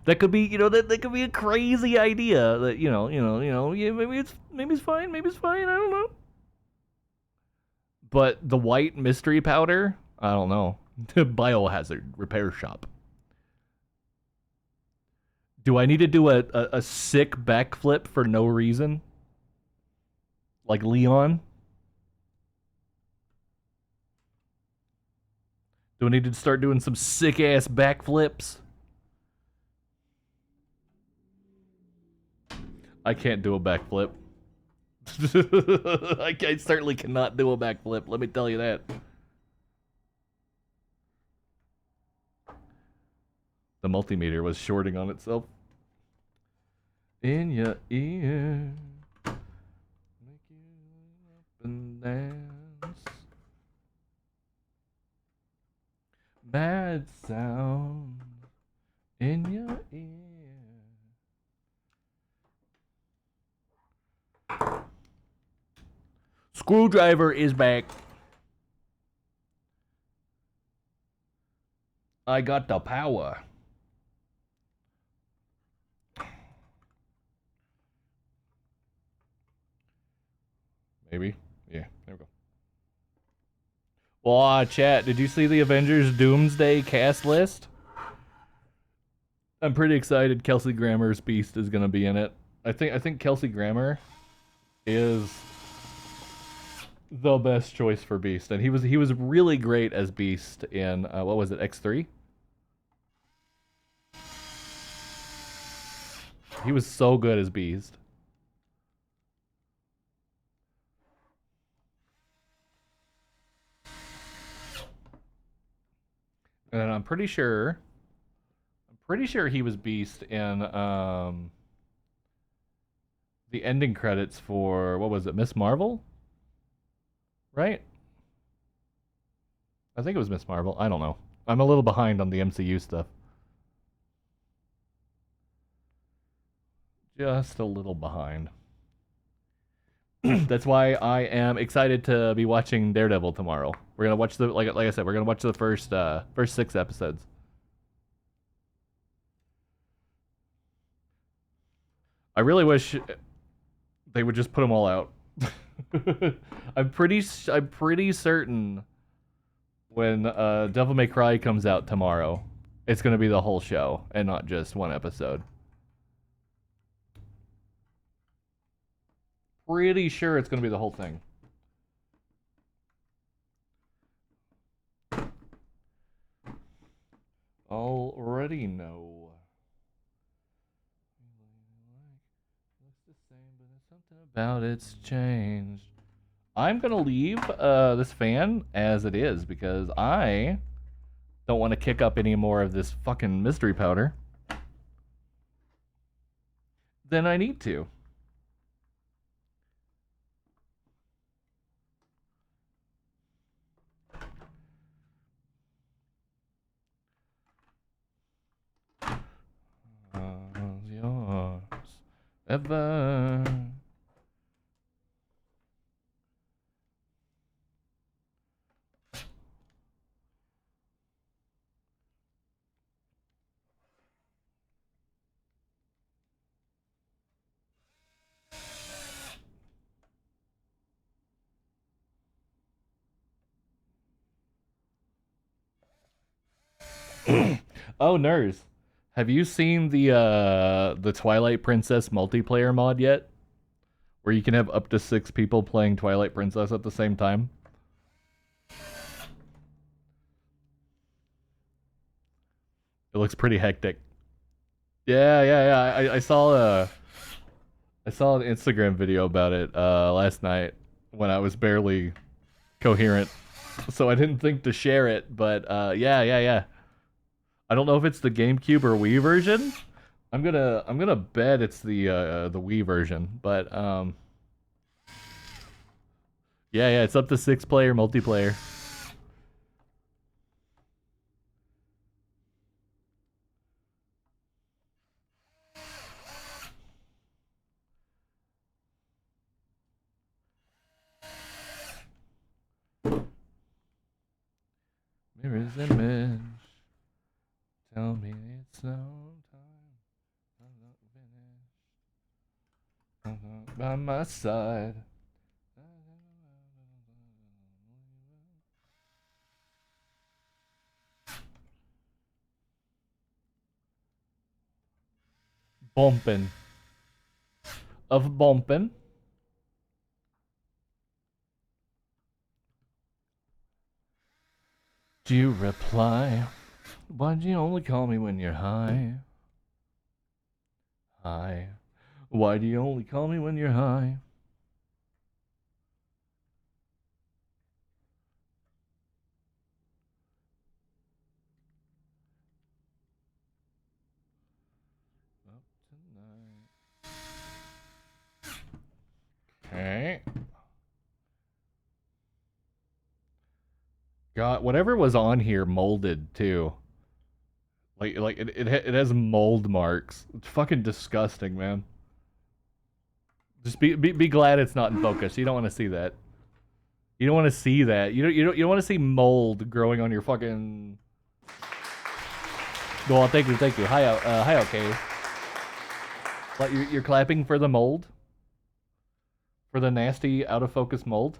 That could be, that could be a crazy idea. That yeah, maybe it's fine, I don't know. But the white mystery powder, I don't know. Biohazard repair shop. Do I need to do a sick backflip for no reason? Like Leon? Do I need to start doing some sick ass backflips? I can't do a backflip. I certainly cannot do a backflip, let me tell you that. The multimeter was shorting on itself. In your ear, make you up and dance. Bad sound in your ear. Screwdriver is back. I got the power. Maybe. Yeah, there we go. Well, chat, did you see the Avengers Doomsday cast list? I'm pretty excited Kelsey Grammer's Beast is gonna be in it. I think Kelsey Grammer is the best choice for Beast, and he was really great as Beast in what was it, X3? He was so good as Beast. And I'm pretty sure he was Beast in the ending credits for, what was it, Miss Marvel? Right? I think it was Miss Marvel. I don't know. I'm a little behind on the MCU stuff. Just a little behind. That's why I am excited to be watching Daredevil tomorrow. We're gonna watch the like I said, we're gonna watch the first 6 episodes. I really wish they would just put them all out. I'm pretty certain when Devil May Cry comes out tomorrow, it's gonna be the whole show and not just one episode. Pretty sure it's gonna be the whole thing. Already know. Looks the same, but there's something about it's changed. I'm gonna leave this fan as it is because I don't want to kick up any more of this fucking mystery powder than I need to. Ever. Oh, Nurs, have you seen the Twilight Princess multiplayer mod yet? Where you can have up to 6 people playing Twilight Princess at the same time? It looks pretty hectic. Yeah. I saw an Instagram video about it last night when I was barely coherent, so I didn't think to share it. But yeah. I don't know if it's the GameCube or Wii version. I'm gonna bet it's the Wii version. But yeah, it's up to 6-player multiplayer. Mirror's image. Tell me it's no time. I'm not finished. By my side. Bumping. Of bumping. Do you reply? Why'd you only call me when you're high? High. Why do you only call me when you're high? Up tonight. Okay. God, whatever was on here molded too. Like it has mold marks. It's fucking disgusting, man. Just be glad it's not in focus. You don't want to see that. You don't want to see that. You don't want to see mold growing on your fucking. Go on, thank you. Hi, okay. What you're clapping for the mold? For the nasty out of focus mold?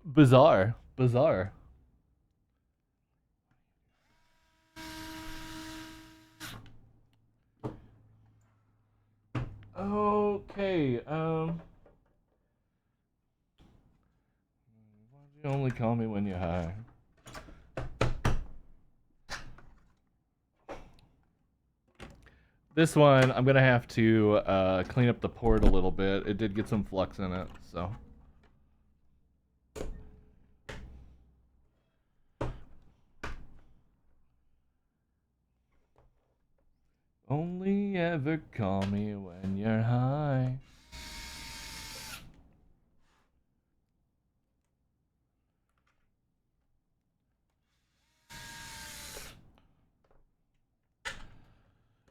Bizarre. Okay, why'd you only call me when you're high? This one, I'm gonna have to clean up the port a little bit. It did get some flux in it, so. Only ever call me when you're high.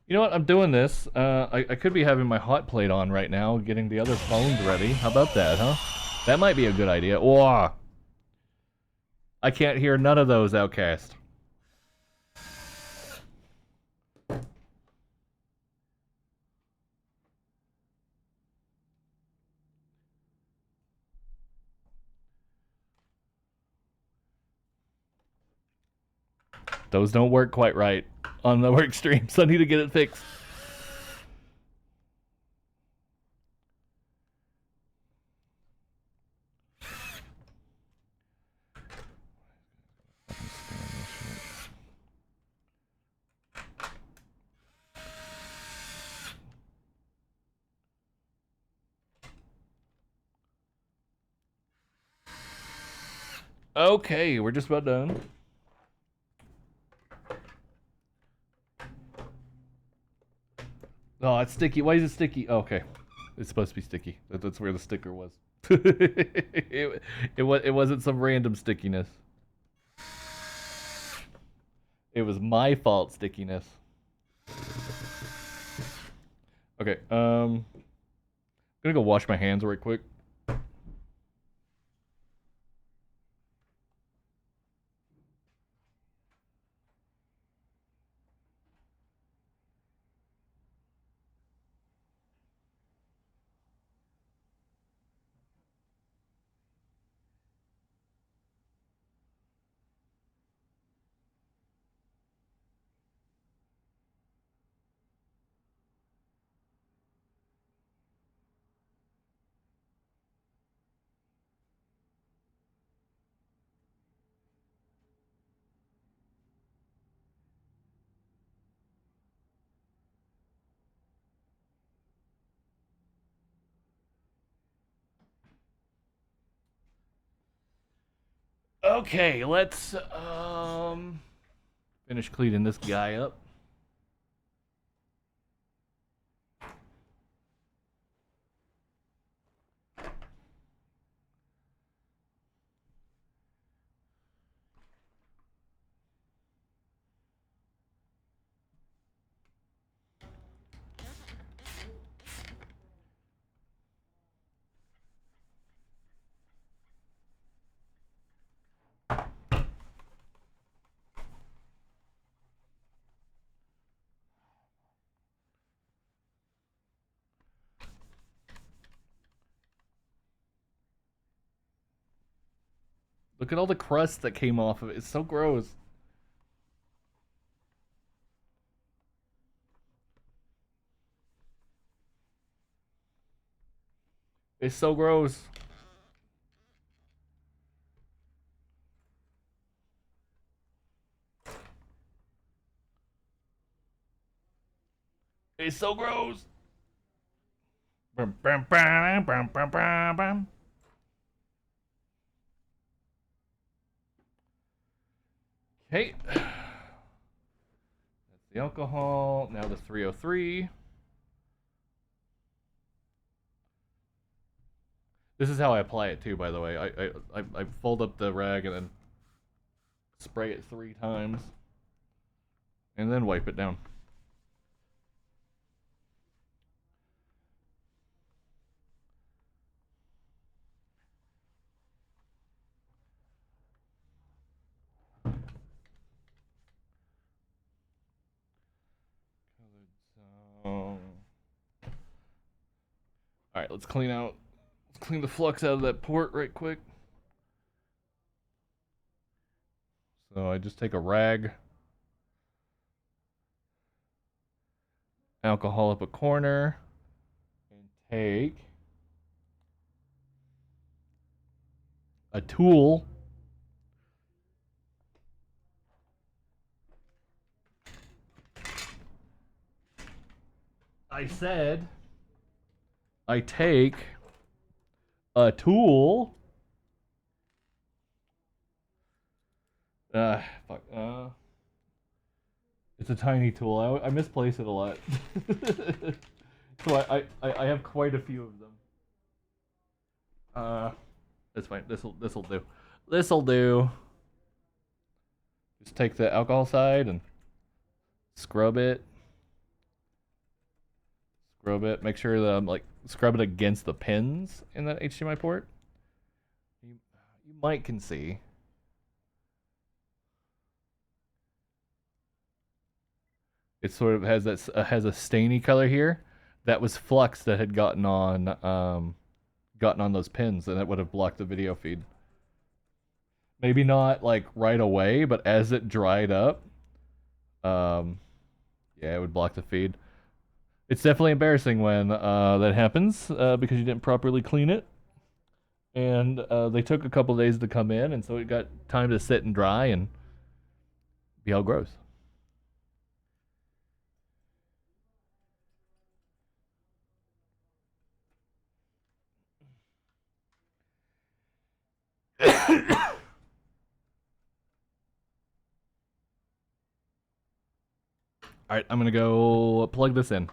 You know what? I'm doing this. I could be having my hot plate on right now, getting the other phones ready. How about that, huh? That might be a good idea. Whoa! I can't hear none of those, Outcast. Those don't work quite right on the work stream, so I need to get it fixed. Okay, we're just about done. Oh, it's sticky. Why is it sticky? Oh, okay. It's supposed to be sticky. That's where the sticker was. it wasn't some random stickiness. It was my fault stickiness. Okay, gonna go wash my hands right quick. Okay, let's finish cleaning this guy up. Look at all the crust that came off of it. It's so gross. It's so gross. It's so gross. Bum, bum, bum, bum, bum, bum, bum. Okay. That's the alcohol. Now the 303. This is how I apply it too, by the way. I fold up the rag and then spray it 3 times. And then wipe it down. Alright, let's clean the flux out of that port right quick. So I just take a rag, alcohol up a corner, and take a tool. I said I take a tool. Fuck. It's a tiny tool. I misplace it a lot. So I have quite a few of them. That's fine. This'll do. This'll do. Just take the alcohol side and scrub it. Scrub it. Make sure that I'm like scrub it against the pins in that HDMI port. You might can see. It sort of has has a stainy color here. That was flux that had gotten on those pins, and it would have blocked the video feed. Maybe not like right away, but as it dried up, yeah, it would block the feed. It's definitely embarrassing when that happens because you didn't properly clean it, and they took a couple days to come in, and so it got time to sit and dry and be all gross. All right, I'm gonna go plug this in.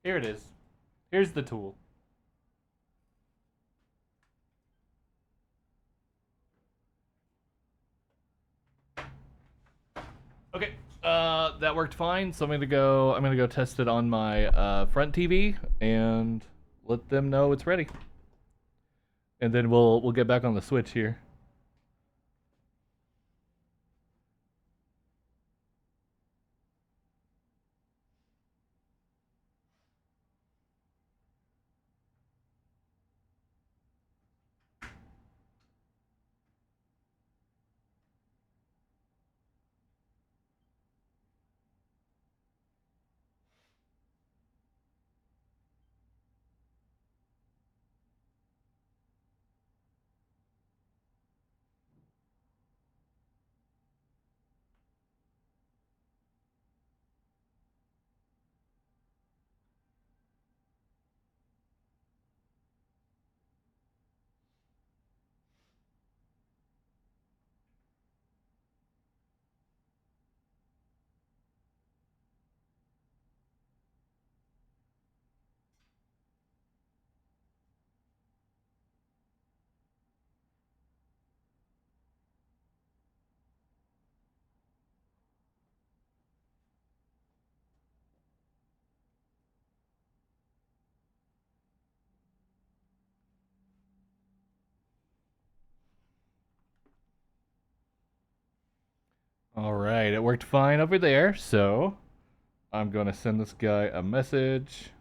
Here it is. Here's the tool. Okay, that worked fine. So I'm gonna go test it on my front TV and let them know it's ready. And then we'll get back on the Switch here. All right, it worked fine over there. So I'm gonna send this guy a message.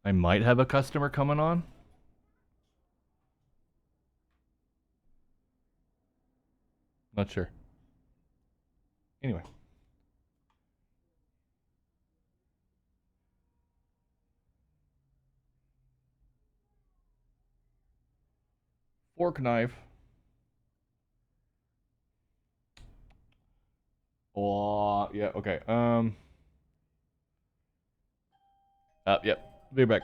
I might have a customer coming on. Not sure. Anyway. Fork knife. Oh, yeah, okay. Yep. Be back.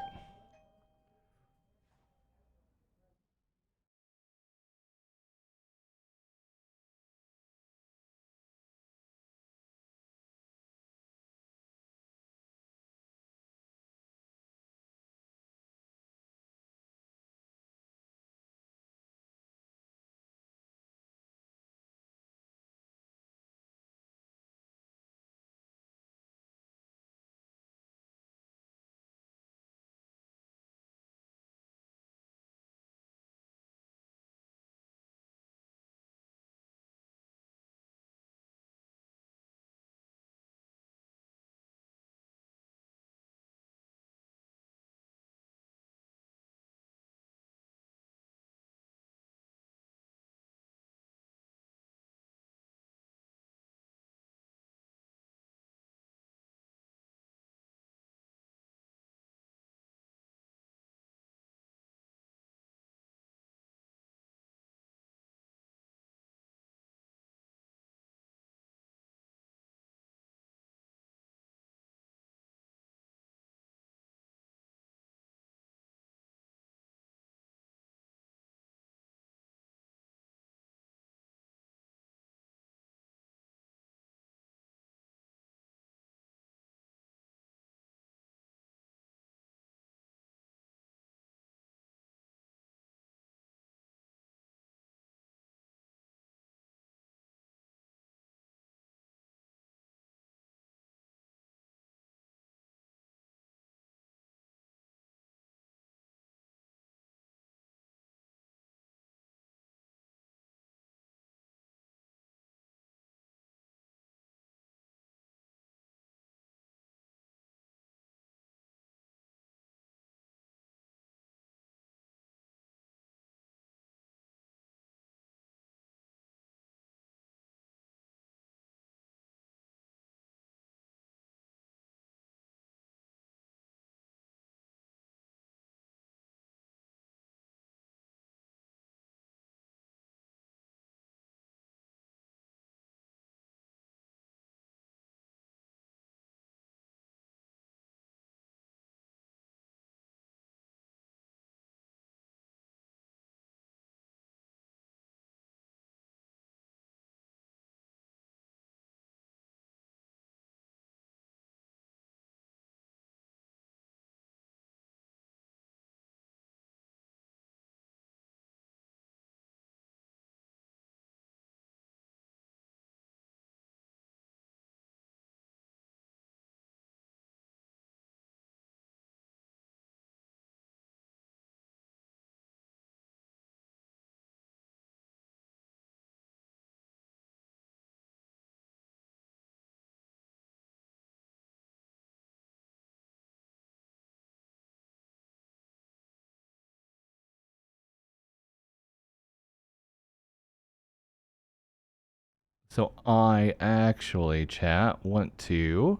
So I actually, chat, want to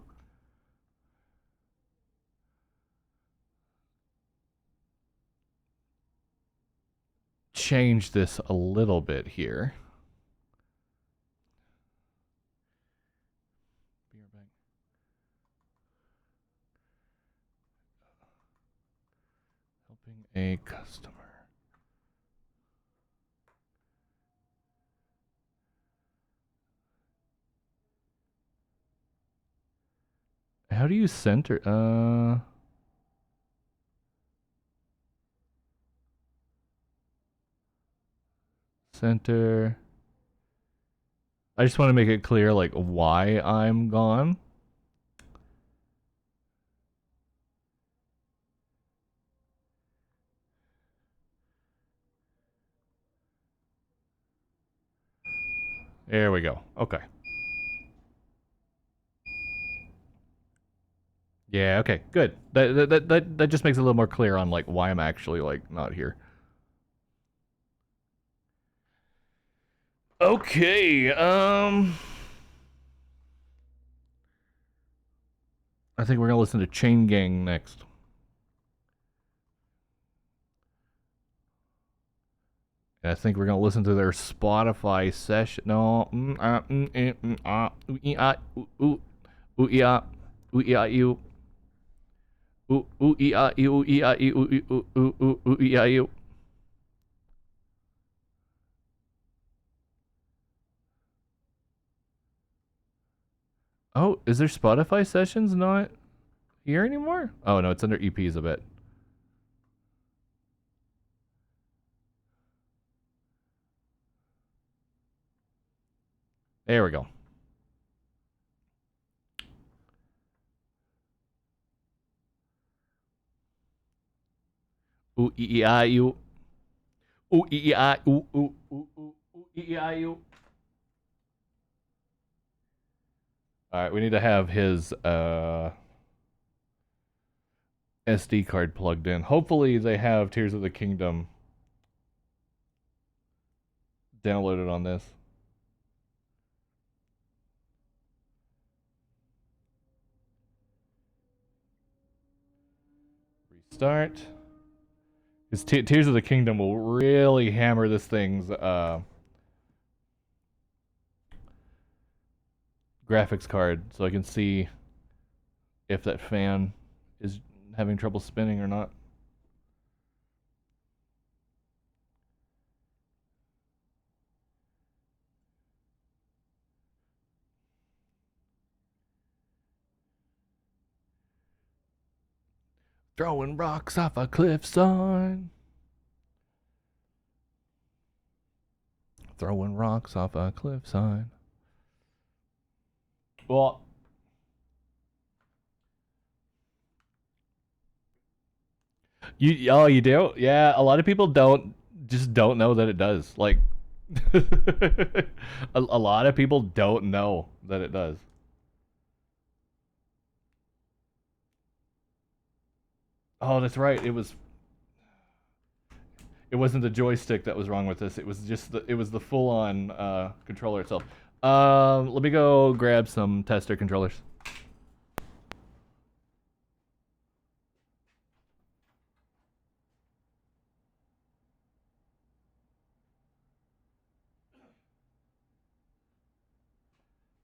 change this a little bit here. Helping a customer. How do you center? Center. I just want to make it clear, like, why I'm gone. There we go. Okay. Yeah, okay, good. That just makes it a little more clear on, like, why I'm actually, like, not here. Okay, I think we're gonna listen to Chain Gang next. And I think we're gonna listen to their Spotify session. No, Oh, is their Spotify sessions not here anymore? Oh no, it's under EPs a bit. There we go. Ooh ee I u. Ooh ee I ooh ooh ooh ooh ooh ee I u. All right, we need to have his SD card plugged in. Hopefully they have Tears of the Kingdom downloaded on this. Restart. Because Tears of the Kingdom will really hammer this thing's graphics card, so I can see if that fan is having trouble spinning or not. Throwing rocks off a cliff sign. Throwing rocks off a cliff sign. Well, you do? Yeah, a lot of people don't know that it does. Like a lot of people don't know that it does. Oh, that's right. It wasn't the joystick that was wrong with this. It was just the full on controller itself. Let me go grab some tester controllers.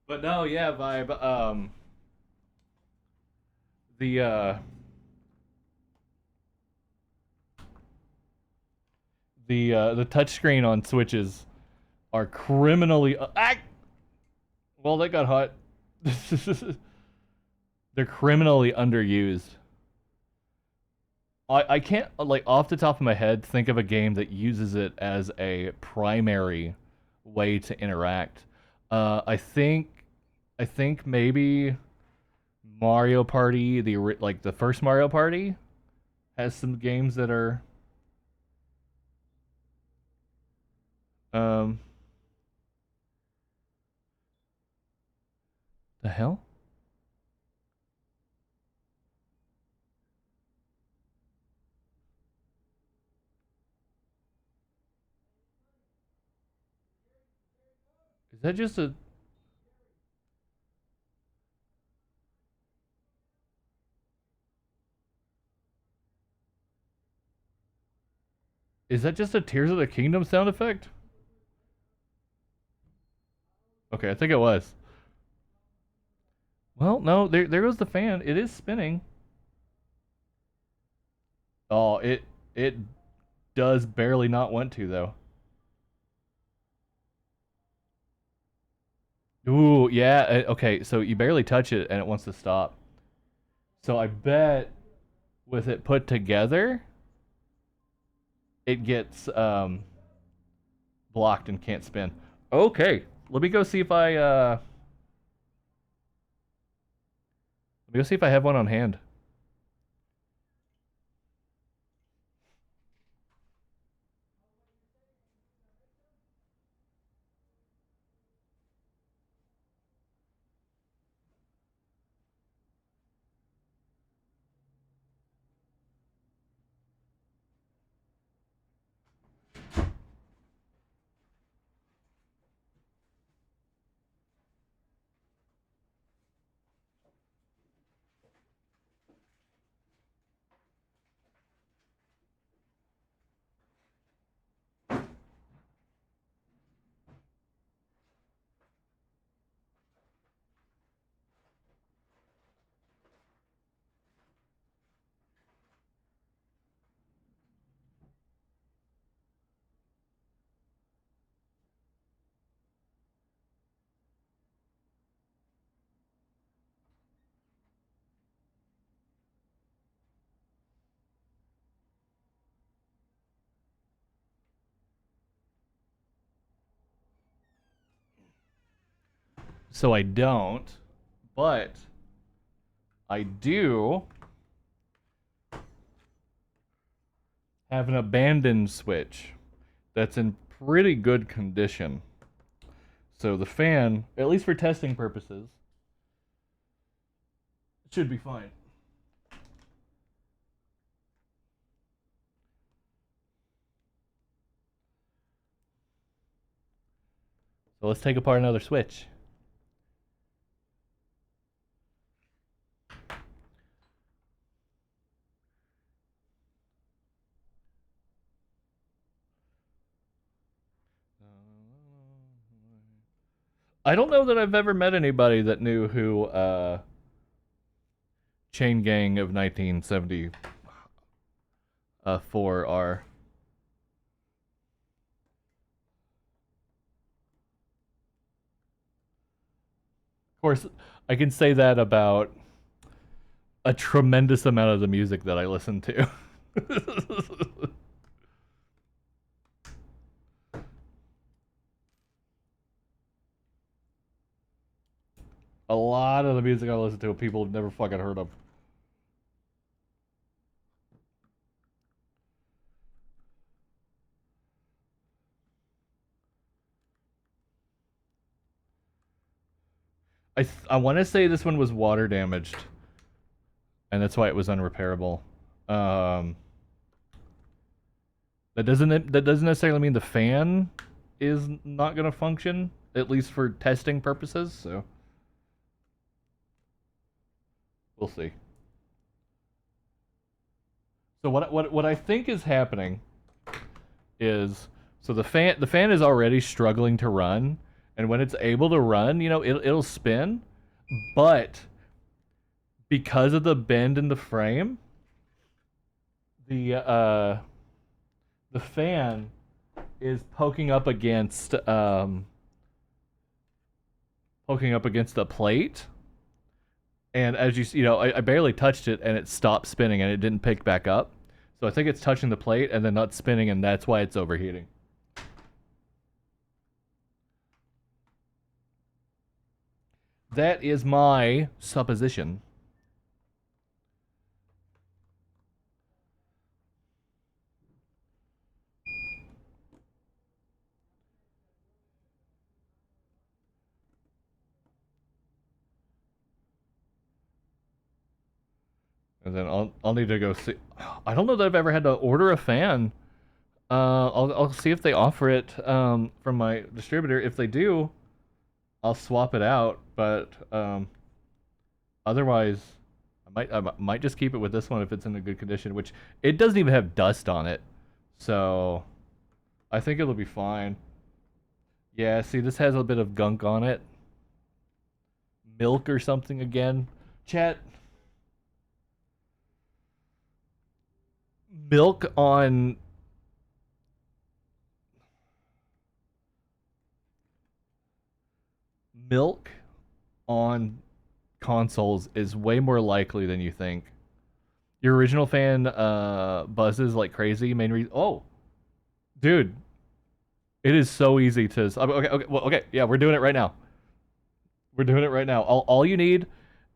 But no, yeah, Vibe. The the touchscreen on Switches are criminally well, they got hot. They're criminally underused. I can't, like, off the top of my head, think of a game that uses it as a primary way to interact. I think maybe Mario Party, the first Mario Party, has some games that are um the hell? Is that just a Is that just a Tears of the Kingdom sound effect? Okay, I think it was. Well, no, there goes the fan. It is spinning. Oh, it does barely not want to though. Ooh, yeah. Okay, so you barely touch it and it wants to stop. So I bet with it put together, it gets blocked and can't spin. Okay, let me go see if I let me go see if I have one on hand. So I don't, but I do have an abandoned switch that's in pretty good condition. So the fan, at least for testing purposes, should be fine. So let's take apart another switch. I don't know that I've ever met anybody that knew who Chain Gang of 1974 are. Of course, I can say that about a tremendous amount of the music that I listen to. A lot of the music I listen to, people have never fucking heard of. I want to say this one was water damaged, and that's why it was unrepairable. Um, that doesn't necessarily mean the fan is not gonna function, at least for testing purposes. So we'll see. So what I think is happening is, so the fan is already struggling to run, and when it's able to run, it'll spin, but because of the bend in the frame, the the fan is poking up against the plate, and as I barely touched it and it stopped spinning and it didn't pick back up. So I think it's touching the plate and then not spinning, and that's why it's overheating. That is my supposition. And then I'll need to go see. I don't know that I've ever had to order a fan. I'll see if they offer it from my distributor. If they do, I'll swap it out. But otherwise, I might just keep it with this one if it's in a good condition. Which it doesn't even have dust on it, So I think it'll be fine. Yeah, see, this has a bit of gunk on it. Milk or something again. Chat, milk on milk on consoles is way more likely than you think. Your original fan buzzes like crazy. Main reason. Oh, dude, it is so easy to. Okay. Yeah, we're doing it right now. We're doing it right now. All you need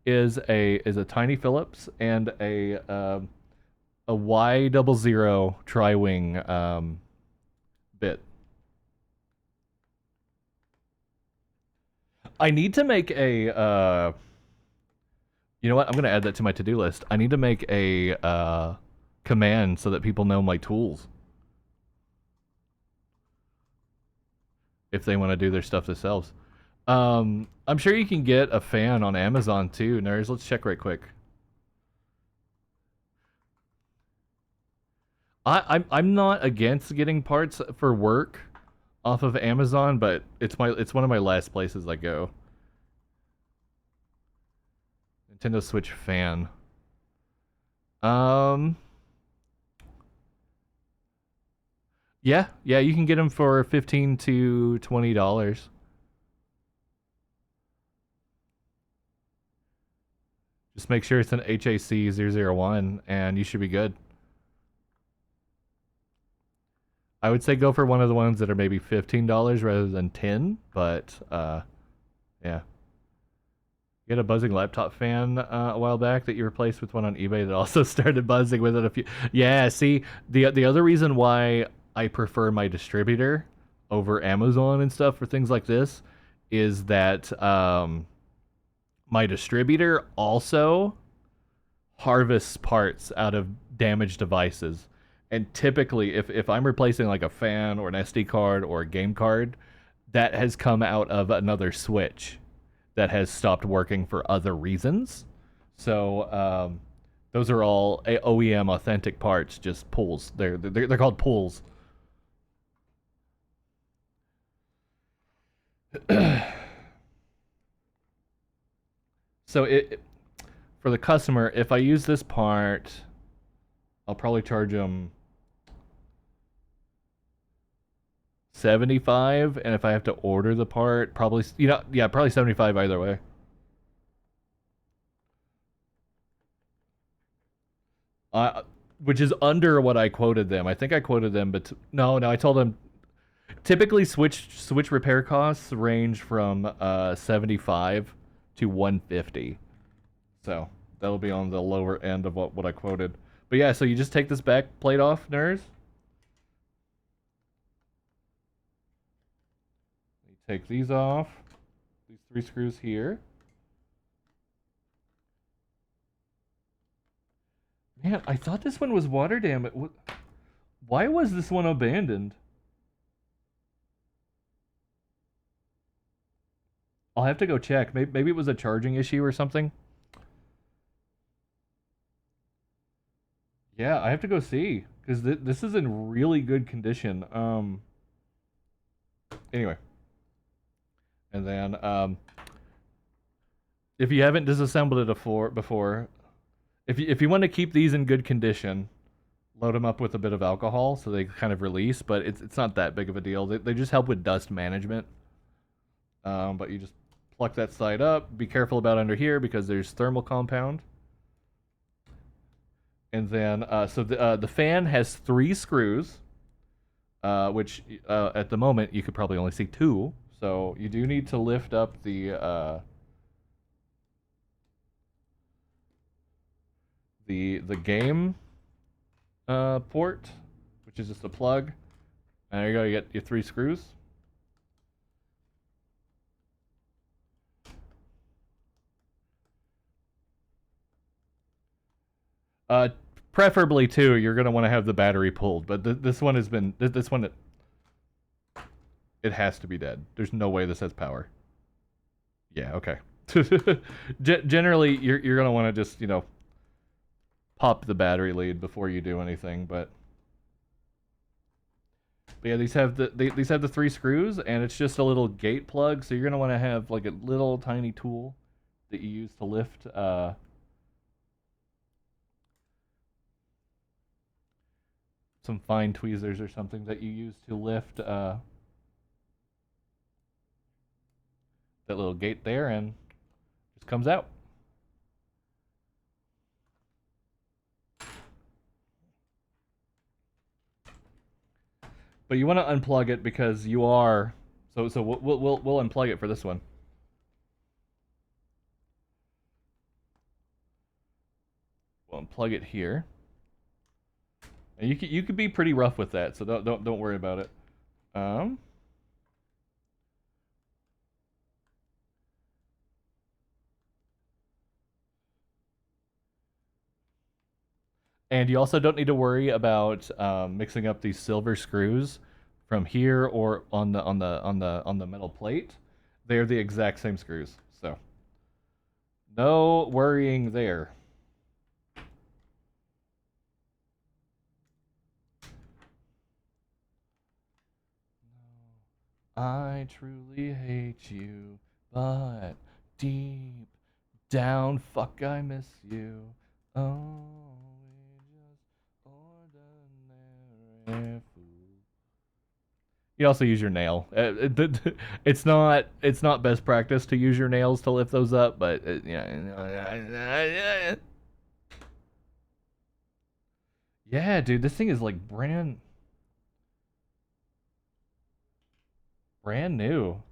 is a tiny Phillips and a Y00 tri-wing bit. I need to make a you know what? I'm gonna add that to my to-do list. I need to make a command so that people know my tools if they want to do their stuff themselves. I'm sure you can get a fan on Amazon too, nerds. Let's check right quick. I'm not against getting parts for work off of Amazon, but it's one of my last places I go. Nintendo Switch fan. Yeah, you can get them for $15 to $20. Just make sure it's an HAC001 and you should be good. I would say go for one of the ones that are maybe $15 rather than 10, but yeah. You had a buzzing laptop fan a while back that you replaced with one on eBay that also started buzzing with it a few. Yeah, see, the other reason why I prefer my distributor over Amazon and stuff for things like this is that my distributor also harvests parts out of damaged devices. And typically, if I'm replacing like a fan or an SD card or a game card, that has come out of another Switch that has stopped working for other reasons. So those are all OEM authentic parts, just pulls. They're called pulls. So for the customer, if I use this part, I'll probably charge them 75, and if I have to order the part, probably probably 75 either way. Which is under what I quoted them. I think I quoted them, but no, I told them typically Switch repair costs range from 75 to 150. So that'll be on the lower end of what I quoted. But yeah, so you just take this back plate off, nerds. You take these off. These 3 screws here. Man, I thought this one was water damage. Why was this one abandoned? I'll have to go check. Maybe it was a charging issue or something. Yeah, I have to go see because this is in really good condition. Anyway, and then if you haven't disassembled it before, if you want to keep these in good condition, load them up with a bit of alcohol so they kind of release. But it's not that big of a deal. They just help with dust management. But you just pluck that side up. Be careful about under here because there's thermal compound. And then, so the fan has 3 screws, which at the moment you could probably only see 2. So you do need to lift up the game port, which is just a plug. And there you go. You get your 3 screws. Preferably 2. You're gonna want to have the battery pulled, but this one has been this one. It has to be dead. There's no way this has power. Yeah. Okay. Generally, you're gonna want to just pop the battery lead before you do anything, but But yeah, these have the 3 screws, and it's just a little gate plug. So you're gonna want to have like a little tiny tool that you use to lift some fine tweezers or something that you use to lift that little gate there, and just comes out. But you want to unplug it because you are so we'll unplug it for this one. We'll unplug it here. And you could be pretty rough with that, so don't worry about it. And you also don't need to worry about mixing up these silver screws from here or on the metal plate. They're the exact same screws, so no worrying there. I truly hate you, but deep down, fuck, I miss you. Oh, we just ordinary fools. You also use your nail. It's not best practice to use your nails to lift those up, but yeah. Yeah, dude, this thing is like brand new.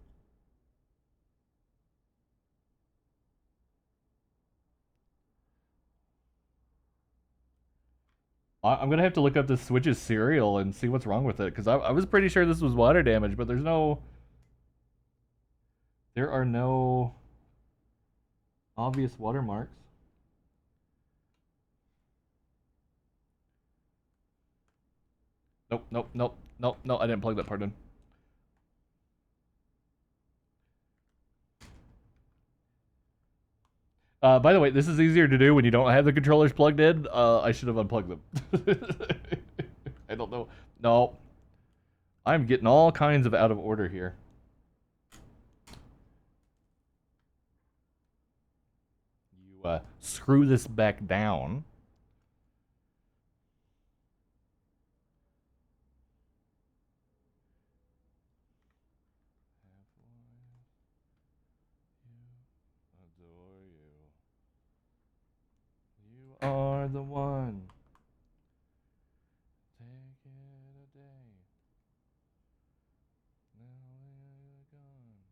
I'm gonna have to look up this Switch's serial and see what's wrong with it, because I was pretty sure this was water damage, but there are no obvious watermarks. Nope, no, I didn't plug that part in. By the way, this is easier to do when you don't have the controllers plugged in. I should have unplugged them. I don't know. No. I'm getting all kinds of out of order here. You screw this back down. Adore you. You are the one. Take it a day. Now you're gone.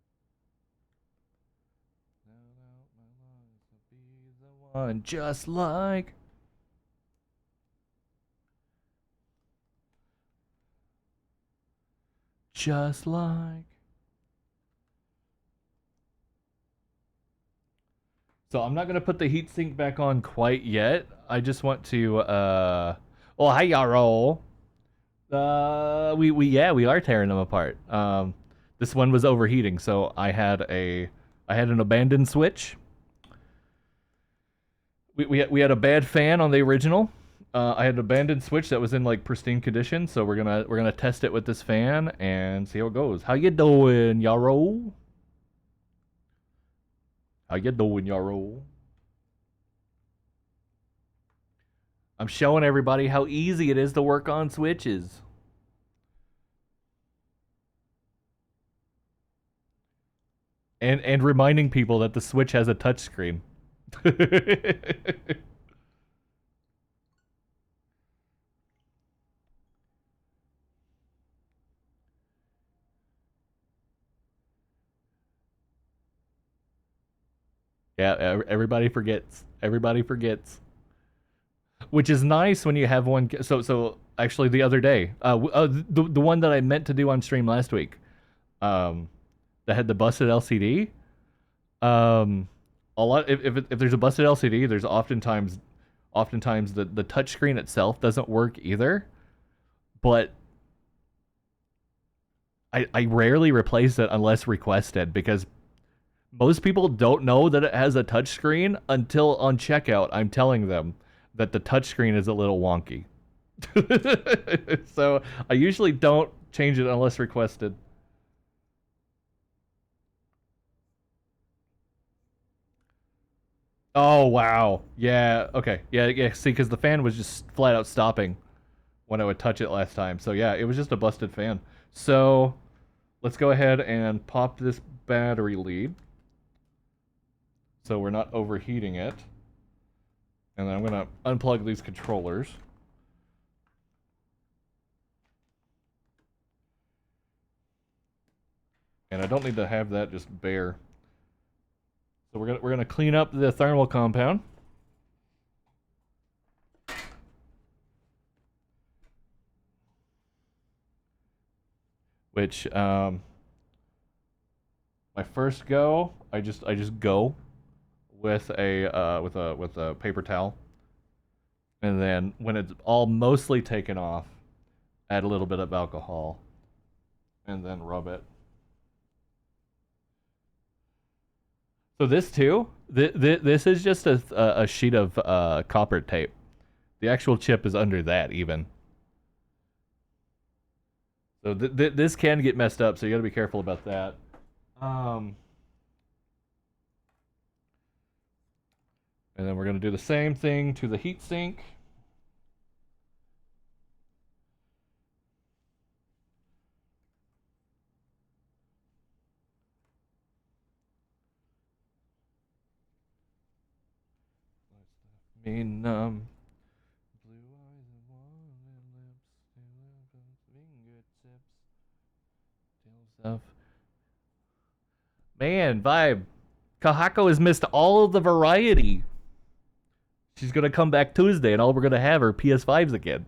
Now out my lungs will be the one. Just like. Just like. So I'm not gonna put the heatsink back on quite yet. I just want to well, hi y'all. We are tearing them apart. This one was overheating, so I had an abandoned switch. We had a bad fan on the original. I had an abandoned switch that was in like pristine condition, so we're gonna test it with this fan and see how it goes. How you doing, y'all? How you doing, y'all? I'm showing everybody how easy it is to work on switches. And reminding people that the Switch has a touchscreen. Yeah, everybody forgets. Everybody forgets. Which is nice when you have one. So actually, the other day, the one that I meant to do on stream last week, that had the busted LCD. A lot if there's a busted LCD, there's oftentimes the touchscreen itself doesn't work either. But I rarely replace it unless requested, because most people don't know that it has a touchscreen until on checkout I'm telling them that the touchscreen is a little wonky. So I usually don't change it unless requested. Oh, wow. Yeah, okay. Yeah, see, because the fan was just flat out stopping when I would touch it last time. So yeah, it was just a busted fan. So let's go ahead and pop this battery lead so we're not overheating it. And then I'm going to unplug these controllers. And I don't need to have that just bare. So we're gonna clean up the thermal compound. Which my first go, I just go with a paper towel. And then when it's all mostly taken off, add a little bit of alcohol and then rub it. So this too, this is just a sheet of copper tape. The actual chip is under that even. So this can get messed up, so you gotta be careful about that. And then we're gonna do the same thing to the heatsink. Me numb. Blue eyes and warm lips, fingertips, tails of. Man, vibe. Kahako has missed all of the variety. She's gonna come back Tuesday, and all we're gonna have are PS5s again.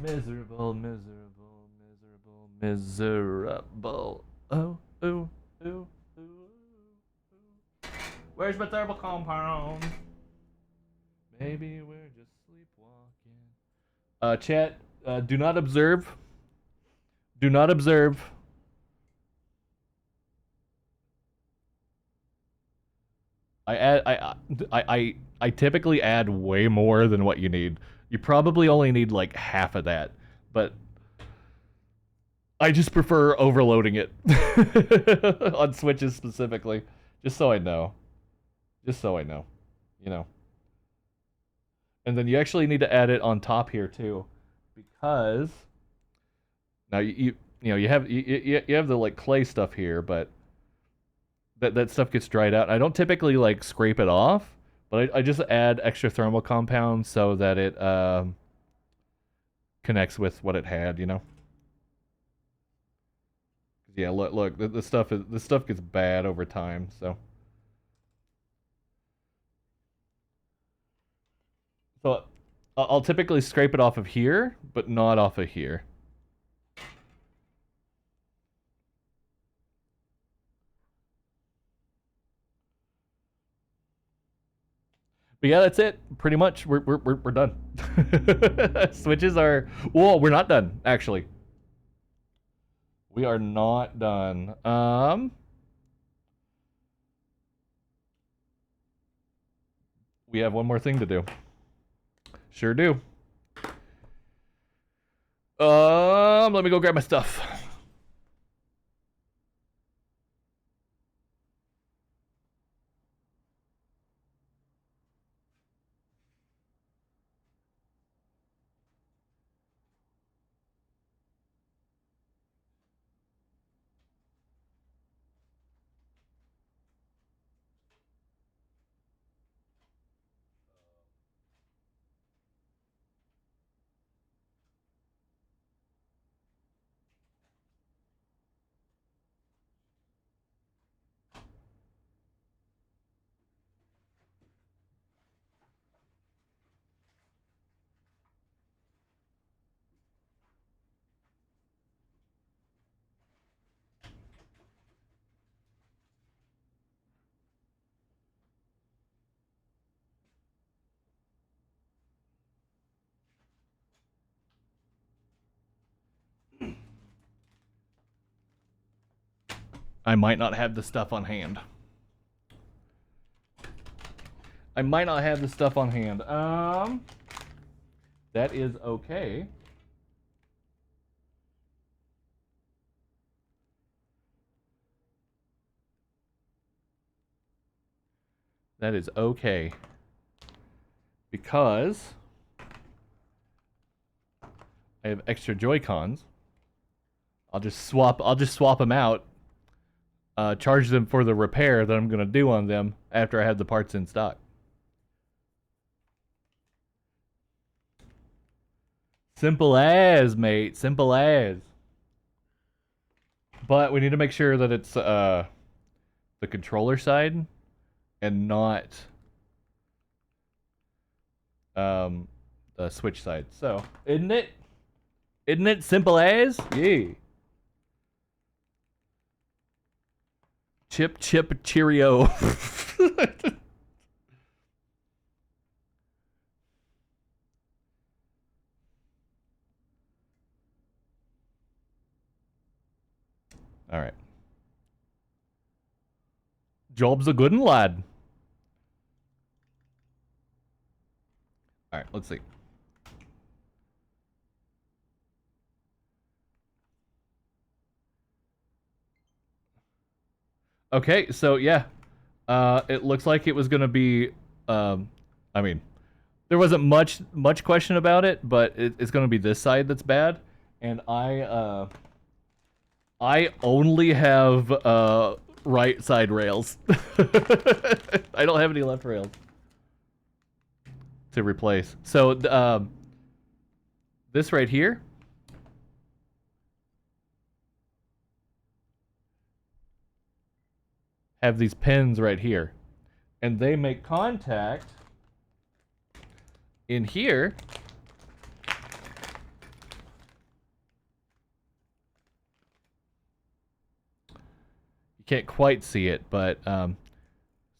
Miserable, miserable, miserable, miserable. Oh, ooh, ooh, ooh. Where's my thermal compound? Maybe we're just sleepwalking. Chat, do not observe. Do not observe. I typically add way more than what you need. You probably only need like half of that, but I just prefer overloading it on switches specifically, just so I know. Just so I know, you know. And then you actually need to add it on top here too, because now you know you have the like clay stuff here, but that stuff gets dried out. I don't typically like scrape it off, but I just add extra thermal compound so that it connects with what it had, you know. Yeah, look, this stuff gets bad over time, so. So I'll typically scrape it off of here, but not off of here. But yeah, that's it. Pretty much, we're done. Switches are. Whoa, we're not done. Actually, we are not done. We have one more thing to do. Sure do. Let me go grab my stuff. I might not have the stuff on hand. I might not have the stuff on hand. That is okay. That is okay. Because I have extra Joy-Cons. I'll just swap them out. Charge them for the repair that I'm gonna do on them after I have the parts in stock. Simple as, mate. Simple as. But we need to make sure that it's the controller side and not the Switch side. So, isn't it? Isn't it simple as? Yeah. Chip, chip, cheerio. All right. Job's a good 'un, lad. All right, let's see. Okay, so yeah, it looks like it was gonna be. I mean, there wasn't much question about it, but it's gonna be this side that's bad, and I only have right side rails. I don't have any left rails to replace. So this right here. Have these pins right here, and they make contact in here. You can't quite see it, but so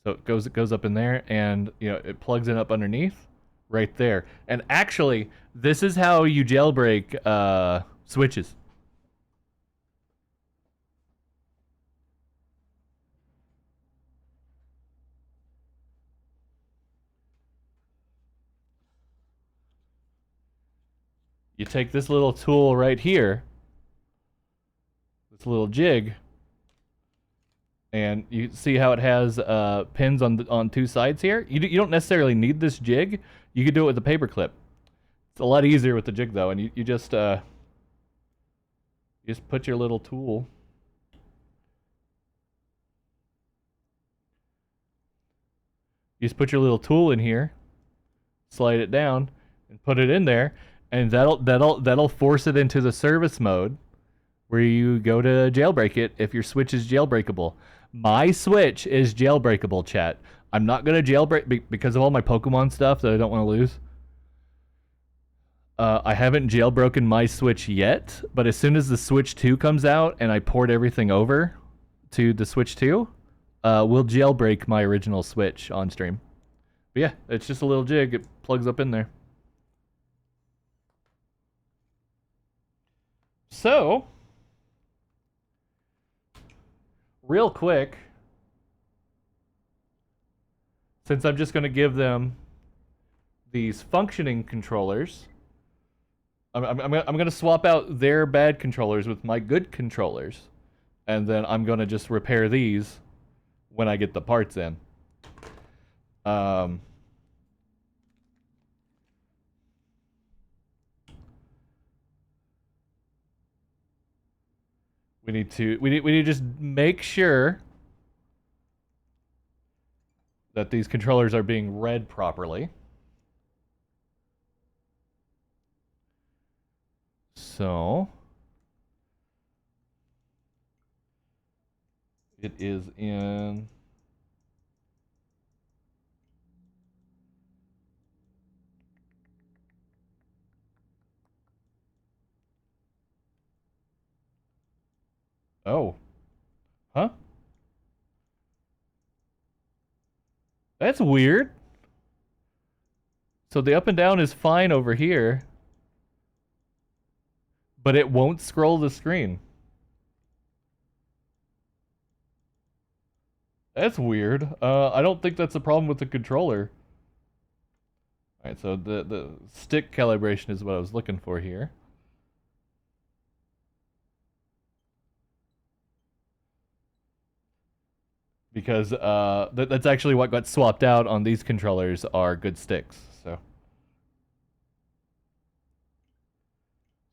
it goes up in there, and it plugs in up underneath, right there. And actually, this is how you jailbreak switches. You take this little tool right here, this little jig, and you see how it has pins on two sides here. You don't necessarily need this jig. You could do it with a paper clip. It's a lot easier with the jig though, and you just put your little tool. You just put your little tool in here, slide it down, and put it in there, and that'll force it into the service mode, where you go to jailbreak it if your Switch is jailbreakable. My Switch is jailbreakable, chat. I'm not gonna jailbreak because of all my Pokemon stuff that I don't want to lose. I haven't jailbroken my Switch yet, but as soon as the Switch 2 comes out and I port everything over to the Switch 2, we'll jailbreak my original Switch on stream. But yeah, it's just a little jig. It plugs up in there. So, real quick, since I'm just going to give them these functioning controllers, I'm going to swap out their bad controllers with my good controllers, and then I'm going to just repair these when I get the parts in. We need to just make sure that these controllers are being read properly. So it is in oh. Huh? That's weird. So the up and down is fine over here, but it won't scroll the screen. That's weird. I don't think that's a problem with the controller. Alright, so the stick calibration is what I was looking for here. Because that's actually what got swapped out on these controllers are good sticks. So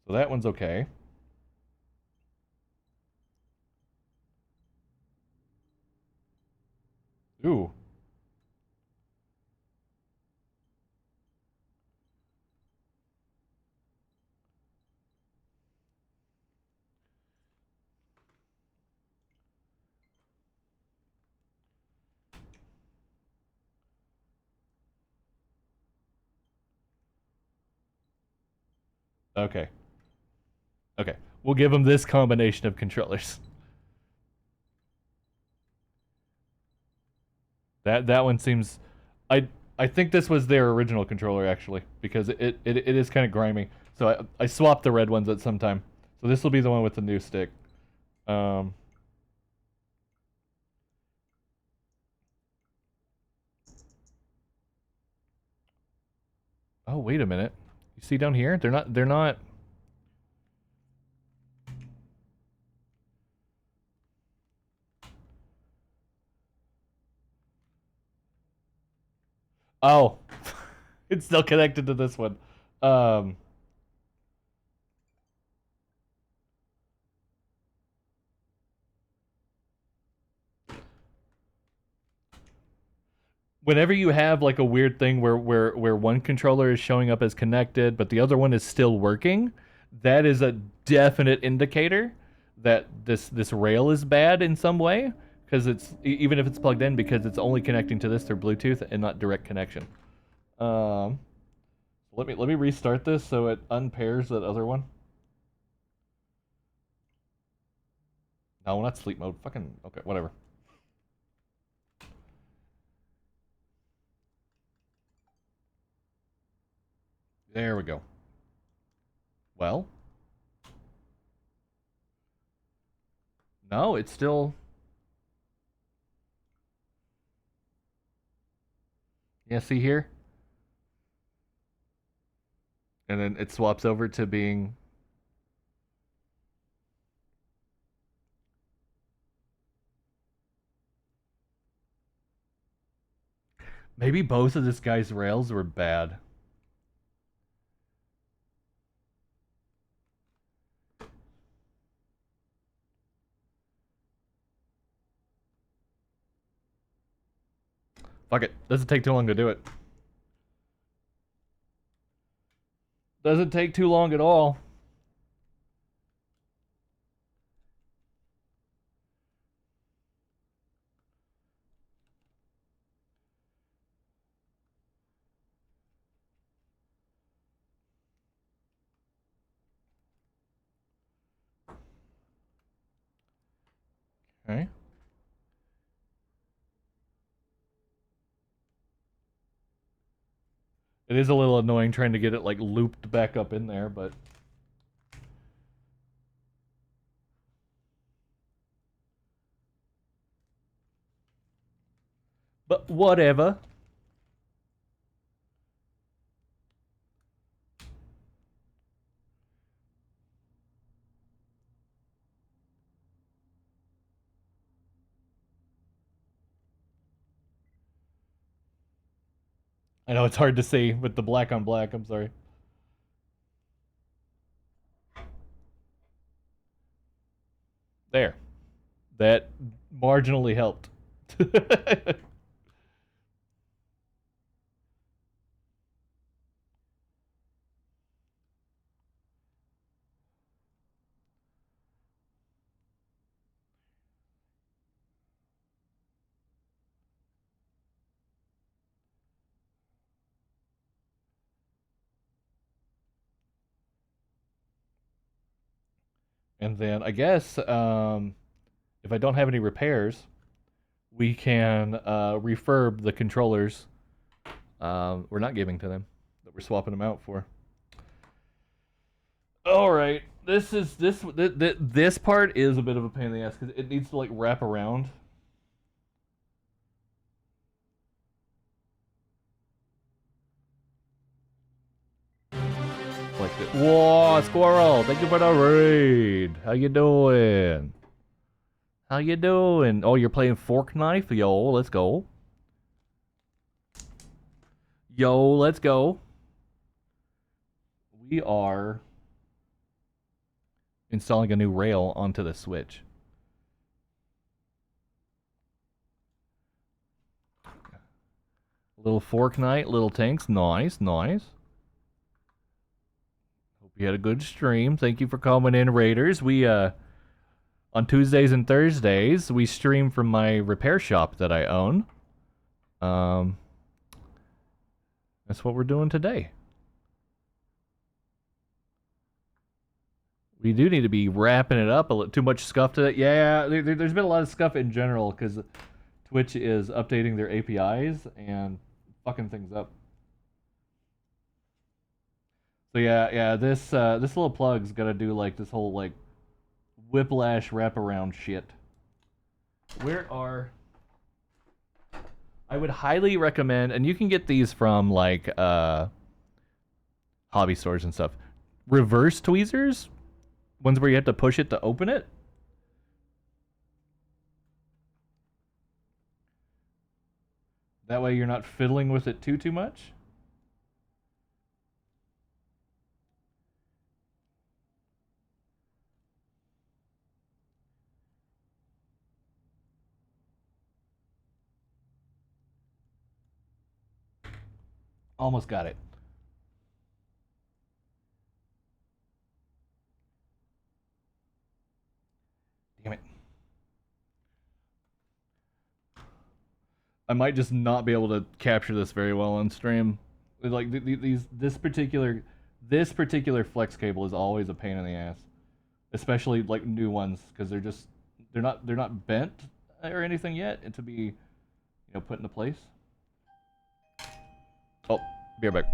that one's okay. Ooh. Okay. Okay. We'll give them this combination of controllers. That one seems I think this was their original controller actually because it is kind of grimy. So I swapped the red ones at some time. So this will be the one with the new stick. Um Oh, wait a minute. You see down here? They're not. Oh. It's still connected to this one. Um Whenever you have like a weird thing where one controller is showing up as connected but the other one is still working, that is a definite indicator that this rail is bad in some way because it's even if it's plugged in because it's only connecting to this through Bluetooth and not direct connection. Um let me restart this so it unpairs that other one. No, not sleep mode. Fucking okay, whatever. There we go. Well, no, it's still. Yeah, see here? And then it swaps over to being. Maybe both of this guy's rails were bad. Fuck it. Doesn't take too long to do it. Doesn't take too long at all. Okay. It is a little annoying trying to get it like looped back up in there, but. But whatever. I know it's hard to see with the black on black. I'm sorry. There. That marginally helped. And then I guess if I don't have any repairs, we can refurb the controllers. We're not giving to them, that we're swapping them out for. All right, this part is a bit of a pain in the ass because it needs to like wrap around. Whoa, squirrel! Thank you for the raid. How you doing? How you doing? Oh, you're playing fork knife? Yo, let's go. Yo, let's go. We are installing a new rail onto the Switch. Little fork night, little tanks. Nice, nice. Hope you had a good stream. Thank you for coming in, Raiders. We, on Tuesdays and Thursdays, we stream from my repair shop that I own. That's what we're doing today. We do need to be wrapping it up a little. Too much scuff to it. Yeah, there's been a lot of scuff in general because Twitch is updating their APIs and fucking things up. So yeah, this little plug's gotta do like this whole like whiplash wraparound shit. Where are? I would highly recommend, and you can get these from like hobby stores and stuff. Reverse tweezers, ones where you have to push it to open it. That way you're not fiddling with it too much. Almost got it. Damn it. I might just not be able to capture this very well on stream. Like this particular flex cable is always a pain in the ass, especially like new ones because they're not bent or anything yet, and to be put into place. Oh, be right back.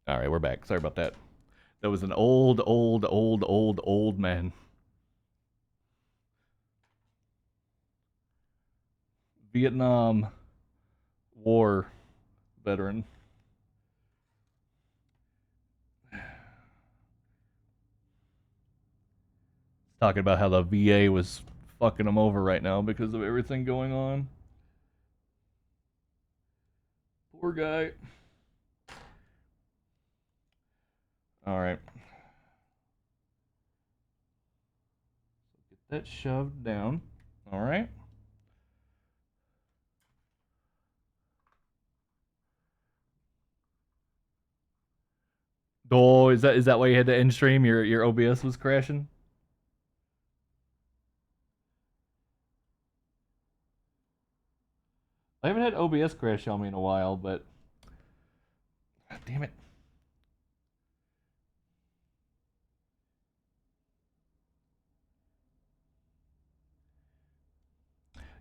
All right, we're back. Sorry about that. That was an old man. Vietnam War veteran. Talking about how the VA was fucking him over right now because of everything going on. Poor guy. All right. Get that shoved down. All right. Oh, is that why you had to end stream? Your OBS was crashing? I haven't had OBS crash on me in a while, but God damn it.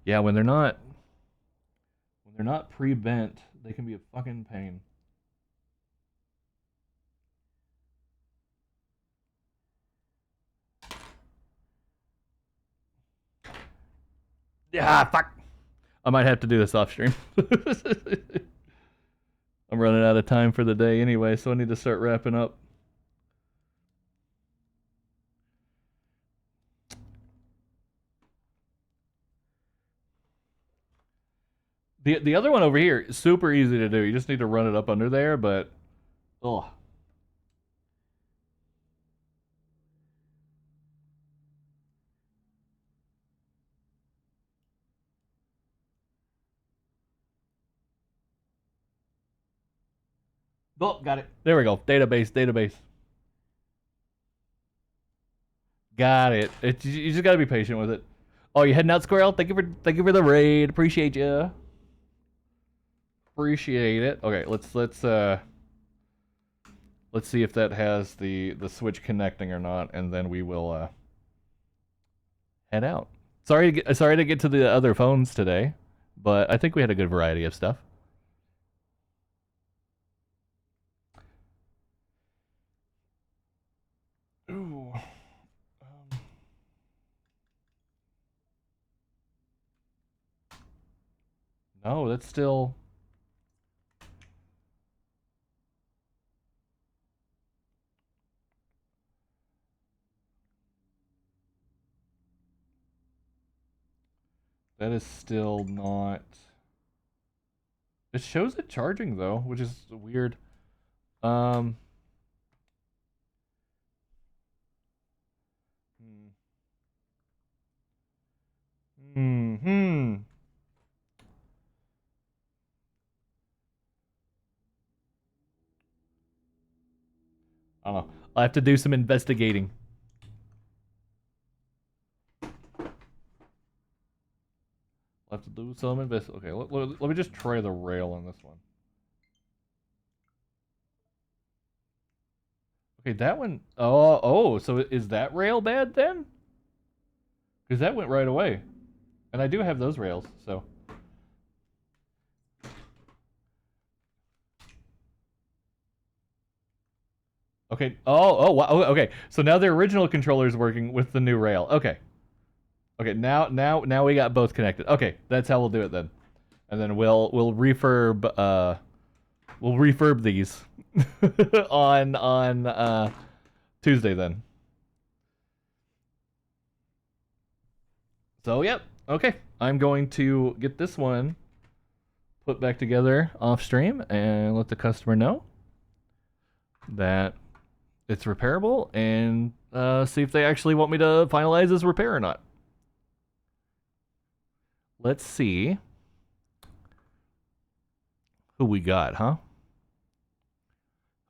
Yeah, when they're not pre-bent, they can be a fucking pain. Yeah, fuck. I might have to do this off stream. I'm running out of time for the day anyway, so I need to start wrapping up. The other one over here is super easy to do. You just need to run it up under there, but oh. Oh, got it. There we go. Database. Got it. You just gotta be patient with it. Oh, you heading out, Squirrel? Thank you for the raid. Appreciate you. Appreciate it. Okay, let's see if that has the switch connecting or not, and then we will head out. Sorry to get to the other phones today, but I think we had a good variety of stuff. Ooh. No, that's still. That is still not. It shows it charging though, which is weird. Um. Hmm. I don't know. I'll have to do some investigating. I'll have to do some Okay, let me just try the rail on this one. Okay, that one. Oh, so is that rail bad then? Because that went right away. And I do have those rails, so. Okay. Oh, wow. Okay. So now the original controller is working with the new rail. Okay. Okay. Now we got both connected. Okay, that's how we'll do it then. And then we'll refurb these on Tuesday then. So yep. Okay. I'm going to get this one put back together off stream and let the customer know that it's repairable and see if they actually want me to finalize this repair or not. Let's see who we got, huh?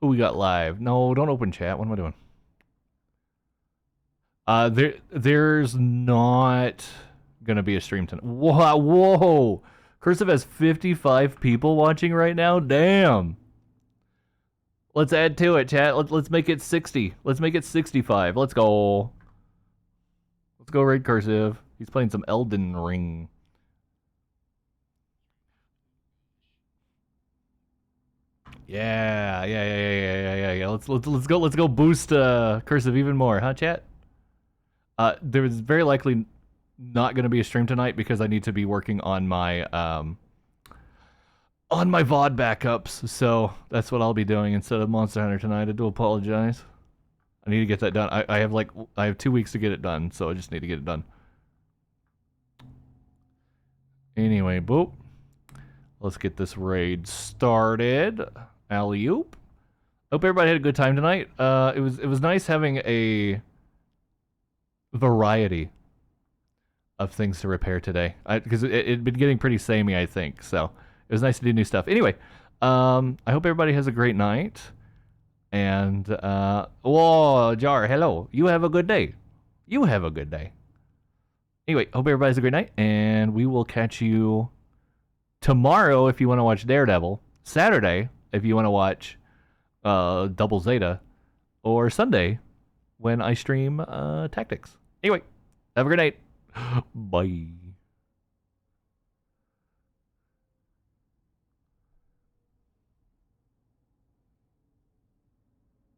Who we got live? No, don't open chat. What am I doing? There's not gonna be a stream tonight. Whoa! Cursive has 55 people watching right now. Damn. Let's add to it, chat. Let's make it 60. Let's make it 65. Let's go. Let's go raid Cursive. He's playing some Elden Ring. Yeah. Let's go boost cursive even more, huh, chat? There's very likely not going to be a stream tonight because I need to be working on my VOD backups. So that's what I'll be doing instead of Monster Hunter tonight. I do apologize. I need to get that done. I have 2 weeks to get it done, so I just need to get it done. Anyway, boop. Let's get this raid started. Alley-oop. Hope everybody had a good time tonight. It was nice having a variety of things to repair today. Because it'd been getting pretty samey, I think. So it was nice to do new stuff. Anyway, I hope everybody has a great night. And whoa, Jar, hello. You have a good day. You have a good day. Anyway, hope everybody has a great night, and we will catch you tomorrow if you want to watch Daredevil, Saturday if you want to watch Double Zeta, or Sunday when I stream Tactics. Anyway, have a great night. Bye.